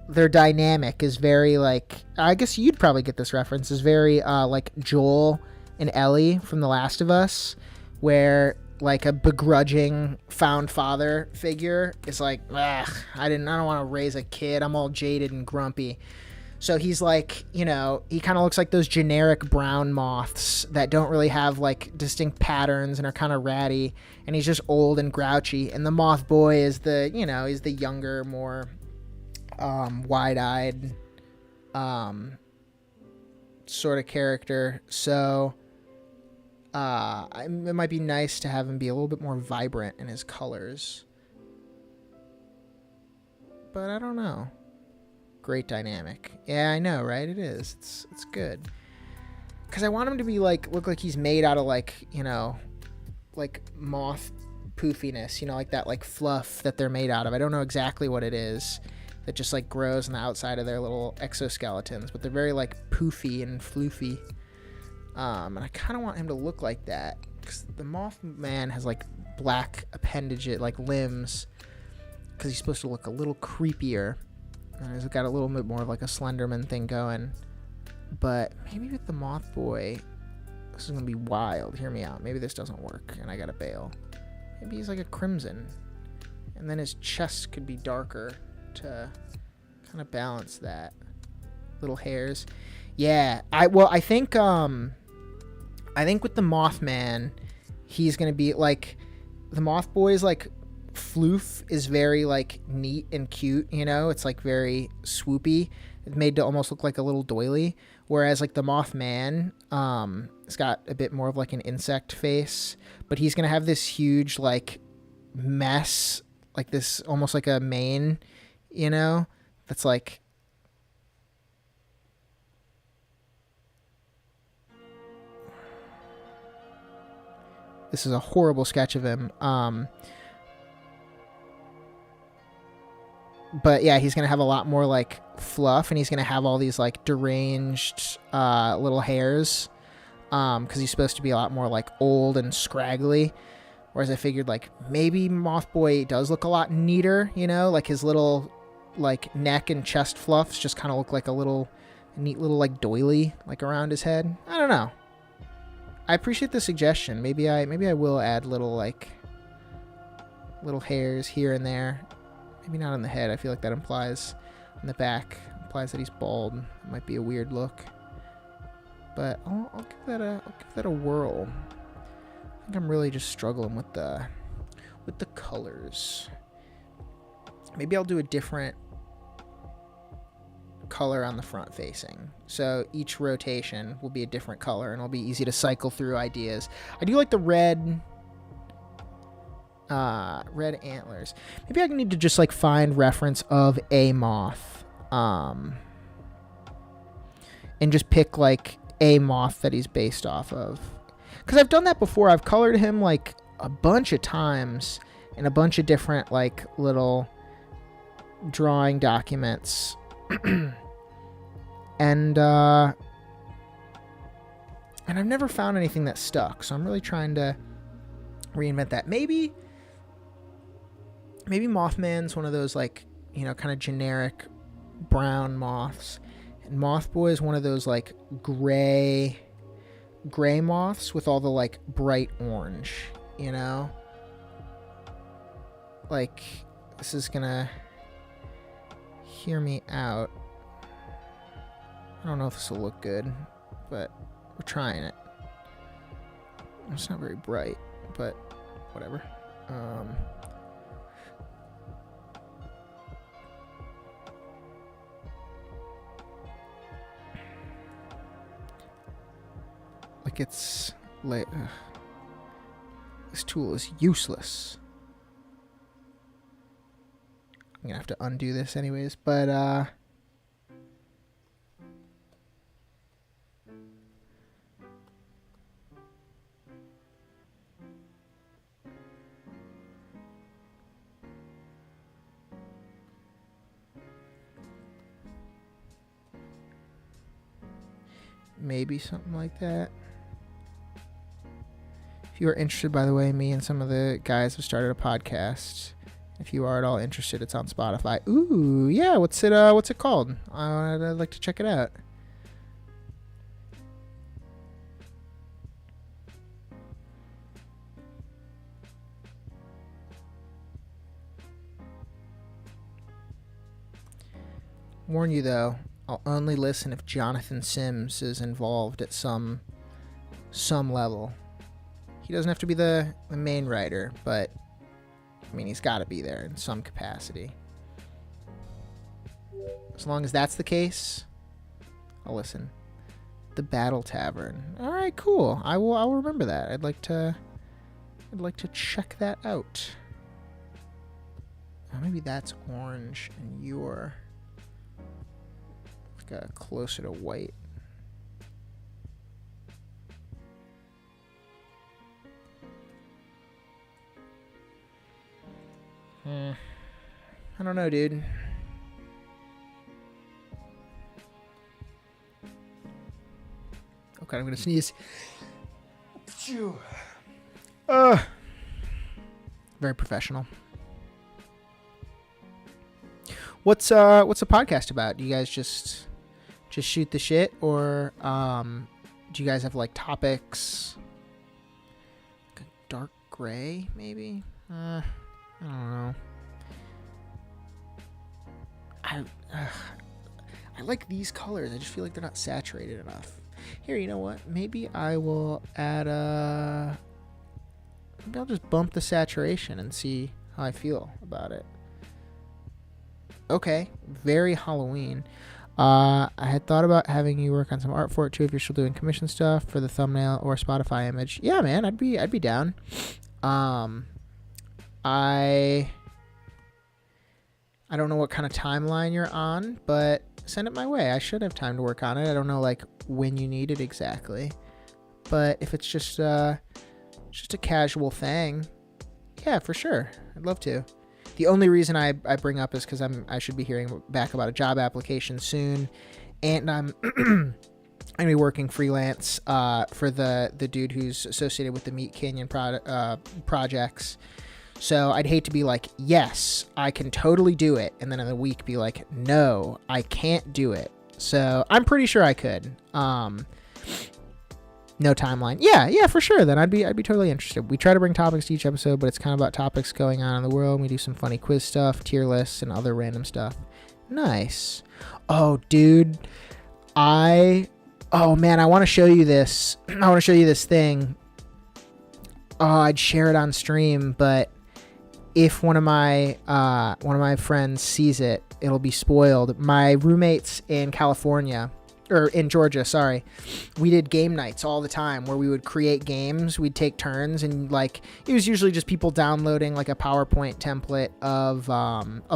their dynamic is very like, I guess you'd probably get this reference, is very like Joel and Ellie from The Last of Us, where like a begrudging found father figure is like, I don't want to raise a kid. I'm all jaded and grumpy. So he's like, you know, he kind of looks like those generic brown moths that don't really have like distinct patterns and are kind of ratty. And he's just old and grouchy. And the moth boy is he's the younger, more wide-eyed sort of character. So it might be nice to have him be a little bit more vibrant in his colors. But I don't know. Great dynamic. Yeah, I know, right? It is. It's good. Because I want him to be like, look like he's made out of like, you know, like moth poofiness, you know, like that like fluff that they're made out of. I don't know exactly what it is that just like grows on the outside of their little exoskeletons, but they're very like poofy and floofy. And I kind of want him to look like that, because the Mothman has like black appendages, like limbs, because he's supposed to look a little creepier. And he's got a little bit more of like a Slenderman thing going. But maybe with the Moth Boy, this is going to be wild. Hear me out. Maybe this doesn't work and I got to bail. Maybe he's like a crimson. And then his chest could be darker to kind of balance that. Little hairs. Yeah. I think with the Mothman, he's going to be like, the Moth Boy's like floof is very like neat and cute, you know, it's like very swoopy. It's made to almost look like a little doily, whereas like the Mothman it's got a bit more of like an insect face, but he's gonna have this huge like mess, like this almost like a mane, you know, that's like This is a horrible sketch of him. But yeah, he's going to have a lot more like fluff, and he's going to have all these like deranged little hairs because he's supposed to be a lot more like old and scraggly. Whereas I figured like maybe Mothboy does look a lot neater, you know, like his little like neck and chest fluffs just kind of look like a neat little like doily like around his head. I don't know. I appreciate the suggestion. Maybe I will add little like little hairs here and there. Maybe not on the head. I feel like that implies on the back implies that he's bald. It might be a weird look. But I'll give that a whirl. I think I'm really just struggling with the colors. Maybe I'll do a different color on the front facing. So each rotation will be a different color, and it'll be easy to cycle through ideas. I do like the red antlers. Maybe I need to just like find reference of a moth, and just pick like a moth that he's based off of. Because I've done that before. I've colored him like a bunch of times in a bunch of different like little drawing documents. And I've never found anything that stuck. So I'm really trying to reinvent that. Maybe Mothman's one of those like, you know, kind of generic brown moths. And Mothboy is one of those like gray moths with all the like bright orange, you know? Like, this is gonna hear me out. I don't know if this will look good, but we're trying it. It's not very bright, but whatever. Like it's like this tool is useless. I'm gonna have to undo this anyways, but maybe something like that. If you are interested, by the way, me and some of the guys have started a podcast. If you are at all interested, it's on Spotify. Ooh, yeah. What's it called? I'd like to check it out. Warn you though, I'll only listen if Jonathan Sims is involved at some level. He doesn't have to be the main writer, but I mean, he's got to be there in some capacity. As long as that's the case, I'll listen. The Battle Tavern. All right, cool. I'll remember that. I'd like to check that out. Oh, maybe that's orange and you're like closer to white. I don't know, dude. Okay, I'm gonna sneeze. Very professional. What's the podcast about? Do you guys just shoot the shit, or do you guys have like topics? Like a dark gray, maybe? I don't know. I like these colors. I just feel like they're not saturated enough. Here, you know what? Maybe I will add maybe I'll just bump the saturation and see how I feel about it. Okay, very Halloween. I had thought about having you work on some art for it too if you're still doing commission stuff for the thumbnail or Spotify image. Yeah, man, I'd be down. I don't know what kind of timeline you're on, but send it my way. I should have time to work on it. I don't know like when you need it exactly. But if it's just It's just a casual thing. Yeah, for sure. I'd love to. The only reason I bring up is because I should be hearing back about a job application soon, and I'm going to be working freelance for the dude who's associated with the Meat Canyon projects. So I'd hate to be like, yes, I can totally do it, and then in a week be like, no, I can't do it. So I'm pretty sure I could. No timeline. Yeah, for sure. Then I'd be totally interested. We try to bring topics to each episode, but it's kind of about topics going on in the world. We do some funny quiz stuff, tier lists, and other random stuff. Nice. Oh, dude. Oh man, I want to show you this. I want to show you this thing. Oh, I'd share it on stream, but if one of my friends sees it, it'll be spoiled. My roommates in California, or in Georgia, sorry, we did game nights all the time where we would create games. We'd take turns, and like it was usually just people downloading like a PowerPoint template of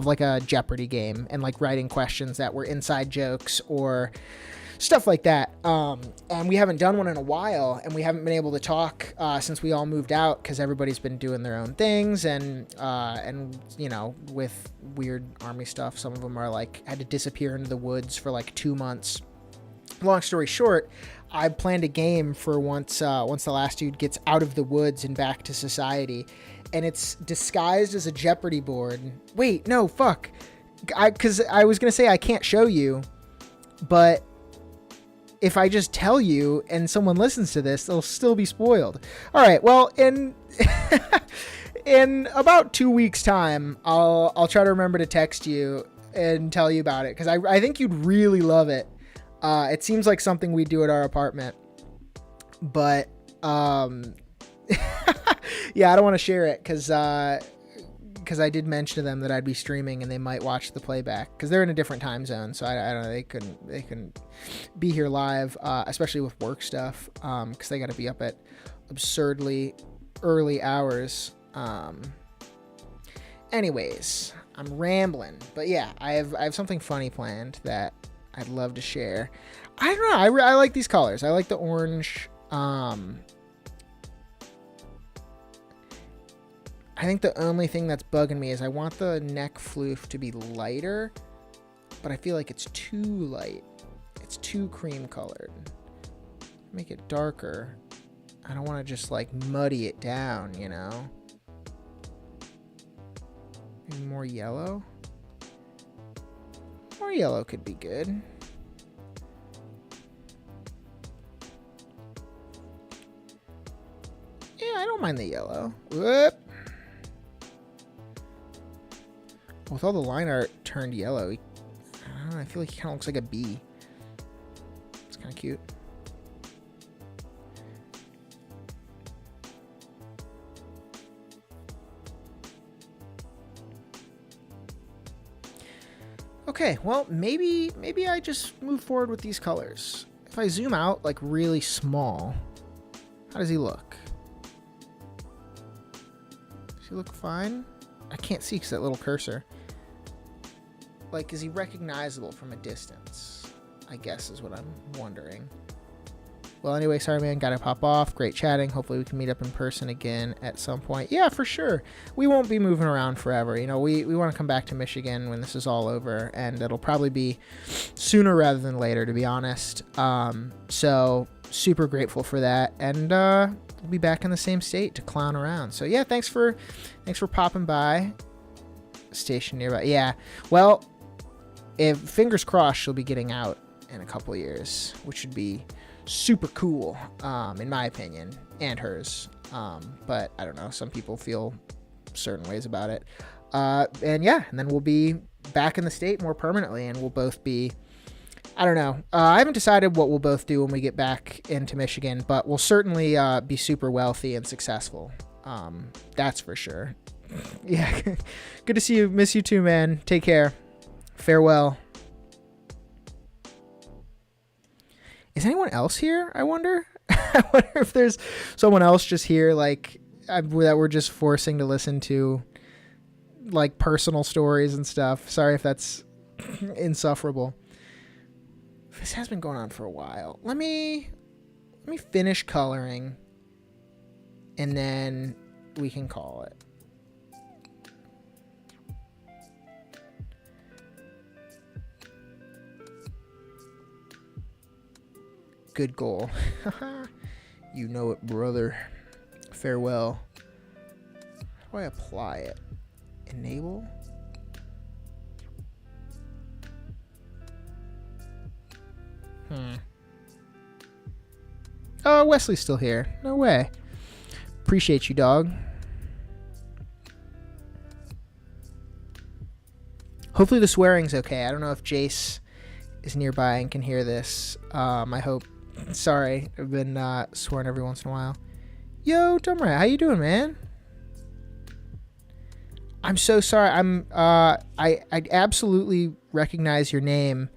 like a Jeopardy game and like writing questions that were inside jokes or stuff like that. And we haven't done one in a while, and we haven't been able to talk since we all moved out because everybody's been doing their own things, and you know, with weird army stuff, some of them are like had to disappear into the woods for like 2 months. Long story short, I planned a game for once the last dude gets out of the woods and back to society, and it's disguised as a Jeopardy board. Wait, no, fuck. Because I was going to say I can't show you, but if I just tell you and someone listens to this, they'll still be spoiled. All right, well, in about 2 weeks' time, I'll try to remember to text you and tell you about it, because I think you'd really love it. It seems like something we do at our apartment, but yeah, I don't want to share it because I did mention to them that I'd be streaming and they might watch the playback because they're in a different time zone. So I don't know, they couldn't be here live, especially with work stuff, because they got to be up at absurdly early hours. Anyways, I'm rambling, but yeah, I have something funny planned that I'd love to share. I don't know. I like these colors. I like the orange. I think the only thing that's bugging me is I want the neck floof to be lighter, but I feel like it's too light. It's too cream colored. Make it darker. I don't want to just like muddy it down, you know? Maybe more yellow? More yellow could be good. Yeah, I don't mind the yellow. Whoop. With all the line art turned yellow, I don't know, I feel like he kind of looks like a bee. It's kind of cute. Okay, well, maybe I just move forward with these colors. If I zoom out, like, really small, how does he look? Does he look fine? I can't see because that little cursor. Like, is he recognizable from a distance? I guess is what I'm wondering. Well, anyway, sorry, man. Gotta pop off. Great chatting. Hopefully we can meet up in person again at some point. Yeah, for sure. We won't be moving around forever. You know, we want to come back to Michigan when this is all over, and it'll probably be sooner rather than later, to be honest. So super grateful for that, and we'll be back in the same state to clown around. So yeah, thanks for popping by. Station nearby. Yeah. Well, if fingers crossed, she'll be getting out in a couple years, which would be super cool, in my opinion, and hers. But I don't know, some people feel certain ways about it. And yeah, and then we'll be back in the state more permanently, and we'll both be, I don't know, I haven't decided what we'll both do when we get back into Michigan, but we'll certainly be super wealthy and successful. That's for sure. Yeah. Good to see you. Miss you too, man. Take care. Farewell. Is anyone else here? I wonder. I wonder if there's someone else just here, like, that we're just forcing to listen to, like, personal stories and stuff. Sorry if that's insufferable. This has been going on for a while. Let me finish coloring, and then we can call it. Good goal. You know it, brother. Farewell. How do I apply it? Enable? Oh, Wesley's still here. No way. Appreciate you, dog. Hopefully the swearing's okay. I don't know if Jace is nearby and can hear this. I hope. Sorry, I've been swearing every once in a while. Yo, Dumrat, how you doing, man? I'm so sorry. I absolutely recognize your name.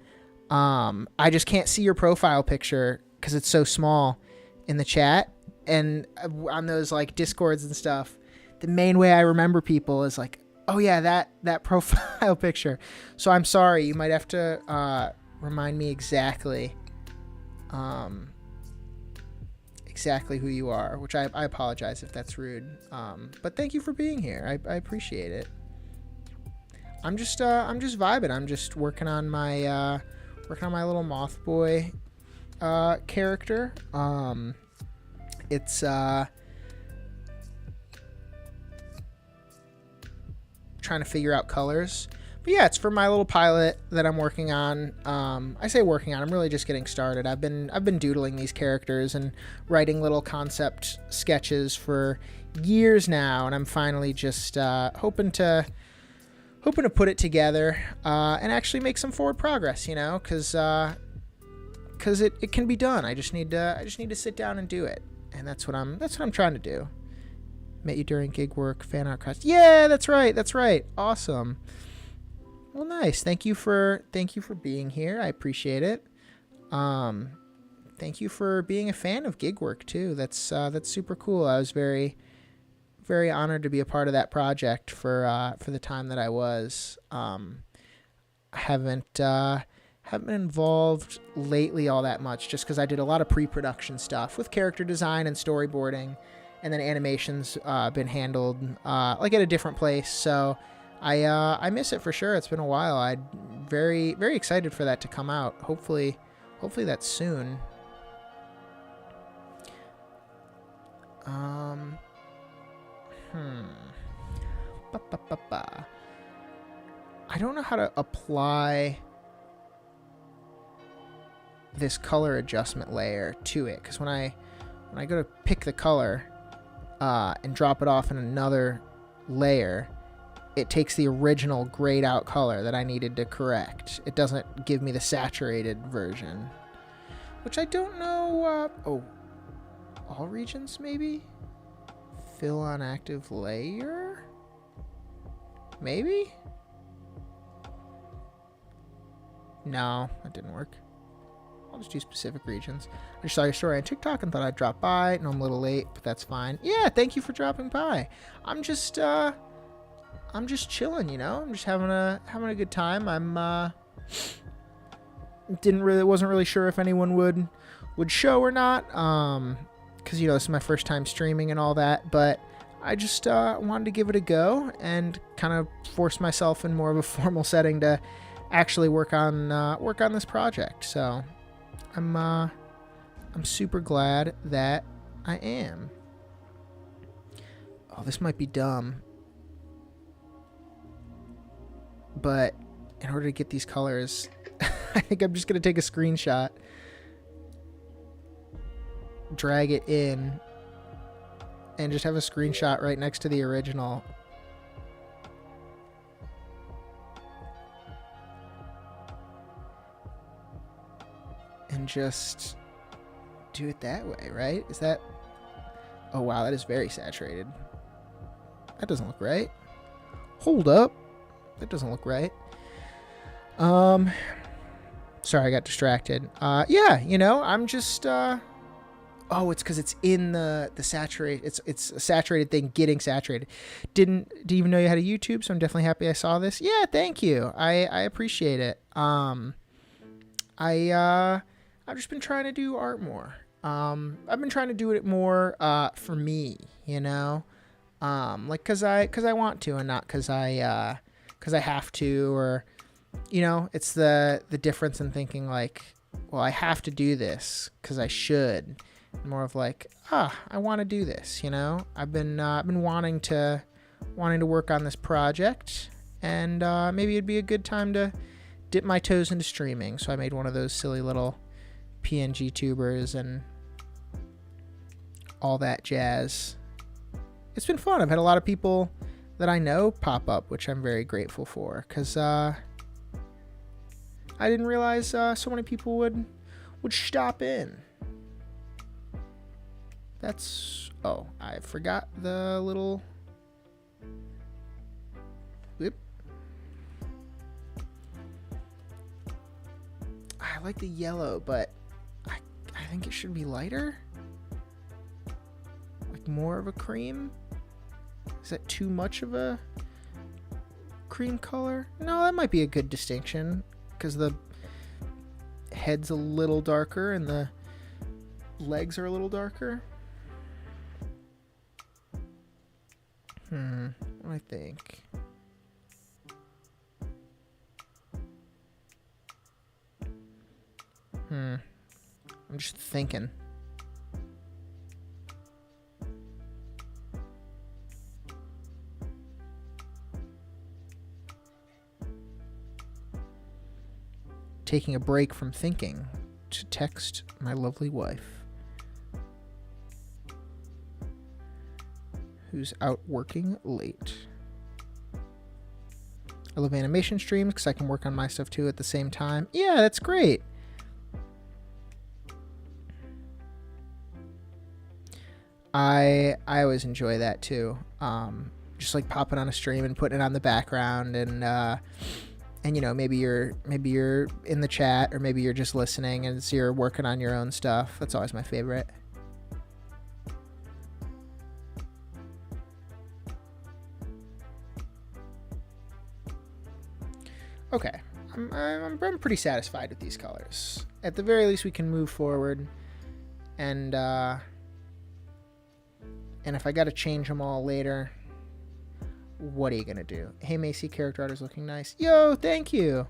I just can't see your profile picture because it's so small in the chat and on those like Discords and stuff. The main way I remember people is like, oh yeah, that profile picture. So I'm sorry. You might have to remind me exactly who you are, which I apologize if that's rude. But thank you for being here. I appreciate it. I'm just vibing. I'm just working on my little moth boy character. It's trying to figure out colors. But yeah, it's for my little pilot that I'm working on. I say working on, I'm really just getting started. I've been doodling these characters and writing little concept sketches for years now, and I'm finally just hoping to put it together and actually make some forward progress, you know, because it can be done. I just need to sit down and do it, and that's what I'm trying to do. Met you during gig work, fan art class. Yeah, that's right. Awesome. Well, nice. Thank you for being here. I appreciate it. Thank you for being a fan of gig work too. That's super cool. I was very, very honored to be a part of that project for the time that I was. I haven't been involved lately all that much, just because I did a lot of pre-production stuff with character design and storyboarding, and then animations been handled like at a different place. So I miss it for sure. It's been a while. I'm very, very excited for that to come out. Hopefully that's soon. I don't know how to apply this color adjustment layer to it, because when I go to pick the color and drop it off in another layer, it takes the original grayed out color that I needed to correct. It doesn't give me the saturated version, which I don't know. Oh, all regions maybe? Fill on active layer? Maybe? No, that didn't work. I'll just do specific regions. I just saw your story on TikTok and thought I'd drop by. No, I'm a little late, but that's fine. Yeah, thank you for dropping by. I'm just chilling, you know. I'm just having a good time. Wasn't really sure if anyone would show or not. Because, you know, this is my first time streaming and all that, but I just wanted to give it a go and kind of force myself in more of a formal setting to actually work on this project. So I'm super glad that I am. Oh, this might be dumb, but in order to get these colors, I think I'm just gonna take a screenshot, drag it in, and just have a screenshot right next to the original. And just do it that way, right? Is that... Oh, wow, that is very saturated. That doesn't look right. Hold up. That doesn't look right. Sorry, I got distracted. Yeah, you know, I'm just... Oh, it's because it's in the saturate. It's a saturated thing getting saturated. Didn't even know you had a YouTube, so I'm definitely happy I saw this. Yeah, thank you. I appreciate it. I've just been trying to do art more. I've been trying to do it more for me, you know, like cause I want to, and not cause I have to, or you know, it's the difference in thinking like, well, I have to do this cause I should. More of like, I want to do this, you know. I've been wanting to work on this project, and maybe it'd be a good time to dip my toes into streaming. So I made one of those silly little PNG Tubers and all that jazz. It's been fun. I've had a lot of people that I know pop up, which I'm very grateful for, because I didn't realize so many people would stop in. Oh, I forgot the little... Whoop. I like the yellow, but I think it should be lighter. Like more of a cream? Is that too much of a cream color? No, that might be a good distinction, because the head's a little darker and the legs are a little darker. What do I think? I'm just thinking. Taking a break from thinking to text my lovely wife, who's out working late. I love animation streams because I can work on my stuff too at the same time. Yeah, that's great. I always enjoy that too. Just like popping on a stream and putting it on the background, and you know, maybe you're in the chat, or maybe you're just listening as you're working on your own stuff. That's always my favorite. Okay, I'm pretty satisfied with these colors. At the very least, we can move forward, and if I got to change them all later, what are you gonna do? Hey Macey, character art is looking nice. Yo, thank you.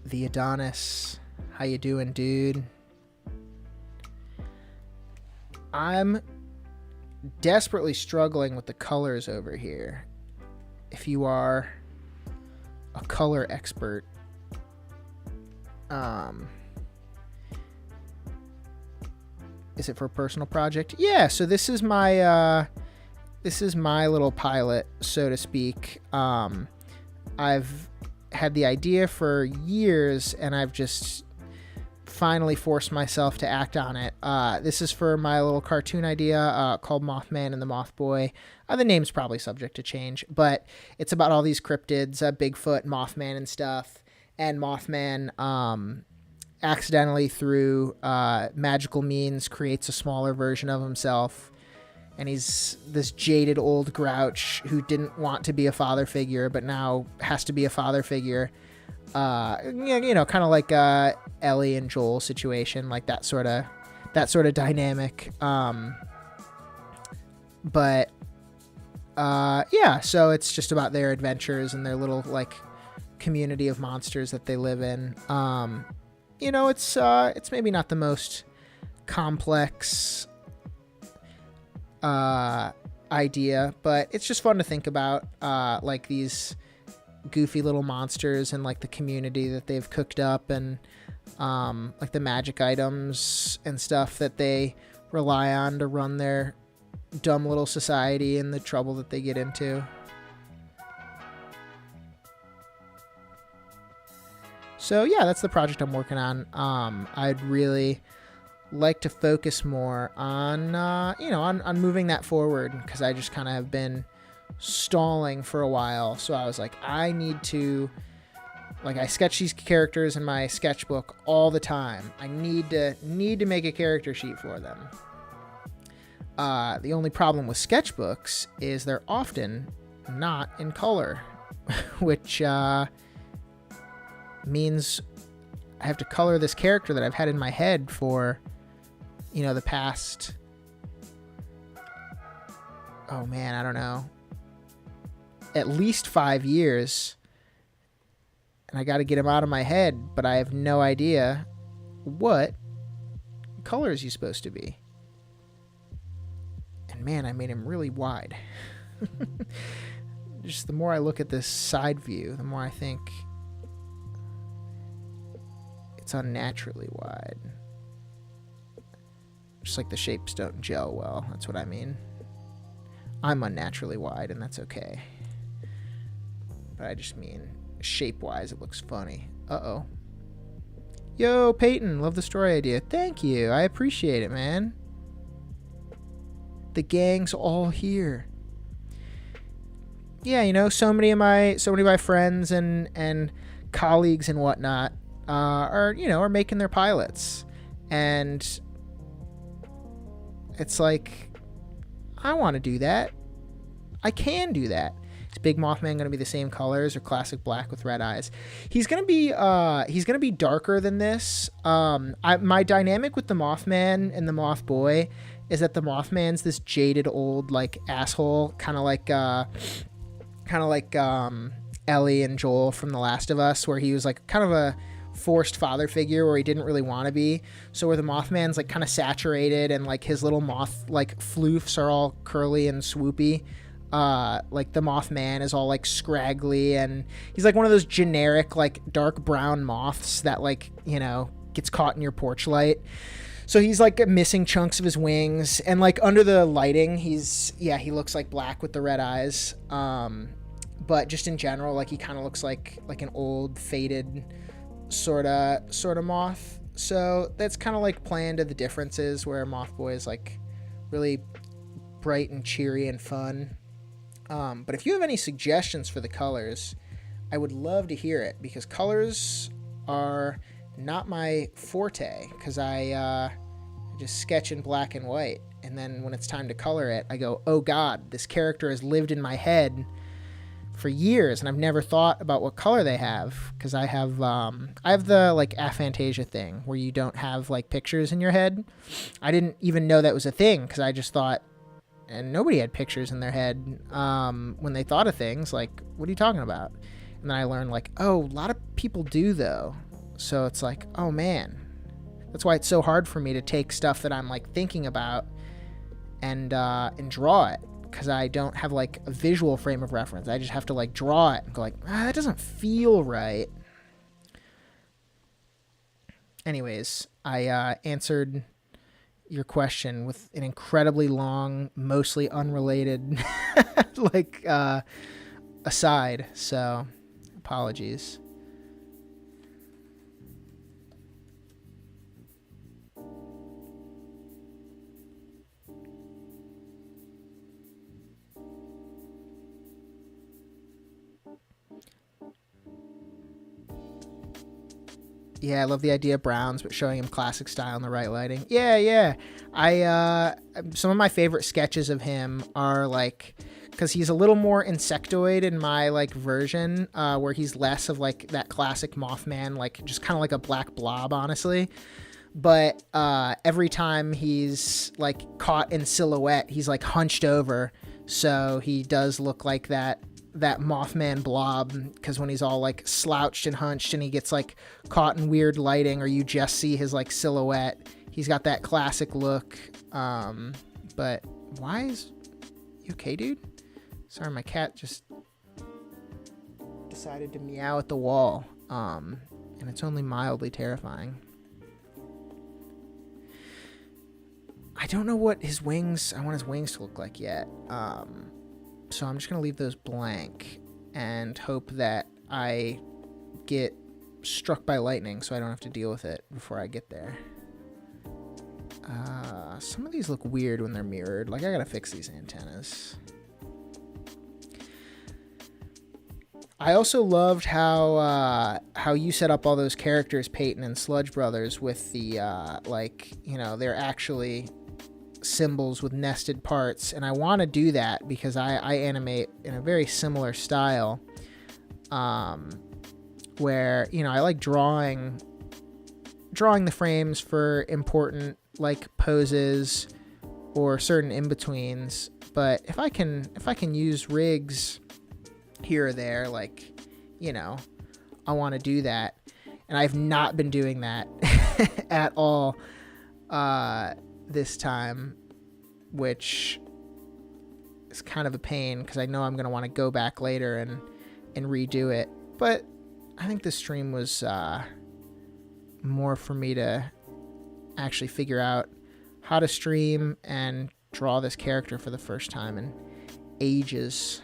The Adonis, how you doing, dude? I'm desperately struggling with the colors over here. If you are a color expert, is it for a personal project? Yeah, so this is my little pilot, so to speak. I've had the idea for years, and I've just finally forced myself to act on it. This is for my little cartoon idea called Mothman and the Mothboy. The name's probably subject to change, but it's about all these cryptids, Bigfoot, Mothman, and stuff. And Mothman, accidentally through magical means, creates a smaller version of himself. And he's this jaded old grouch who didn't want to be a father figure, but now has to be a father figure. You know, kind of like Ellie and Joel situation, like that sort of dynamic. But yeah, so it's just about their adventures and their little like community of monsters that they live in. You know, it's maybe not the most complex idea, but it's just fun to think about, like these goofy little monsters and like the community that they've cooked up, and like the magic items and stuff that they rely on to run their dumb little society and the trouble that they get into. So yeah, that's the project I'm working on. I'd really like to focus more on, you know, on moving that forward, because I just kind of have been stalling for a while. So I was like, I need to, like, I sketch these characters in my sketchbook all the time. I need to make a character sheet for them. The only problem with sketchbooks is they're often not in color, which means I have to color this character that I've had in my head for the past, oh man, I don't know, at least 5 years. And I got to get him out of my head, but I have no idea what color is he supposed to be. And man, I made him really wide. Just the more I look at this side view, the more I think it's unnaturally wide. Just like the shapes don't gel well. That's what I mean. I'm unnaturally wide, and that's okay. But I just mean shape-wise, it looks funny. Uh-oh. Yo, Peyton, love the story idea. Thank you. I appreciate it, man. The gang's all here. Yeah, so many of my friends and colleagues and whatnot are making their pilots, and it's like, I want to do that. I can do that. Is Big Mothman going to be the same colors or classic black with red eyes? He's going to be darker than this. My dynamic with the Mothman and the Mothboy is that the Mothman's this jaded old like asshole, kind of like Ellie and Joel from The Last of Us, where he was like kind of a forced father figure where he didn't really want to be. So where the Mothman's like kind of saturated and like his little moth like floofs are all curly and swoopy. Like the Mothman is all like scraggly, and he's like one of those generic like dark brown moths that like, gets caught in your porch light. So he's like missing chunks of his wings, and like under the lighting, he looks like black with the red eyes. But just in general, like he kind of looks like an old faded sort of moth. So that's kind of like playing to the differences, where Mothboy is like really bright and cheery and fun. But if you have any suggestions for the colors, I would love to hear it, because colors are not my forte, because I just sketch in black and white, and then when it's time to color it, I go, oh god, this character has lived in my head for years, and I've never thought about what color they have, because I have the like aphantasia thing where you don't have like pictures in your head. I didn't even know that was a thing, because I just thought, and nobody had pictures in their head when they thought of things. Like, what are you talking about? And then I learned like, oh, a lot of people do though. So it's like, oh man, that's why it's so hard for me to take stuff that I'm like thinking about and draw it, because I don't have like a visual frame of reference. I just have to like draw it and go like, that doesn't feel right. Anyways, I answered your question with an incredibly long, mostly unrelated like aside, so apologies. Yeah, I love the idea of browns, but showing him classic style in the right lighting. Yeah. Some of my favorite sketches of him are like, because he's a little more insectoid in my like version, where he's less of like that classic Mothman, like just kind of like a black blob, honestly. But every time he's like caught in silhouette, he's like hunched over, so he does look like that Mothman blob, because when he's all like slouched and hunched and he gets like caught in weird lighting, or you just see his like silhouette, he's got that classic look. But why is you okay, dude? Sorry, my cat just decided to meow at the wall, and it's only mildly terrifying. I don't know what I want his wings to look like yet. So I'm just going to leave those blank and hope that I get struck by lightning so I don't have to deal with it before I get there. Some of these look weird when they're mirrored. Like, I got to fix these antennas. I also loved how you set up all those characters, Peyton and Sludge Brothers, with the, they're actually symbols with nested parts, and I want to do that because I animate in a very similar style, where I like drawing the frames for important like poses or certain in-betweens, but if I can use rigs here or there, like, you know, I want to do that. And I've not been doing that at all this time, which is kind of a pain because I know I'm going to want to go back later and redo it. But I think this stream was more for me to actually figure out how to stream and draw this character for the first time in ages.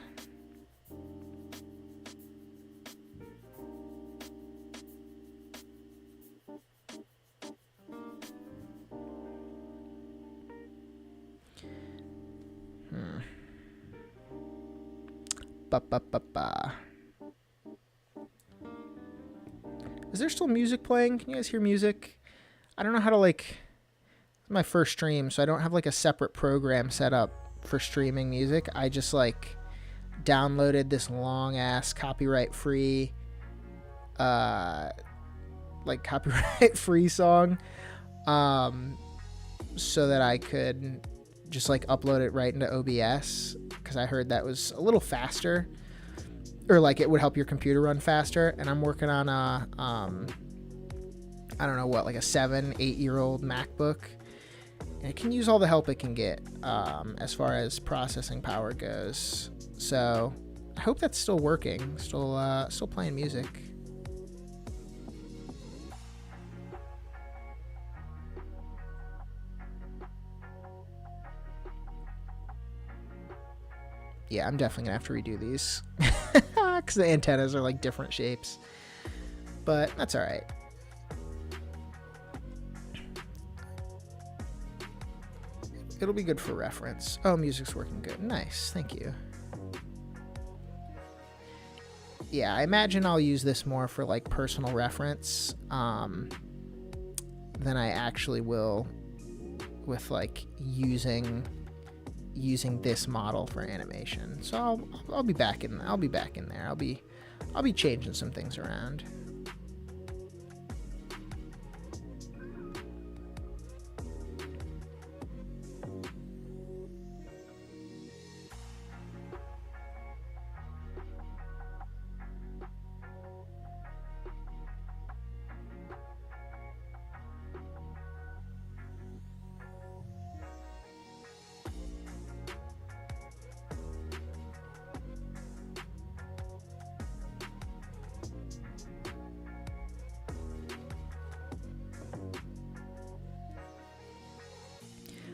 Is there still music playing? Can you guys hear music? I don't know how to, like, it's my first stream, so I don't have like a separate program set up for streaming music. I just like downloaded this long ass copyright free song so that I could just like upload it right into OBS, because I heard that was a little faster, or like it would help your computer run faster. And I'm working on a I don't know what, like a 7-8-year-old MacBook, and it can use all the help it can get as far as processing power goes. So I hope that's still working, still playing music. Yeah, I'm definitely gonna have to redo these because the antennas are like different shapes, but that's all right. It'll be good for reference. Oh, music's working good. Nice, thank you. Yeah, I imagine I'll use this more for like personal reference than I actually will with like using this model for animation. So I'll be back in there. I'll be changing some things around.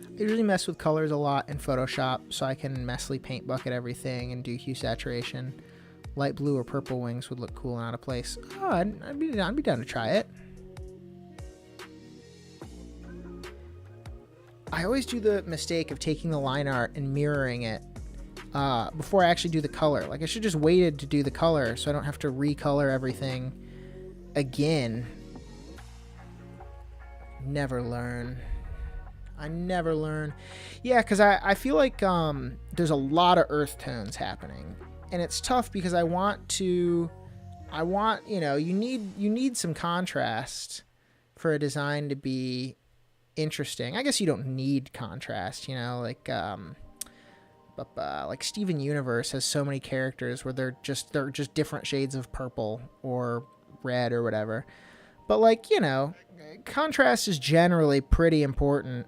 I usually mess with colors a lot in Photoshop, so I can messily paint bucket everything and do hue saturation. Light blue or purple wings would look cool and out of place. Oh, I'd be down to try it. I always do the mistake of taking the line art and mirroring it before I actually do the color. Like, I should just waited to do the color so I don't have to recolor everything again. Never learn. I never learn. Yeah, because I feel like there's a lot of earth tones happening, and it's tough because I want, you know, you need some contrast for a design to be interesting. I guess you don't need contrast, you know, like like Steven Universe has so many characters where they're just different shades of purple or red or whatever. But like, you know, contrast is generally pretty important.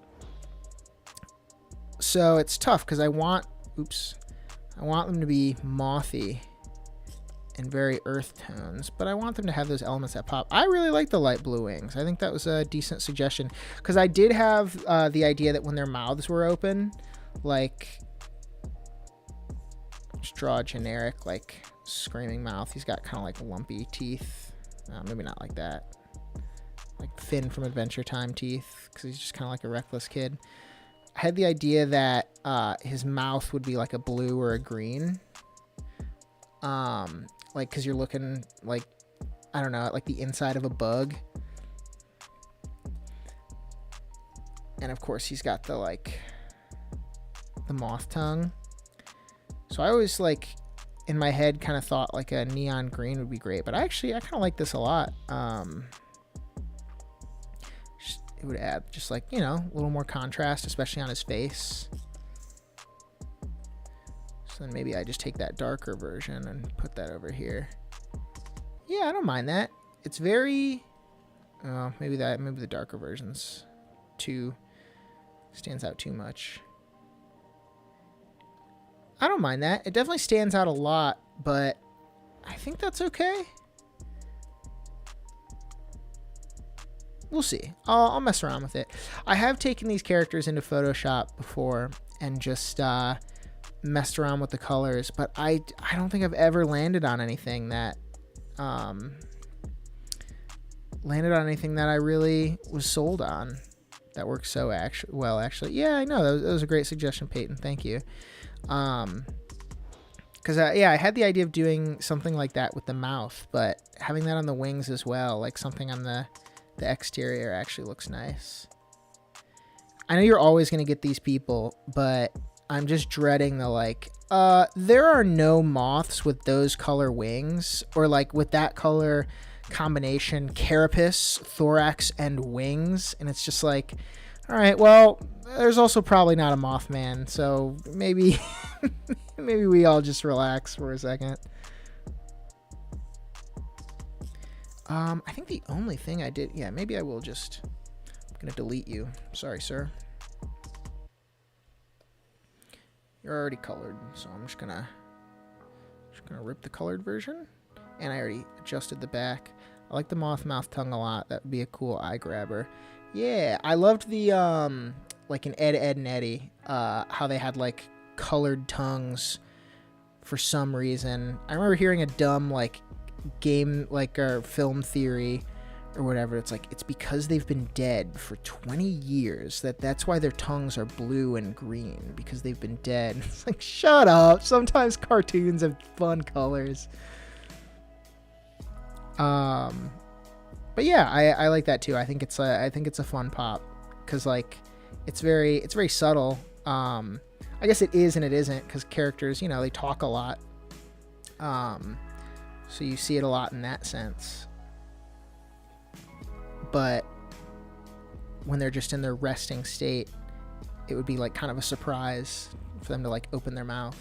So it's tough because I want them to be mothy and very earth tones, but I want them to have those elements that pop. I really like the light blue wings. I think that was a decent suggestion, because I did have the idea that when their mouths were open, like, just draw a generic like screaming mouth. He's got kind of like lumpy teeth. Maybe not like that, like Finn from Adventure Time teeth, because he's just kind of like a reckless kid. I had the idea that his mouth would be like a blue or a green, like, because you're looking like, I don't know, at like the inside of a bug. And of course he's got the like the moth tongue. So I always, like, in my head kind of thought like a neon green would be great, but I kind of like this a lot. it would add just like, you know, a little more contrast, especially on his face. So then maybe I just take that darker version and put that over here. Yeah, I don't mind that. It's very, maybe the darker version's stands out too much. I don't mind that. It definitely stands out a lot, but I think that's okay. We'll see. I'll mess around with it. I have taken these characters into Photoshop before and just messed around with the colors, but I don't think I've ever landed on anything that I really was sold on. That works so well, actually. Yeah, I know. That was a great suggestion, Peyton. Thank you. Because I had the idea of doing something like that with the mouth, but having that on the wings as well, like something on the exterior, actually looks nice. I know you're always going to get these people, but I'm just dreading the like, there are no moths with those color wings, or like with that color combination, carapace, thorax, and wings. And it's just like, all right, well, there's also probably not a Mothman, so maybe maybe we all just relax for a second. I think the only thing I did, yeah, maybe I will just, I'm gonna delete you. Sorry, sir. You're already colored, so I'm just gonna rip the colored version. And I already adjusted the back. I like the moth mouth tongue a lot. That would be a cool eye grabber. Yeah, I loved the like in Ed, Edd and Eddy, how they had like colored tongues for some reason. I remember hearing a dumb like game or film theory or whatever. It's like, it's because they've been dead for 20 years that's why their tongues are blue and green, because they've been dead. It's like, shut up. Sometimes cartoons have fun colors. But yeah, I like that too. I think it's a fun pop, because like it's very subtle. I guess it is and it isn't, because characters, you know, they talk a lot. So you see it a lot in that sense. But when they're just in their resting state, it would be like kind of a surprise for them to like open their mouth.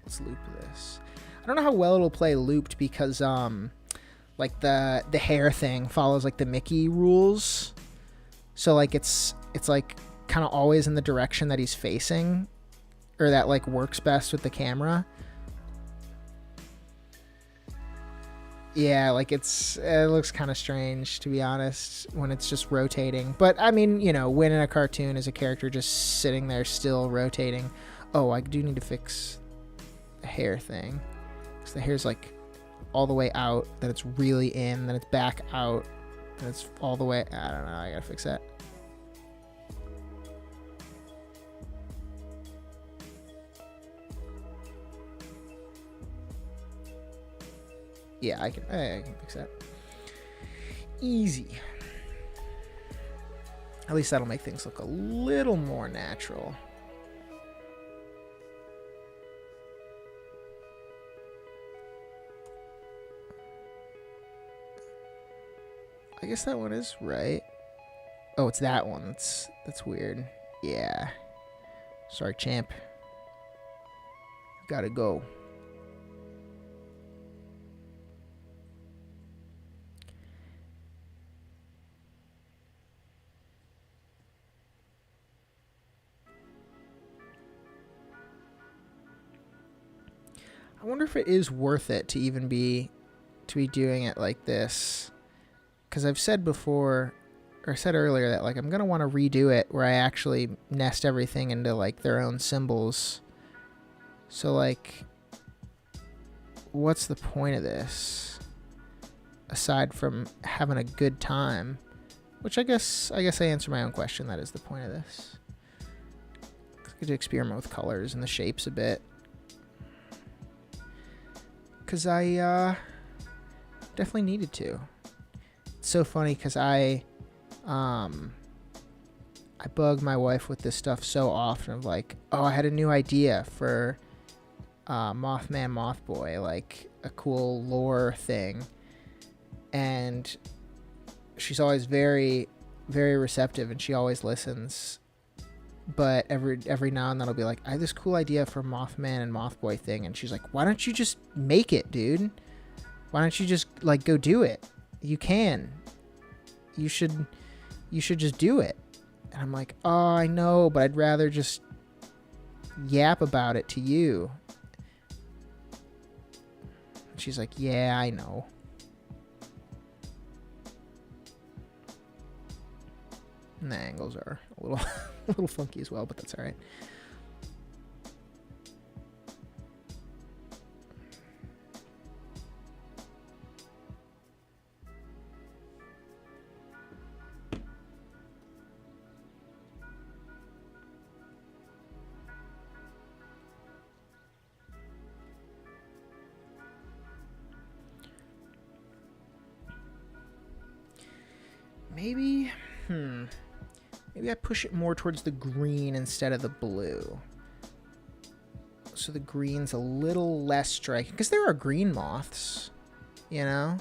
Let's loop this. I don't know how well it'll play looped, because like the hair thing follows like the Mickey rules. So like it's like kind of always in the direction that he's facing, or that like works best with the camera. Yeah, like it looks kind of strange, to be honest, when it's just rotating. But I mean, you know, when in a cartoon is a character just sitting there still rotating. Oh, I do need to fix the hair thing, because the hair's like all the way out, then it's really in, then it's back out, then it's all the way, I don't know, I gotta fix that. Yeah, I can fix that. Easy. At least that'll make things look a little more natural. I guess that one is right. Oh, it's that one. That's weird. Yeah. Sorry, champ. Gotta go. I wonder if it is worth it to even be doing it like this. Because I've said before, or said earlier, that like I'm gonna want to redo it where I actually nest everything into like their own symbols. So like, what's the point of this aside from having a good time? Which I guess I answer my own question. That is the point of this. I get to experiment with colors and the shapes a bit. Because I definitely needed to. It's so funny because I bug my wife with this stuff so often of like, oh, I had a new idea for Mothman Mothboy, like a cool lore thing. and she's always very, very receptive, and she always listens. But every now and then I'll be like, I have this cool idea for Mothman and Mothboy thing, and she's like, why don't you just make it, dude? Why don't you just like go do it? You can. You should just do it. And I'm like, oh, I know, but I'd rather just yap about it to you. And she's like, yeah, I know. And the angles are a little funky as well, but that's all right. Maybe I push it more towards the green instead of the blue. So the green's a little less striking, because there are green moths, you know?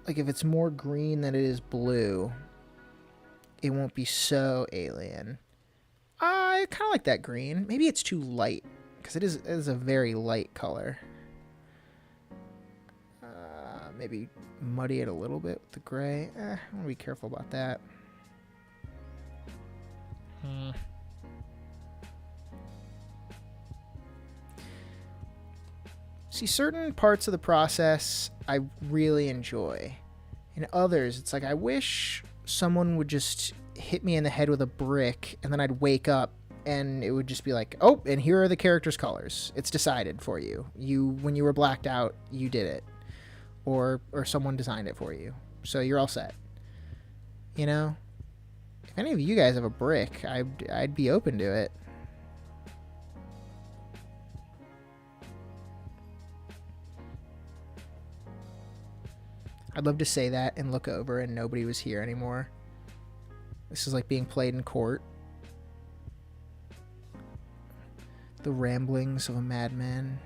Like if it's more green than it is blue, it won't be so alien. I kind of like that green. Maybe it's too light, because it is a very light color. Maybe muddy it a little bit with the gray. I want to be careful about that. See, certain parts of the process I really enjoy. In others, it's like I wish someone would just hit me in the head with a brick, and then I'd wake up and it would just be like, oh, and here are the characters' colors. It's decided for you. When you were blacked out, you did it. Or someone designed it for you. So you're all set. You know? If any of you guys have a brick, I'd be open to it. I'd love to say that and look over and nobody was here anymore. This is like being played in court. The ramblings of a madman.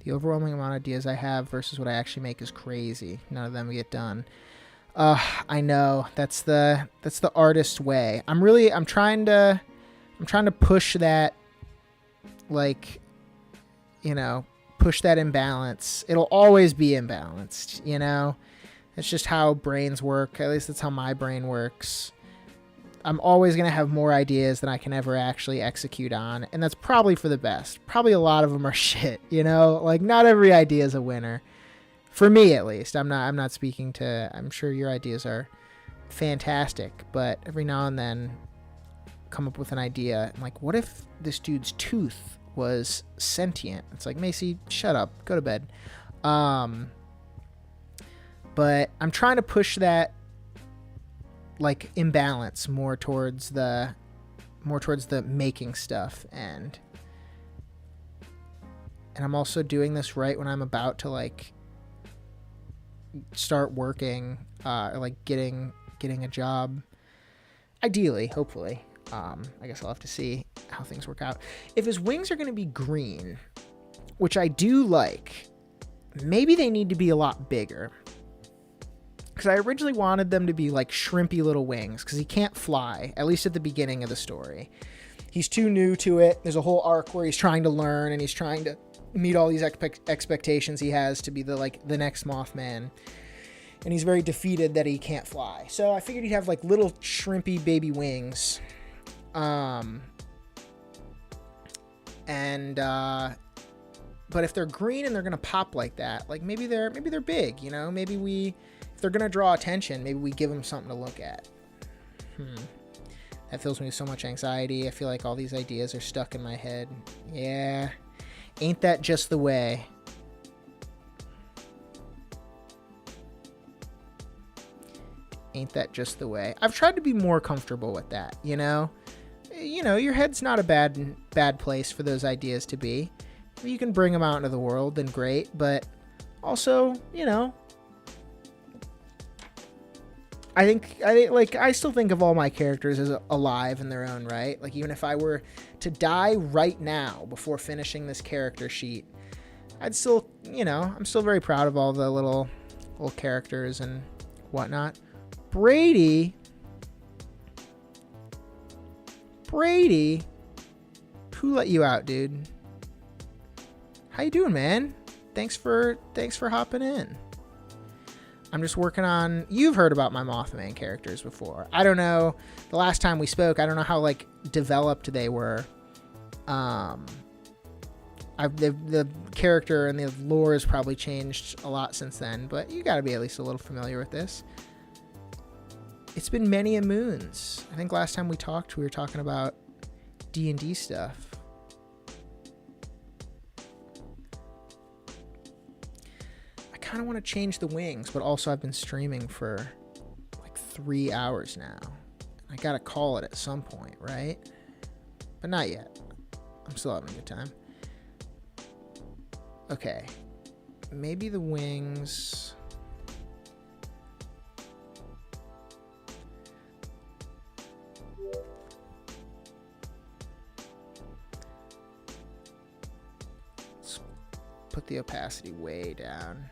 The overwhelming amount of ideas I have versus what I actually make is crazy. None of them get done. I know. That's the artist's way. I'm trying to push that, like, you know, push that imbalance. It'll always be imbalanced, you know? It's just how brains work. At least that's how my brain works. I'm always going to have more ideas than I can ever actually execute on, and that's probably for the best. Probably a lot of them are shit, you know? Like, not every idea is a winner. For me, at least. I'm not speaking to... I'm sure your ideas are fantastic, but every now and then come up with an idea. I'm like, what if this dude's tooth was sentient? It's like, Macey, shut up. Go to bed. But I'm trying to push that, like, imbalance more towards the making stuff, and I'm also doing this right when I'm about to, like, start working, or like getting a job, ideally, hopefully. I guess I'll have to see how things work out. If his wings are going to be green, which I do like, maybe they need to be a lot bigger. Because I originally wanted them to be like shrimpy little wings, because he can't fly, at least at the beginning of the story. He's too new to it. There's a whole arc where he's trying to learn, and he's trying to meet all these expectations he has to be the next Mothman. And he's very defeated that he can't fly. So I figured he'd have like little shrimpy baby wings. But if they're green and they're gonna pop like that, like maybe they're big, you know? Maybe if they're gonna draw attention, maybe we give them something to look at. That fills me with so much anxiety. I feel like all these ideas are stuck in my head. Yeah, ain't that just the way? Ain't that just the way? I've tried to be more comfortable with that, you know? Your head's not a bad place for those ideas to be. If you can bring them out into the world, then great. But also, I think like I still think of all my characters as alive in their own right. Like even if I were to die right now before finishing this character sheet, I'd still, you know, I'm still very proud of all the little characters and whatnot. Brady, who let you out, dude? How you doing, man? Thanks for hopping in. I'm just working on... You've heard about my Mothman characters before. I don't know. The last time we spoke, I don't know how, like, developed they were. The character and the lore has probably changed a lot since then, but you got to be at least a little familiar with this. It's been many a moons. I think last time we talked, we were talking about D&D stuff. I kind of want to change the wings, but also I've been streaming for like 3 hours now. I got to call it at some point, right? But not yet. I'm still having a good time. Okay. Maybe the wings... Let's put the opacity way down.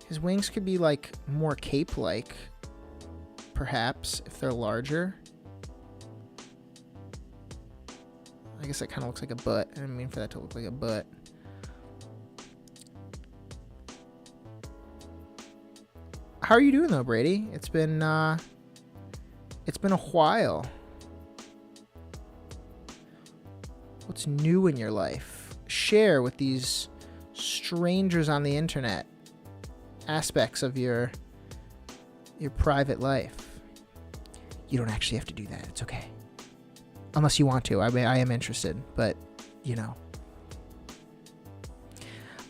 His wings could be like more cape-like, perhaps, if they're larger. I guess that kind of looks like a butt. I didn't mean for that to look like a butt. How are you doing though, Brady? It's been a while. What's new in your life? Share with these strangers on the internet aspects of your private life. You don't actually have to do that. It's okay. Unless you want to. I mean, I am interested, but you know.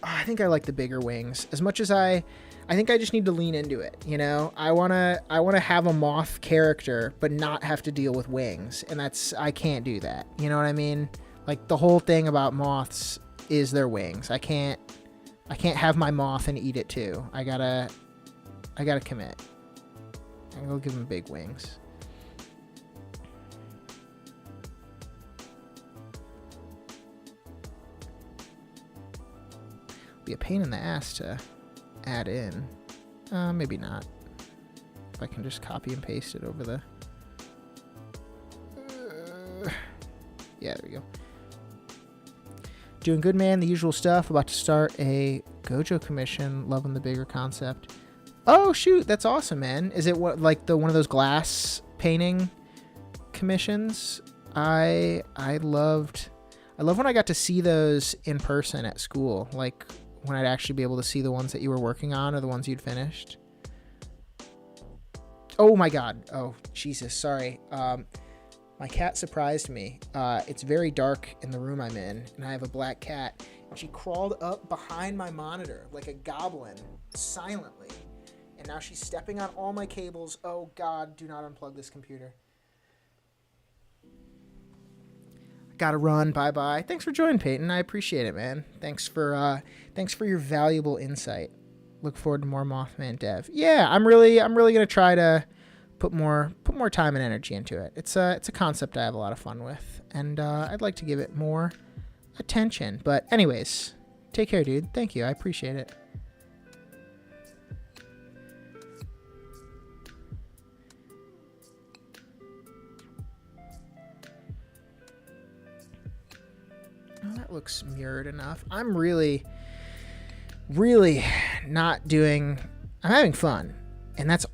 I think I like the bigger wings. As much as I think I just need to lean into it, you know? I wanna have a moth character, but not have to deal with wings. And I can't do that. You know what I mean? Like the whole thing about moths is their wings. I can't have my moth and eat it too. I gotta commit. I'll give him big wings. Be a pain in the ass to add in. Maybe not. If I can just copy and paste it over the... yeah, there we go. Doing good, man. The usual stuff. About to start a Gojo commission. Loving the bigger concept. Oh, shoot. That's awesome, man. Is it what like one of those glass painting commissions? I loved when I got to see those in person at school. Like when I'd actually be able to see the ones that you were working on or the ones you'd finished. Oh my God. Oh, Jesus. Sorry. My cat surprised me. It's very dark in the room I'm in, and I have a black cat. And she crawled up behind my monitor like a goblin, silently. And now she's stepping on all my cables. Oh God, do not unplug this computer. Gotta run. Bye-bye. Thanks for joining, Peyton. I appreciate it, man. Thanks for your valuable insight. Look forward to more Mothman dev. Yeah, I'm really gonna try to put more time and energy into it. It's a concept I have a lot of fun with, and I'd like to give it more attention. But anyways, take care, dude. Thank you. I appreciate it. Oh, that looks mirrored enough. I'm really not doing... I'm having fun, and that's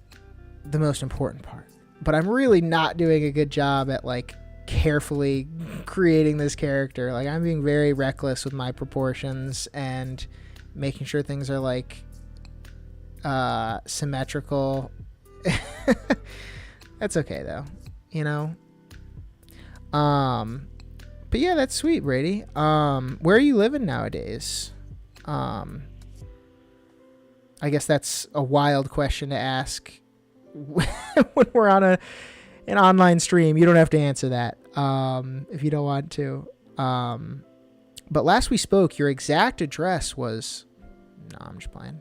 the most important part. But I'm really not doing a good job at, like, carefully creating this character. Like, I'm being very reckless with my proportions and making sure things are, like, symmetrical. That's okay, though. You know? But yeah, that's sweet, Brady. Where are you living nowadays? I guess that's a wild question to ask when we're on an online stream. You don't have to answer that if you don't want to. But last we spoke, your exact address was... No, I'm just playing.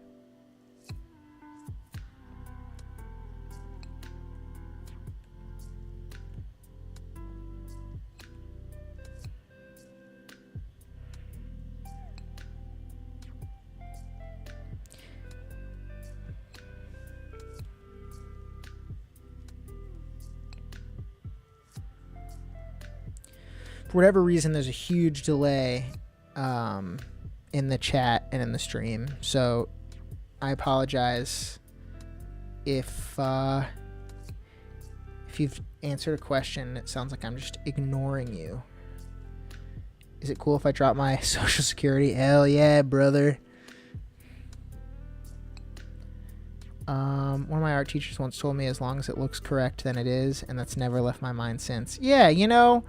For whatever reason, there's a huge delay in the chat and in the stream. So I apologize if you've answered a question, it sounds like I'm just ignoring you. Is it cool if I drop my social security? Hell yeah, brother. One of my art teachers once told me, as long as it looks correct, then it is, and that's never left my mind since. Yeah, you know,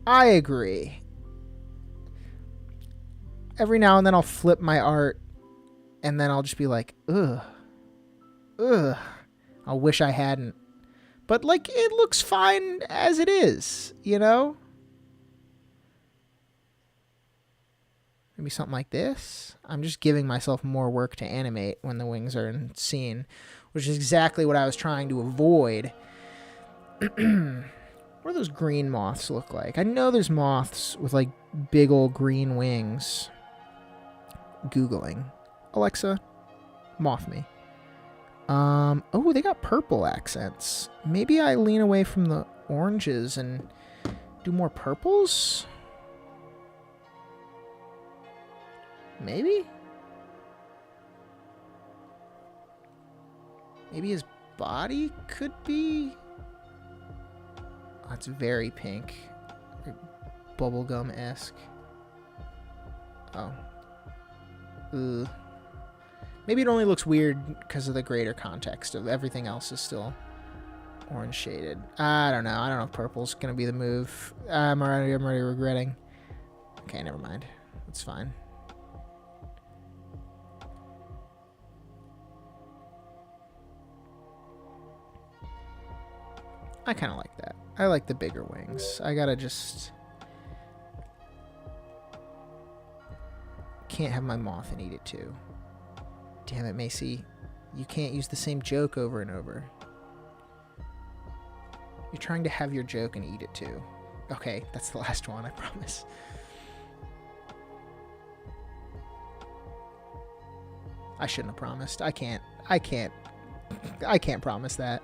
I agree. Every now and then I'll flip my art, and then I'll just be like, ugh. I wish I hadn't. But, like, it looks fine as it is, you know? Maybe something like this. I'm just giving myself more work to animate when the wings are in scene, which is exactly what I was trying to avoid. What do those green moths look like? I know there's moths with, like, big old green wings. Googling. Alexa, moth me. Oh, they got purple accents. Maybe I lean away from the oranges and do more purples? Maybe? Maybe his body could be... Oh, that's very pink. Very bubblegum-esque. Oh. Ugh. Maybe it only looks weird because of the greater context of everything else is still orange shaded. I don't know. I don't know if purple's going to be the move. I'm already regretting. Okay, never mind. It's fine. I kind of like that. I like the bigger wings. I gotta just... Can't have my moth and eat it too. Damn it, Macey. You can't use the same joke over and over. You're trying to have your joke and eat it too. Okay, that's the last one, I promise. I shouldn't have promised. I can't promise that.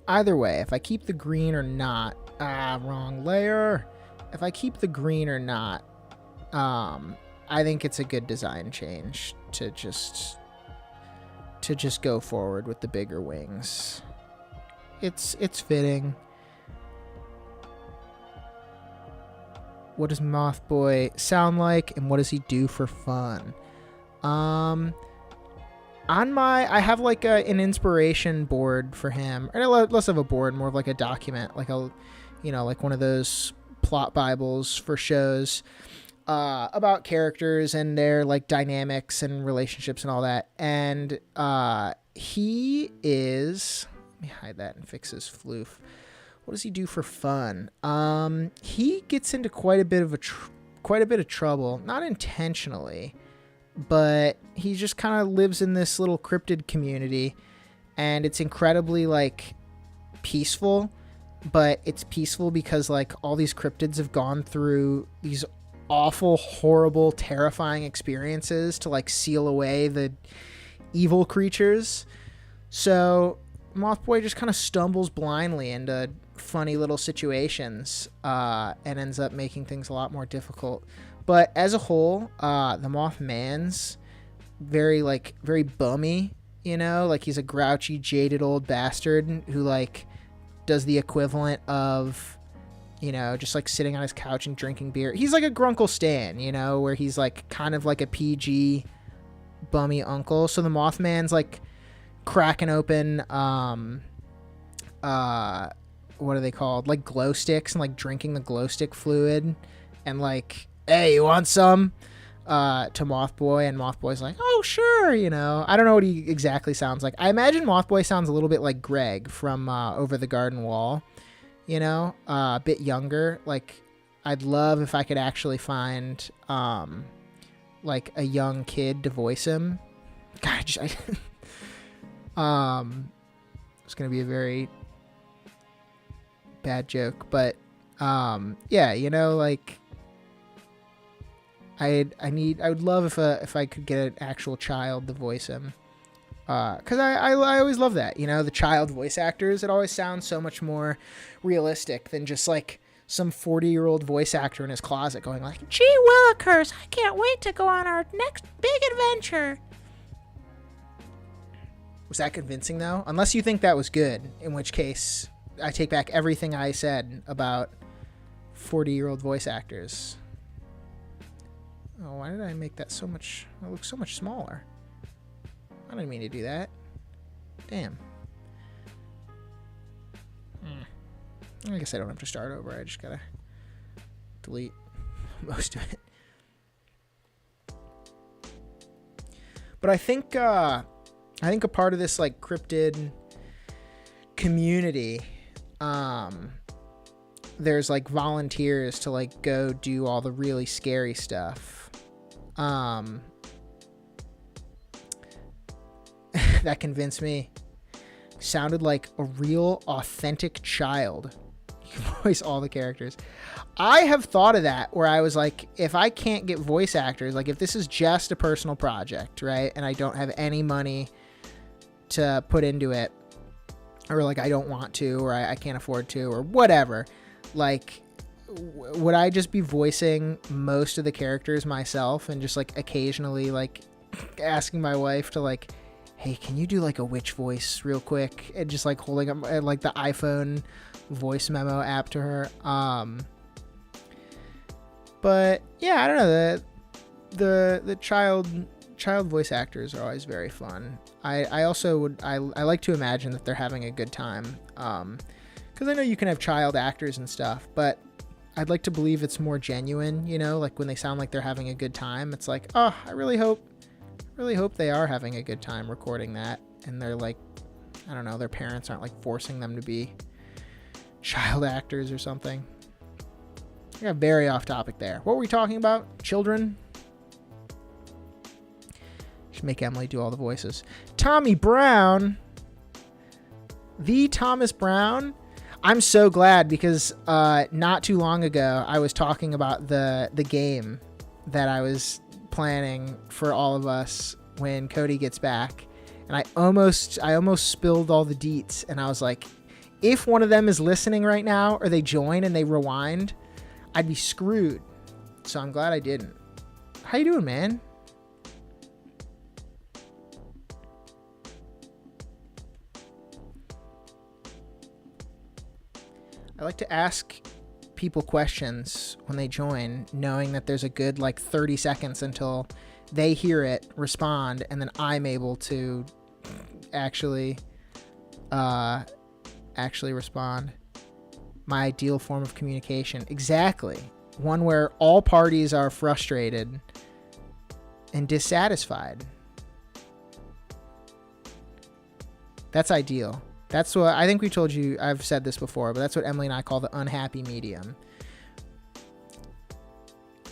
Either way, if I keep the green or not... wrong layer. If I keep the green or not, I think it's a good design change to just go forward with the bigger wings. It's fitting. What does Moth Boy sound like, and what does he do for fun? I have like an inspiration board for him, or less of a board, more of like a document, like like one of those plot bibles for shows about characters and their like dynamics and relationships and all that. And he is, let me hide that and fix his floof. What does he do for fun? He gets into quite a bit of trouble, not intentionally, but he just kind of lives in this little cryptid community, and it's incredibly like peaceful, but it's peaceful because like all these cryptids have gone through these awful, horrible, terrifying experiences to like seal away the evil creatures. So Moth Boy just kind of stumbles blindly into funny little situations and ends up making things a lot more difficult. But as a whole, the Mothman's very bummy, you know, like he's a grouchy, jaded old bastard who like does the equivalent of, you know, just like sitting on his couch and drinking beer. He's like a Grunkle Stan, you know, where he's like kind of like a PG bummy uncle. So the Mothman's like cracking open, what are they called? Like glow sticks, and like drinking the glow stick fluid, and like hey, you want some? To Mothboy, and Mothboy's like, oh, sure, you know. I don't know what he exactly sounds like. I imagine Mothboy sounds a little bit like Greg from Over the Garden Wall, you know, a bit younger. Like, I'd love if I could actually find, like, a young kid to voice him. God, it's going to be a very bad joke, but, yeah, you know, like, I would love if I could get an actual child to voice him, because I always love that, you know, the child voice actors. It always sounds so much more realistic than just like some 40-year-old voice actor in his closet going like, gee willikers, I can't wait to go on our next big adventure. Was that convincing though? Unless you think that was good, in which case I take back everything I said about 40-year-old voice actors. Oh, why did I make that so much... It looks so much smaller. I didn't mean to do that. Damn. I guess I don't have to start over. I just gotta delete most of it. But I think a part of this like cryptid community, there's like volunteers to like go do all the really scary stuff. That convinced me. Sounded like a real authentic child. You can voice all the characters. I have thought of that where I was like, if I can't get voice actors, like if this is just a personal project, right, and I don't have any money to put into it, or like I don't want to, or I can't afford to, or whatever, like would I just be voicing most of the characters myself and just like occasionally like asking my wife to like, hey, can you do like a witch voice real quick, and just like holding up like the iPhone voice memo app to her. But yeah, I don't know, the child voice actors are always very fun. I also would I like to imagine that they're having a good time, because I know you can have child actors and stuff, but I'd like to believe it's more genuine, you know, like when they sound like they're having a good time, it's like, oh, I really hope they are having a good time recording that, and they're like, I don't know, their parents aren't like forcing them to be child actors or something. I got very off topic there. What were we talking about? Children? Should make Emily do all the voices. Tommy Brown. The Thomas Brown. I'm so glad, because not too long ago I was talking about the game that I was planning for all of us when Cody gets back, and I almost spilled all the deets, and I was like, if one of them is listening right now or they join and they rewind, I'd be screwed. So I'm glad I didn't. How you doing, man? I like to ask people questions when they join, knowing that there's a good like 30 seconds until they hear it, respond, and then I'm able to actually respond. My ideal form of communication. Exactly. One where all parties are frustrated and dissatisfied. That's ideal. That's what I think we told you. I've said this before, but that's what Emily and I call the unhappy medium.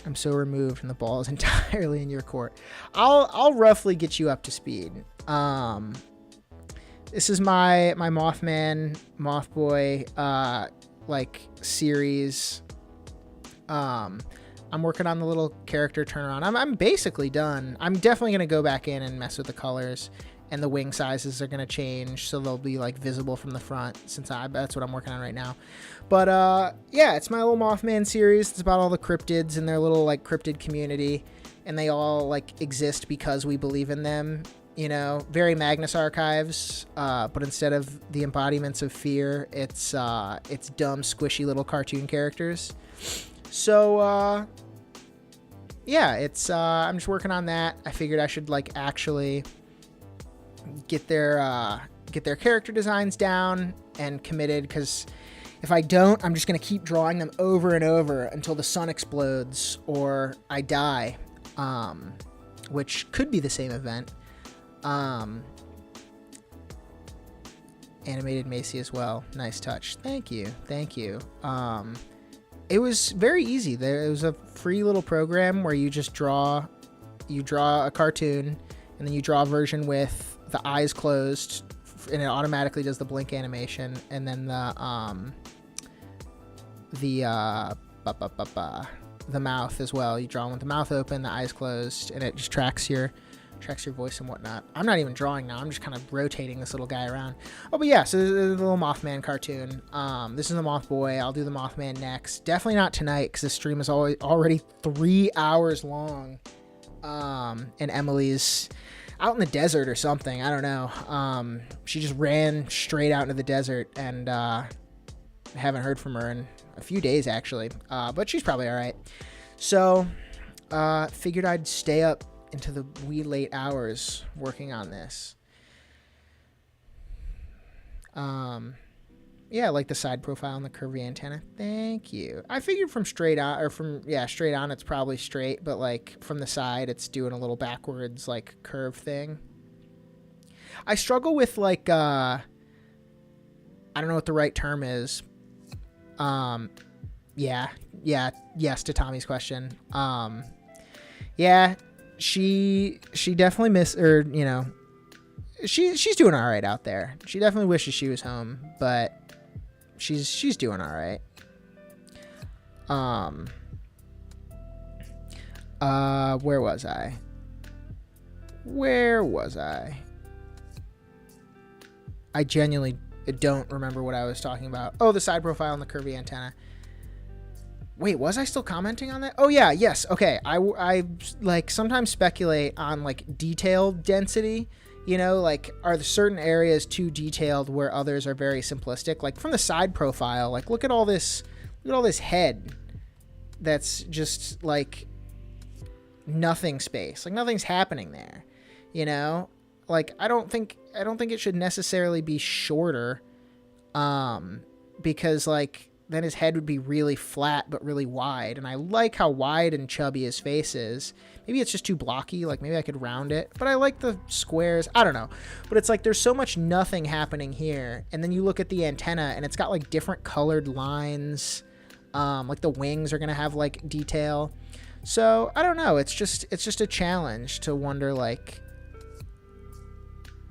I'm so removed, and the ball is entirely in your court. I'll roughly get you up to speed. This is my Mothman, Mothboy, like series. I'm working on the little character turnaround. I'm basically done. I'm definitely gonna go back in and mess with the colors, and the wing sizes are gonna change, so they'll be like visible from the front, since that's what I'm working on right now. But yeah, it's my little Mothman series. It's about all the cryptids and their little like cryptid community, and they all like exist because we believe in them. You know, very Magnus Archives, but instead of the embodiments of fear, it's dumb, squishy little cartoon characters. So yeah, it's I'm just working on that. I figured I should like actually get their character designs down and committed, because If I don't, I'm just going to keep drawing them over and over until the sun explodes or I die, which could be the same event. Animated Macey as well. Nice touch. Thank you. Thank you. It was very easy. There was a free little program where you just draw a cartoon and then you draw a version with the eyes closed and it automatically does the blink animation, and then the mouth as well. You draw with the mouth open, the eyes closed, and it just tracks your voice and whatnot. I'm not even drawing now. I'm just kind of rotating this little guy around. Oh, but yeah, so this is a little Mothman cartoon. This is the Moth Boy. I'll do the Mothman next. Definitely not tonight because this stream is already 3 hours long. And Emily's out in the desert or something. I don't know. She just ran straight out into the desert, and I haven't heard from her in a few days, actually. But she's probably all right. So figured I'd stay up into the wee late hours working on this. Yeah, I like the side profile and the curvy antenna. Thank you. I figured from straight on it's probably straight, but like from the side it's doing a little backwards like curve thing. I struggle with like I don't know what the right term is. Yes to Tommy's question. Yeah, she definitely she's doing all right out there. She definitely wishes she was home, but she's doing all right. Where was I? I genuinely don't remember what I was talking about. Oh, the side profile and the curvy antenna. Wait, was I still commenting on that? Oh yeah, yes. Okay. I like sometimes speculate on like detail density. You know, like, are there certain areas too detailed where others are very simplistic? Like from the side profile, like look at all this head that's just like nothing space. Like nothing's happening there. You know? Like I don't think it should necessarily be shorter. Because like then his head would be really flat but really wide, and I like how wide and chubby his face is. Maybe it's just too blocky, like maybe I could round it, but I like the squares. I don't know, but it's like there's so much nothing happening here, and then you look at the antenna and it's got like different colored lines, like the wings are gonna have like detail. So I don't know, it's just a challenge to wonder like,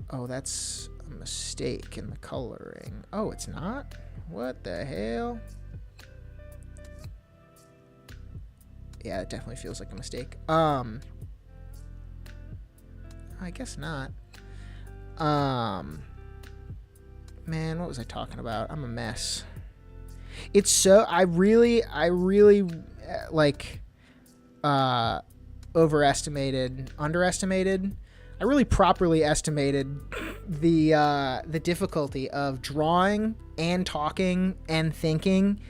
oh, that's a mistake in the coloring. Oh, it's not? What the hell? Yeah, it definitely feels like a mistake. I guess not. Man, what was I talking about? I'm a mess. It's so, I really like, underestimated. I really properly estimated the difficulty of drawing and talking and thinking,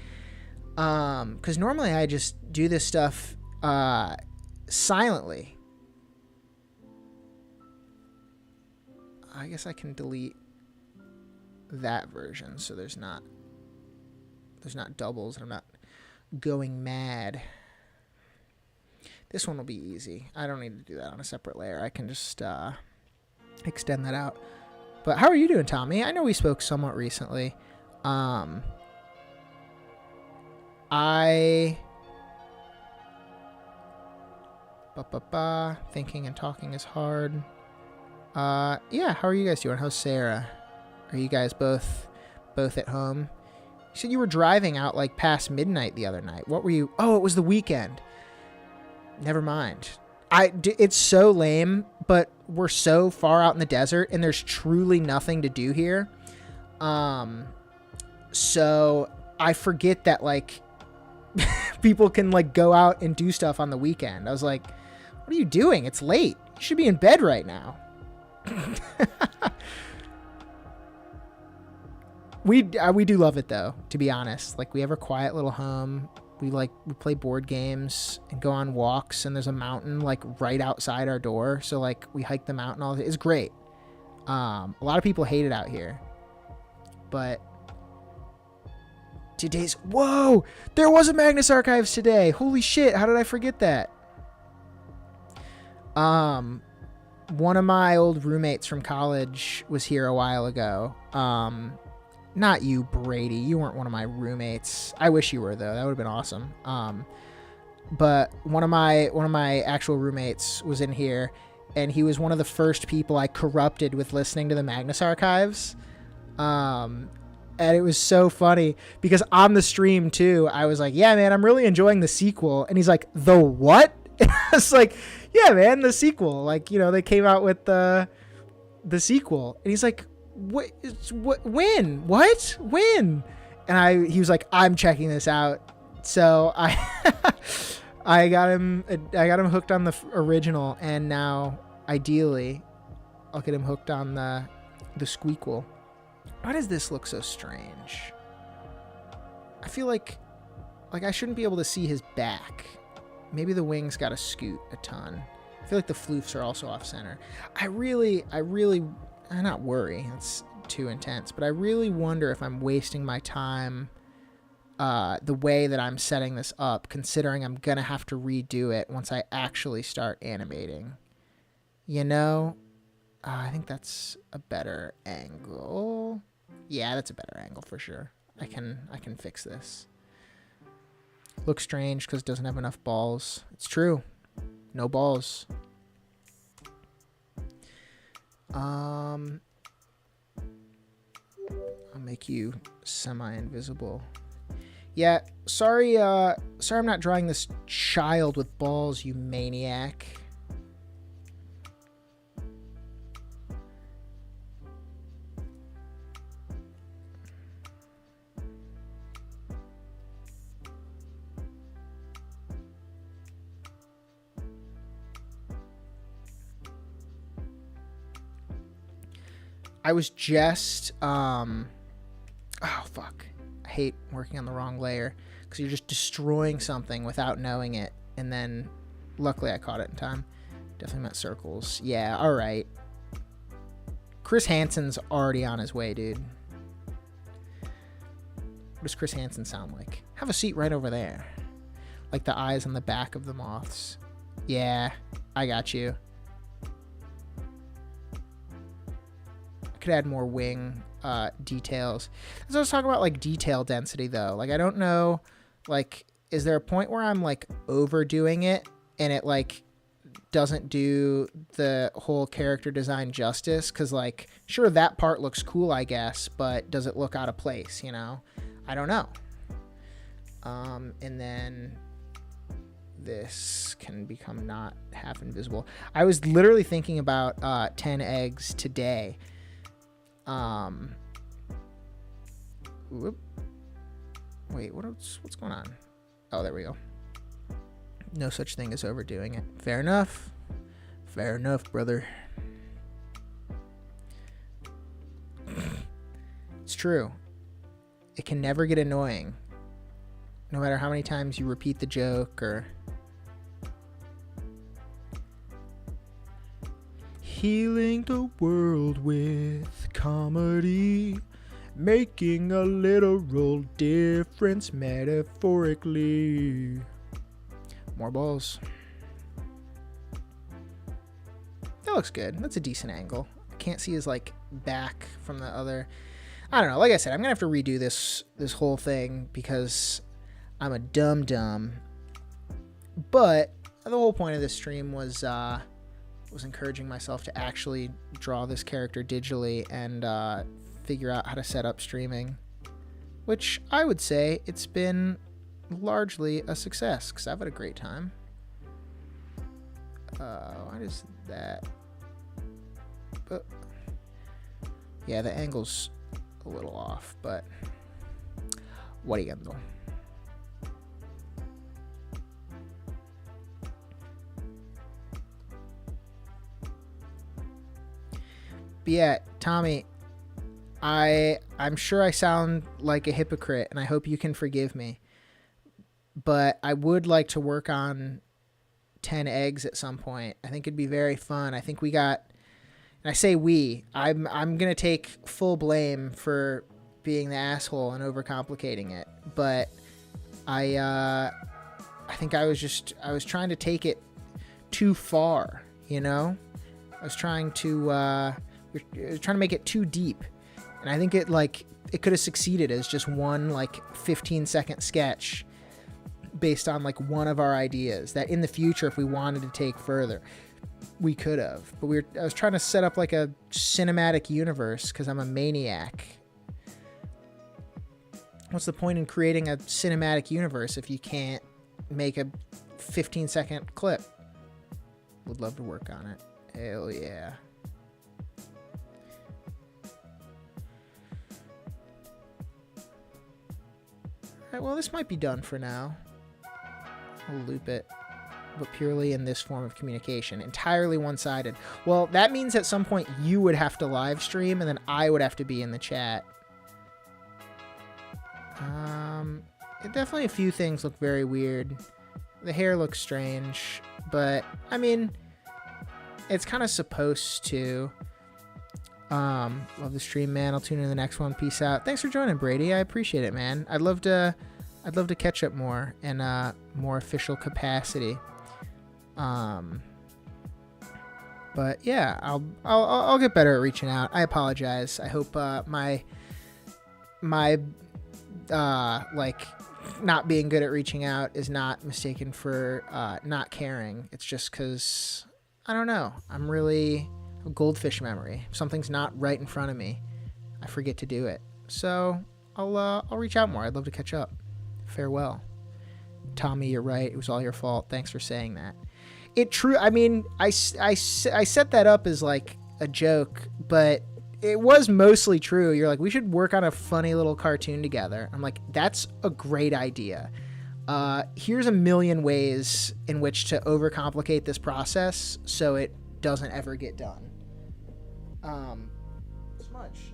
because normally I just do this stuff silently. I guess I can delete that version so there's not doubles and I'm not going mad. This one will be easy. I don't need to do that on a separate layer. I can just extend that out. But how are you doing, Tommy? I know we spoke somewhat recently. Thinking and talking is hard. Yeah, how are you guys doing? How's Sarah? Are you guys both at home? You said you were driving out like past midnight the other night. What were you? Oh, it was the weekend. Never mind. It's so lame, but we're so far out in the desert and there's truly nothing to do here. So I forget that like people can like go out and do stuff on the weekend. I was like, what are you doing? It's late. You should be in bed right now. We do love it though, to be honest. Like we have our quiet little home. We play board games and go on walks, and there's a mountain like right outside our door. So like we hike the mountain all day. It's great. A lot of people hate it out here, but Today's... Whoa! There was a Magnus Archives today! Holy shit, how did I forget that? One of my old roommates from college was here a while ago. Not you, Brady. You weren't one of my roommates. I wish you were, though. That would have been awesome. But one of my actual roommates was in here, and he was one of the first people I corrupted with listening to the Magnus Archives. And it was so funny because on the stream too, I was like, yeah, man, I'm really enjoying the sequel. And he's like, the what? And I was like, yeah, man, the sequel. Like, you know, they came out with the sequel. And he's like, when? And he was like, I'm checking this out. So I got him hooked on the original, and now ideally I'll get him hooked on the squeakquel. Why does this look so strange? I feel like I shouldn't be able to see his back. Maybe the wings got to scoot a ton. I feel like the floofs are also off center. I not worry, it's too intense, but I really wonder if I'm wasting my time the way that I'm setting this up, considering I'm gonna have to redo it once I actually start animating. You know? I think that's a better angle. Yeah, that's a better angle for sure. I can fix this. Looks strange because it doesn't have enough balls. It's true. No balls. I'll make you semi-invisible. Yeah, sorry I'm not drawing this child with balls, you maniac. I was just, oh, fuck. I hate working on the wrong layer because you're just destroying something without knowing it. And then, luckily I caught it in time. Definitely meant circles. Yeah, all right. Chris Hansen's already on his way, dude. What does Chris Hansen sound like? Have a seat right over there. Like the eyes on the back of the moths. Yeah, I got you. Could add more wing details. As I was talking about, like, detail density, though. Like, I don't know, like, is there a point where I'm, like, overdoing it and it, like, doesn't do the whole character design justice? Because, like, sure, that part looks cool, I guess, but does it look out of place, you know? I don't know. And then this can become not half invisible. I was literally thinking about 10 eggs today. Whoop. Wait, what's going on? Oh, there we go. No such thing as overdoing it. Fair enough. Fair enough, brother. It's true. It can never get annoying. No matter how many times you repeat the joke or... Healing the world with comedy, making a literal difference metaphorically. More balls. That looks good. That's a decent angle. I can't see his, like, back from the other. I don't know. Like I said, I'm gonna have to redo this whole thing because I'm a dum-dum. But the whole point of this stream was encouraging myself to actually draw this character digitally and figure out how to set up streaming, which I would say it's been largely a success because I've had a great time. Why does that... yeah, the angle's a little off, but what are you gonna do? But yeah, Tommy, I'm sure I sound like a hypocrite, and I hope you can forgive me. But I would like to work on 10 eggs at some point. I think it'd be very fun. I think we got, and I say we, I'm gonna take full blame for being the asshole and overcomplicating it, but I think I was trying to take it too far, you know? I was trying to make it too deep, and I think it could have succeeded as just one 15-second sketch based on one of our ideas that in the future, if we wanted to take further, we could have. But I was trying to set up a cinematic universe because I'm a maniac. What's the point in creating a cinematic universe if you can't make a 15-second clip? Would love to work on it. Hell yeah. Alright, well, this might be done for now. I'll loop it, but purely in this form of communication. Entirely one-sided. Well, that means at some point you would have to live stream, and then I would have to be in the chat. Definitely a few things look very weird. The hair looks strange, but, I mean, it's kind of supposed to. Love the stream, man. I'll tune in the next one. Peace out. Thanks for joining, Brady. I appreciate it, man. I'd love to catch up more in a more official capacity. But yeah, I'll get better at reaching out. I apologize. I hope my not being good at reaching out is not mistaken for not caring. It's just because I don't know. I'm really a goldfish memory. If something's not right in front of me, I forget to do it. So I'll reach out more. I'd love to catch up. Farewell. Tommy, you're right. It was all your fault. Thanks for saying that. I mean, I set that up as a joke, but it was mostly true. You're like, we should work on a funny little cartoon together. I'm like, that's a great idea. Here's a million ways in which to overcomplicate this process so it doesn't ever get done. Smudge,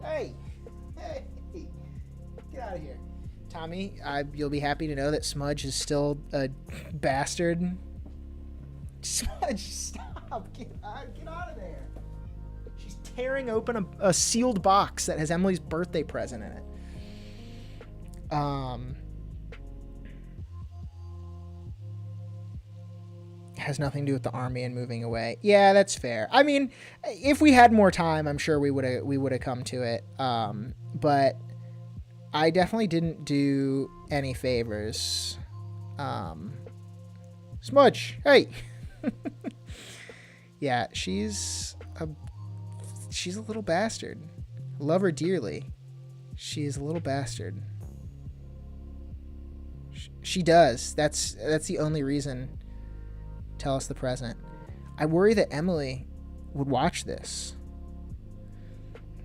hey, get out of here. Tommy, you'll be happy to know that Smudge is still a bastard. Smudge, stop. Get out of there. She's tearing open a sealed box that has Emily's birthday present in it. Has nothing to do with the army and moving away. Yeah, that's fair. I mean, if we had more time, I'm sure we would have come to it. But I definitely didn't do any favors. Smudge, hey. Yeah, she's a little bastard. Love her dearly. She's a little bastard. She does. That's the only reason. Tell us the present. I worry that Emily would watch this.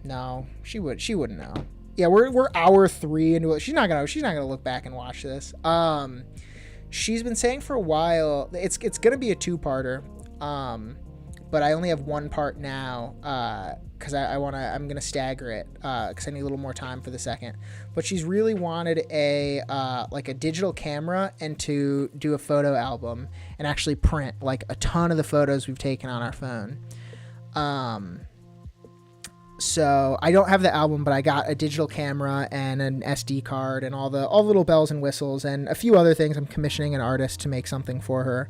No, she wouldn't know. Yeah, we're hour 3 into it. She's not gonna look back and watch this. She's been saying for a while it's gonna be a 2-parter. But I only have one part now because I'm gonna stagger it because I need a little more time for the second. But she's really wanted a digital camera and to do a photo album and actually print a ton of the photos we've taken on our phone. So I don't have the album, but I got a digital camera and an SD card and all the little bells and whistles and a few other things. I'm commissioning an artist to make something for her.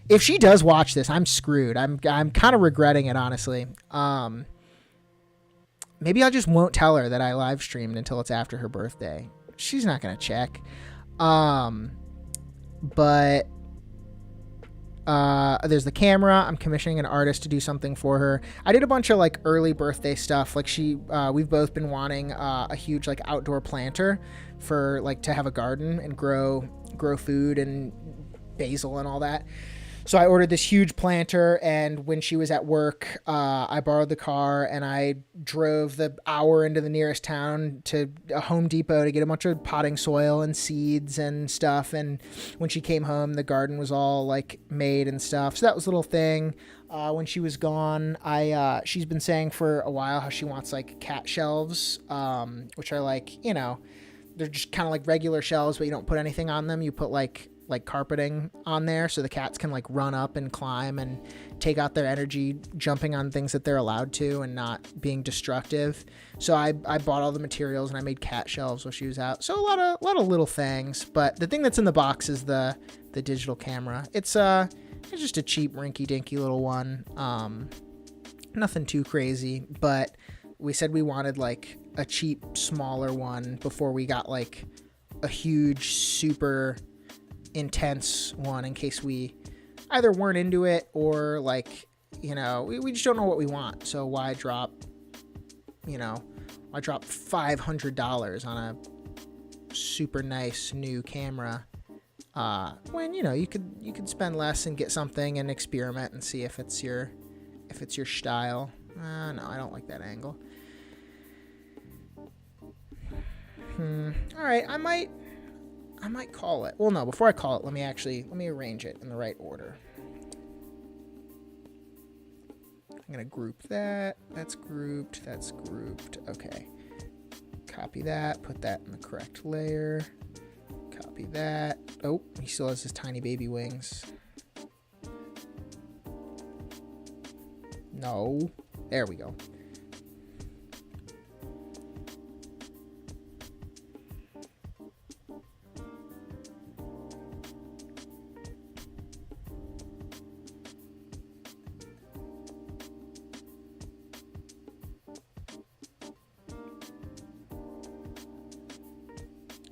If she does watch this, I'm screwed. I'm kind of regretting it, honestly. Maybe I just won't tell her that I live streamed until it's after her birthday. She's not gonna check. But there's the camera. I'm commissioning an artist to do something for her. I did a bunch of early birthday stuff. We've both been wanting a huge outdoor planter for to have a garden and grow food and basil and all that. So I ordered this huge planter, and when she was at work, I borrowed the car and I drove the hour into the nearest town to a Home Depot to get a bunch of potting soil and seeds and stuff. And when she came home, the garden was all made and stuff. So that was a little thing. When she was gone, she's been saying for a while how she wants cat shelves, which are they're just kind of regular shelves, but you don't put anything on them. You put like carpeting on there so the cats can like run up and climb and take out their energy jumping on things that they're allowed to and not being destructive. So I bought all the materials and I made cat shelves while she was out. So a lot of little things, but the thing that's in the box is the digital camera. It's just a cheap rinky-dinky little one. Nothing too crazy, but we said we wanted like a cheap, smaller one before we got like a huge, super intense one in case we either weren't into it or like, you know, we just don't know what we want. So why drop $500 on a super nice new camera when, you know, you could spend less and get something and experiment and see if it's your style. No, I don't like that angle. All right, I might call it. Well, no, before I call it, let me arrange it in the right order. I'm going to group that. That's grouped. Okay. Copy that. Put that in the correct layer. Copy that. Oh, he still has his tiny baby wings. No. There we go.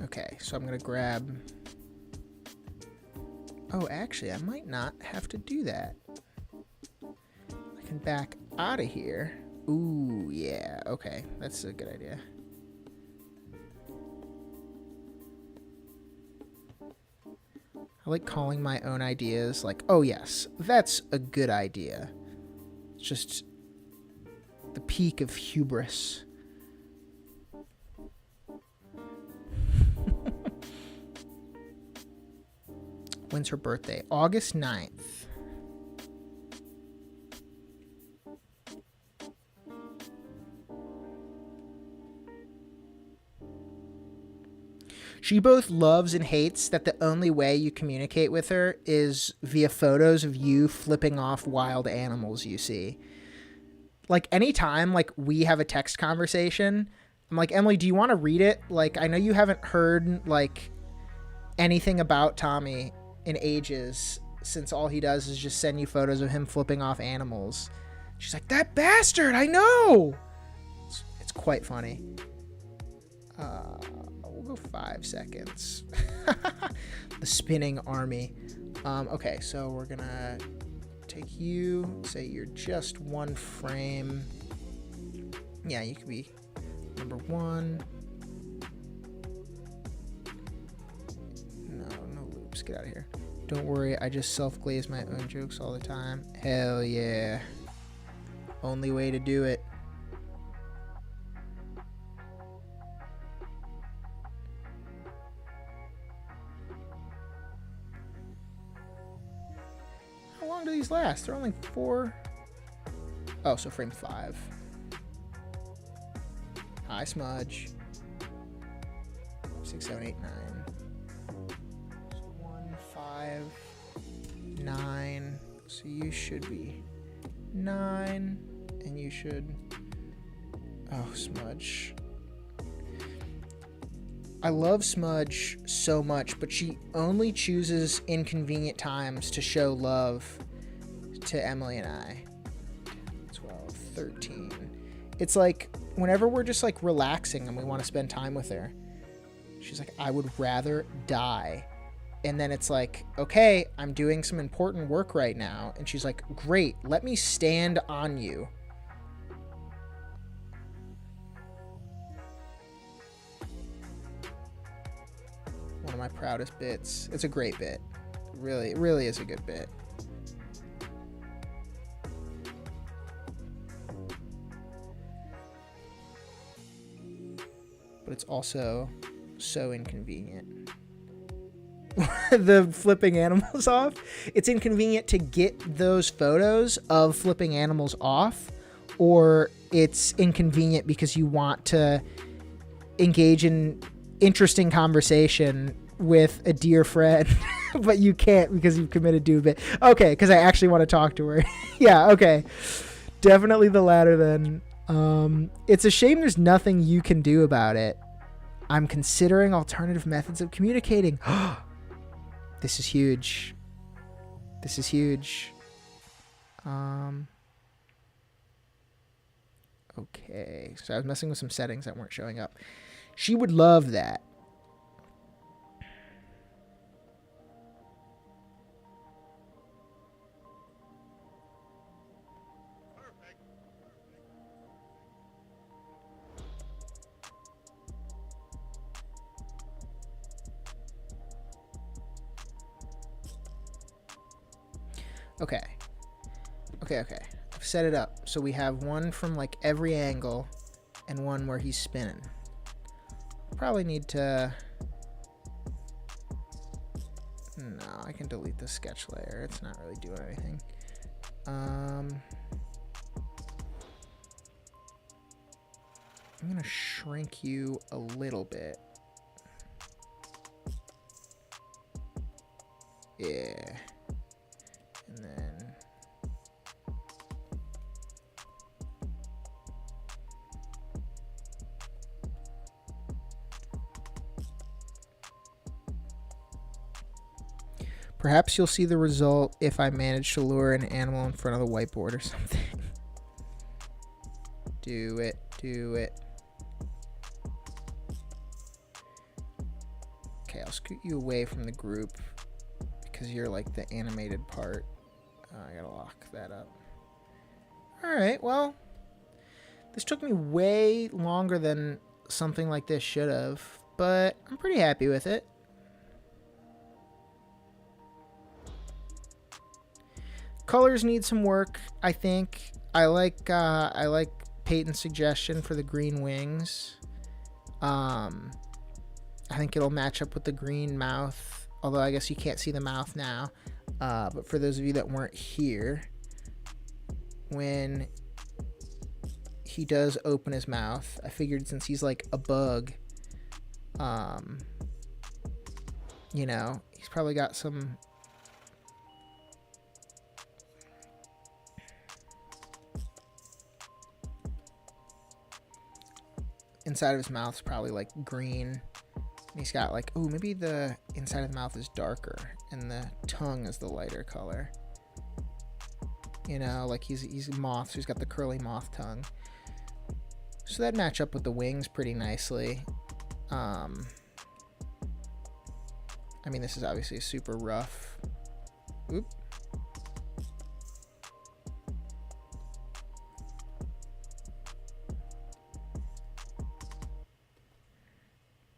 Okay, so I'm going to grab... Oh, actually, I might not have to do that. I can back out of here. Ooh, yeah, okay. That's a good idea. I like calling my own ideas like, oh yes, that's a good idea. It's just the peak of hubris. When's her birthday? August 9th. She both loves and hates that the only way you communicate with her is via photos of you flipping off wild animals you see. Like, anytime, like, we have a text conversation, I'm like, Emily, do you want to read it? Like, I know you haven't heard, like, anything about Tommy in ages, since all he does is just send you photos of him flipping off animals. She's like, that bastard, I know! It's quite funny. We'll go 5 seconds. The spinning army. Okay, so we're gonna take you, say you're just one frame. Yeah, you could be number 1. No loops. Get out of here. Don't worry, I just self-glaze my own jokes all the time. Hell yeah. Only way to do it. How long do these last? They're only 4. Oh, so frame 5. Hi, Smudge. 6, 7, 8, 9. 9, so you should be 9, and you should... Oh, Smudge. I love Smudge so much, but she only chooses inconvenient times to show love to Emily and I. 12, 13. It's like, whenever we're just like relaxing and we want to spend time with her, she's like, I would rather die. And then it's like, okay, I'm doing some important work right now. And she's like, great, let me stand on you. One of my proudest bits. It's a great bit. It really is a good bit. But it's also so inconvenient. The flipping animals off. It's inconvenient to get those photos of flipping animals off, or it's inconvenient because you want to engage in interesting conversation with a dear friend, but you can't because you've committed to a bit. Okay, because I actually want to talk to her. Yeah, okay. Definitely the latter then. It's a shame there's nothing you can do about it. I'm considering alternative methods of communicating. This is huge. This is huge. Okay, so I was messing with some settings that weren't showing up. She would love that. Okay. I've set it up so we have one from like every angle and one where he's spinning. Probably need to... No, I can delete the sketch layer. It's not really doing anything. I'm gonna shrink you a little bit. Yeah. And then perhaps you'll see the result if I manage to lure an animal in front of the whiteboard or something. Do it. Okay, I'll scoot you away from the group because you're like the animated part. I gotta lock that up. Alright, well, this took me way longer than something like this should have, but I'm pretty happy with it. Colors need some work, I think. I like Peyton's suggestion for the green wings. I think it'll match up with the green mouth, although I guess you can't see the mouth now. But for those of you that weren't here, when he does open his mouth, I figured since he's like a bug, you know, he's probably got some inside of his mouth's probably like green. He's got like, oh, maybe the inside of the mouth is darker and the tongue is the lighter color. You know, like he's a moth, so he's got the curly moth tongue. So that'd match up with the wings pretty nicely. I mean, this is obviously super rough. Oop.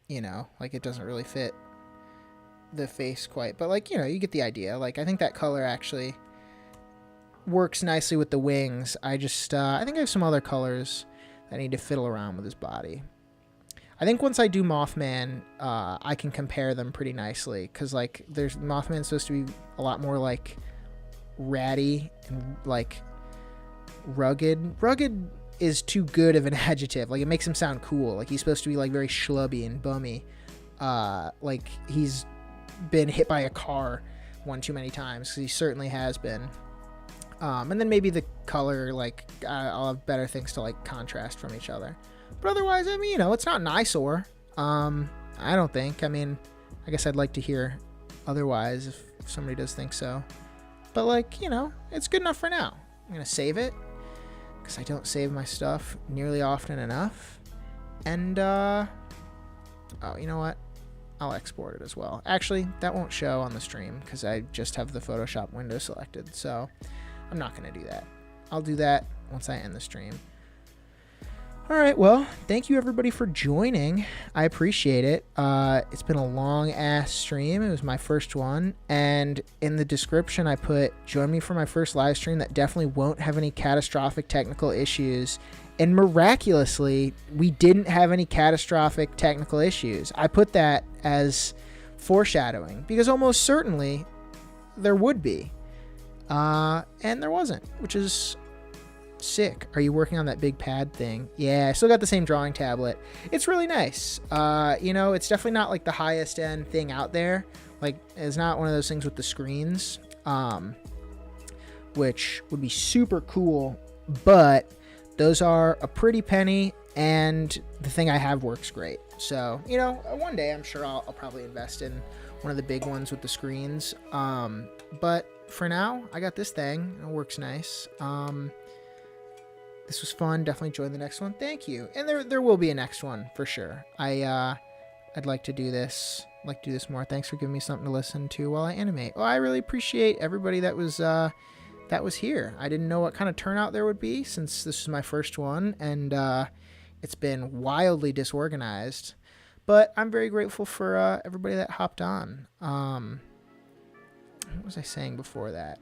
You know, like it doesn't really fit the face quite, but like, you know, you get the idea. Like, I think that color actually works nicely with the wings. I just, I think I have some other colors that I need to fiddle around with his body. I think once I do Mothman, I can compare them pretty nicely, because like Mothman's supposed to be a lot more like ratty and like rugged. Rugged is too good of an adjective. Like, it makes him sound cool. Like, he's supposed to be like very schlubby and bummy. Like he's been hit by a car one too many times, because he certainly has been. And then maybe the color, like I'll have better things to like contrast from each other. But otherwise, I mean, you know, it's not an eyesore. I don't think. I mean, I guess I'd like to hear otherwise if somebody does think so. But like, you know, it's good enough for now. I'm gonna save it, because I don't save my stuff nearly often enough. And, oh, you know what? I'll export it as well. Actually, that won't show on the stream because I just have the Photoshop window selected. So I'm not going to do that. I'll do that once I end the stream. All right, well, thank you everybody for joining. I appreciate it. It's been a long ass stream. It was my first one, and in the description I put, join me for my first live stream that definitely won't have any catastrophic technical issues. And miraculously, we didn't have any catastrophic technical issues. I put that as foreshadowing, because almost certainly there would be. And there wasn't, which is Sick. Are you working on that big pad thing? Yeah, I still got the same drawing tablet. It's really nice. You know, it's definitely not like the highest end thing out there. Like, it's not one of those things with the screens, which would be super cool, but those are a pretty penny, and the thing I have works great. So, you know, one day I'm sure I'll probably invest in one of the big ones with the screens. But for now, I got this thing. It works nice. This was fun. Definitely join the next one. Thank you. And there will be a next one for sure. I'd like to do this. Like to do this more. Thanks for giving me something to listen to while I animate. Well, I really appreciate everybody that was here. I didn't know what kind of turnout there would be since this is my first one, and it's been wildly disorganized. But I'm very grateful for everybody that hopped on. What was I saying before that?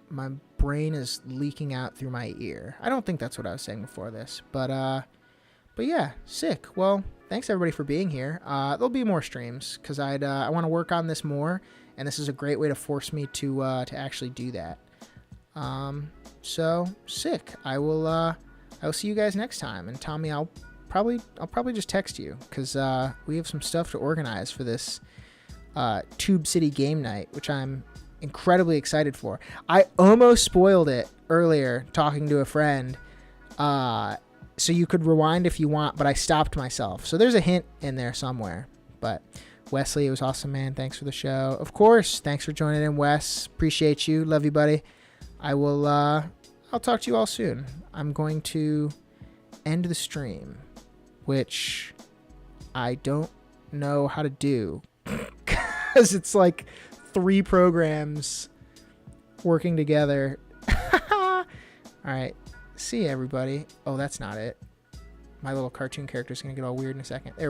My brain is leaking out through my ear. I don't think that's what I was saying before this, but yeah, sick. Well, thanks everybody for being here. There'll be more streams because I want to work on this more, and this is a great way to force me to actually do that. So sick. I will see you guys next time. And Tommy, I'll probably just text you because we have some stuff to organize for this Tube City game night, which I'm incredibly excited for. I almost spoiled it earlier talking to a friend, so you could rewind if you want, but I stopped myself. So there's a hint in there somewhere. But Wesley, it was awesome, man. Thanks for the show. Of course, thanks for joining in, Wes. Appreciate you. Love you, buddy. I'll talk to you all soon. I'm going to end the stream, which I don't know how to do because it's like 3 programs working together. All right. See you, everybody. Oh, that's not it. My little cartoon character is going to get all weird in a second. There we go.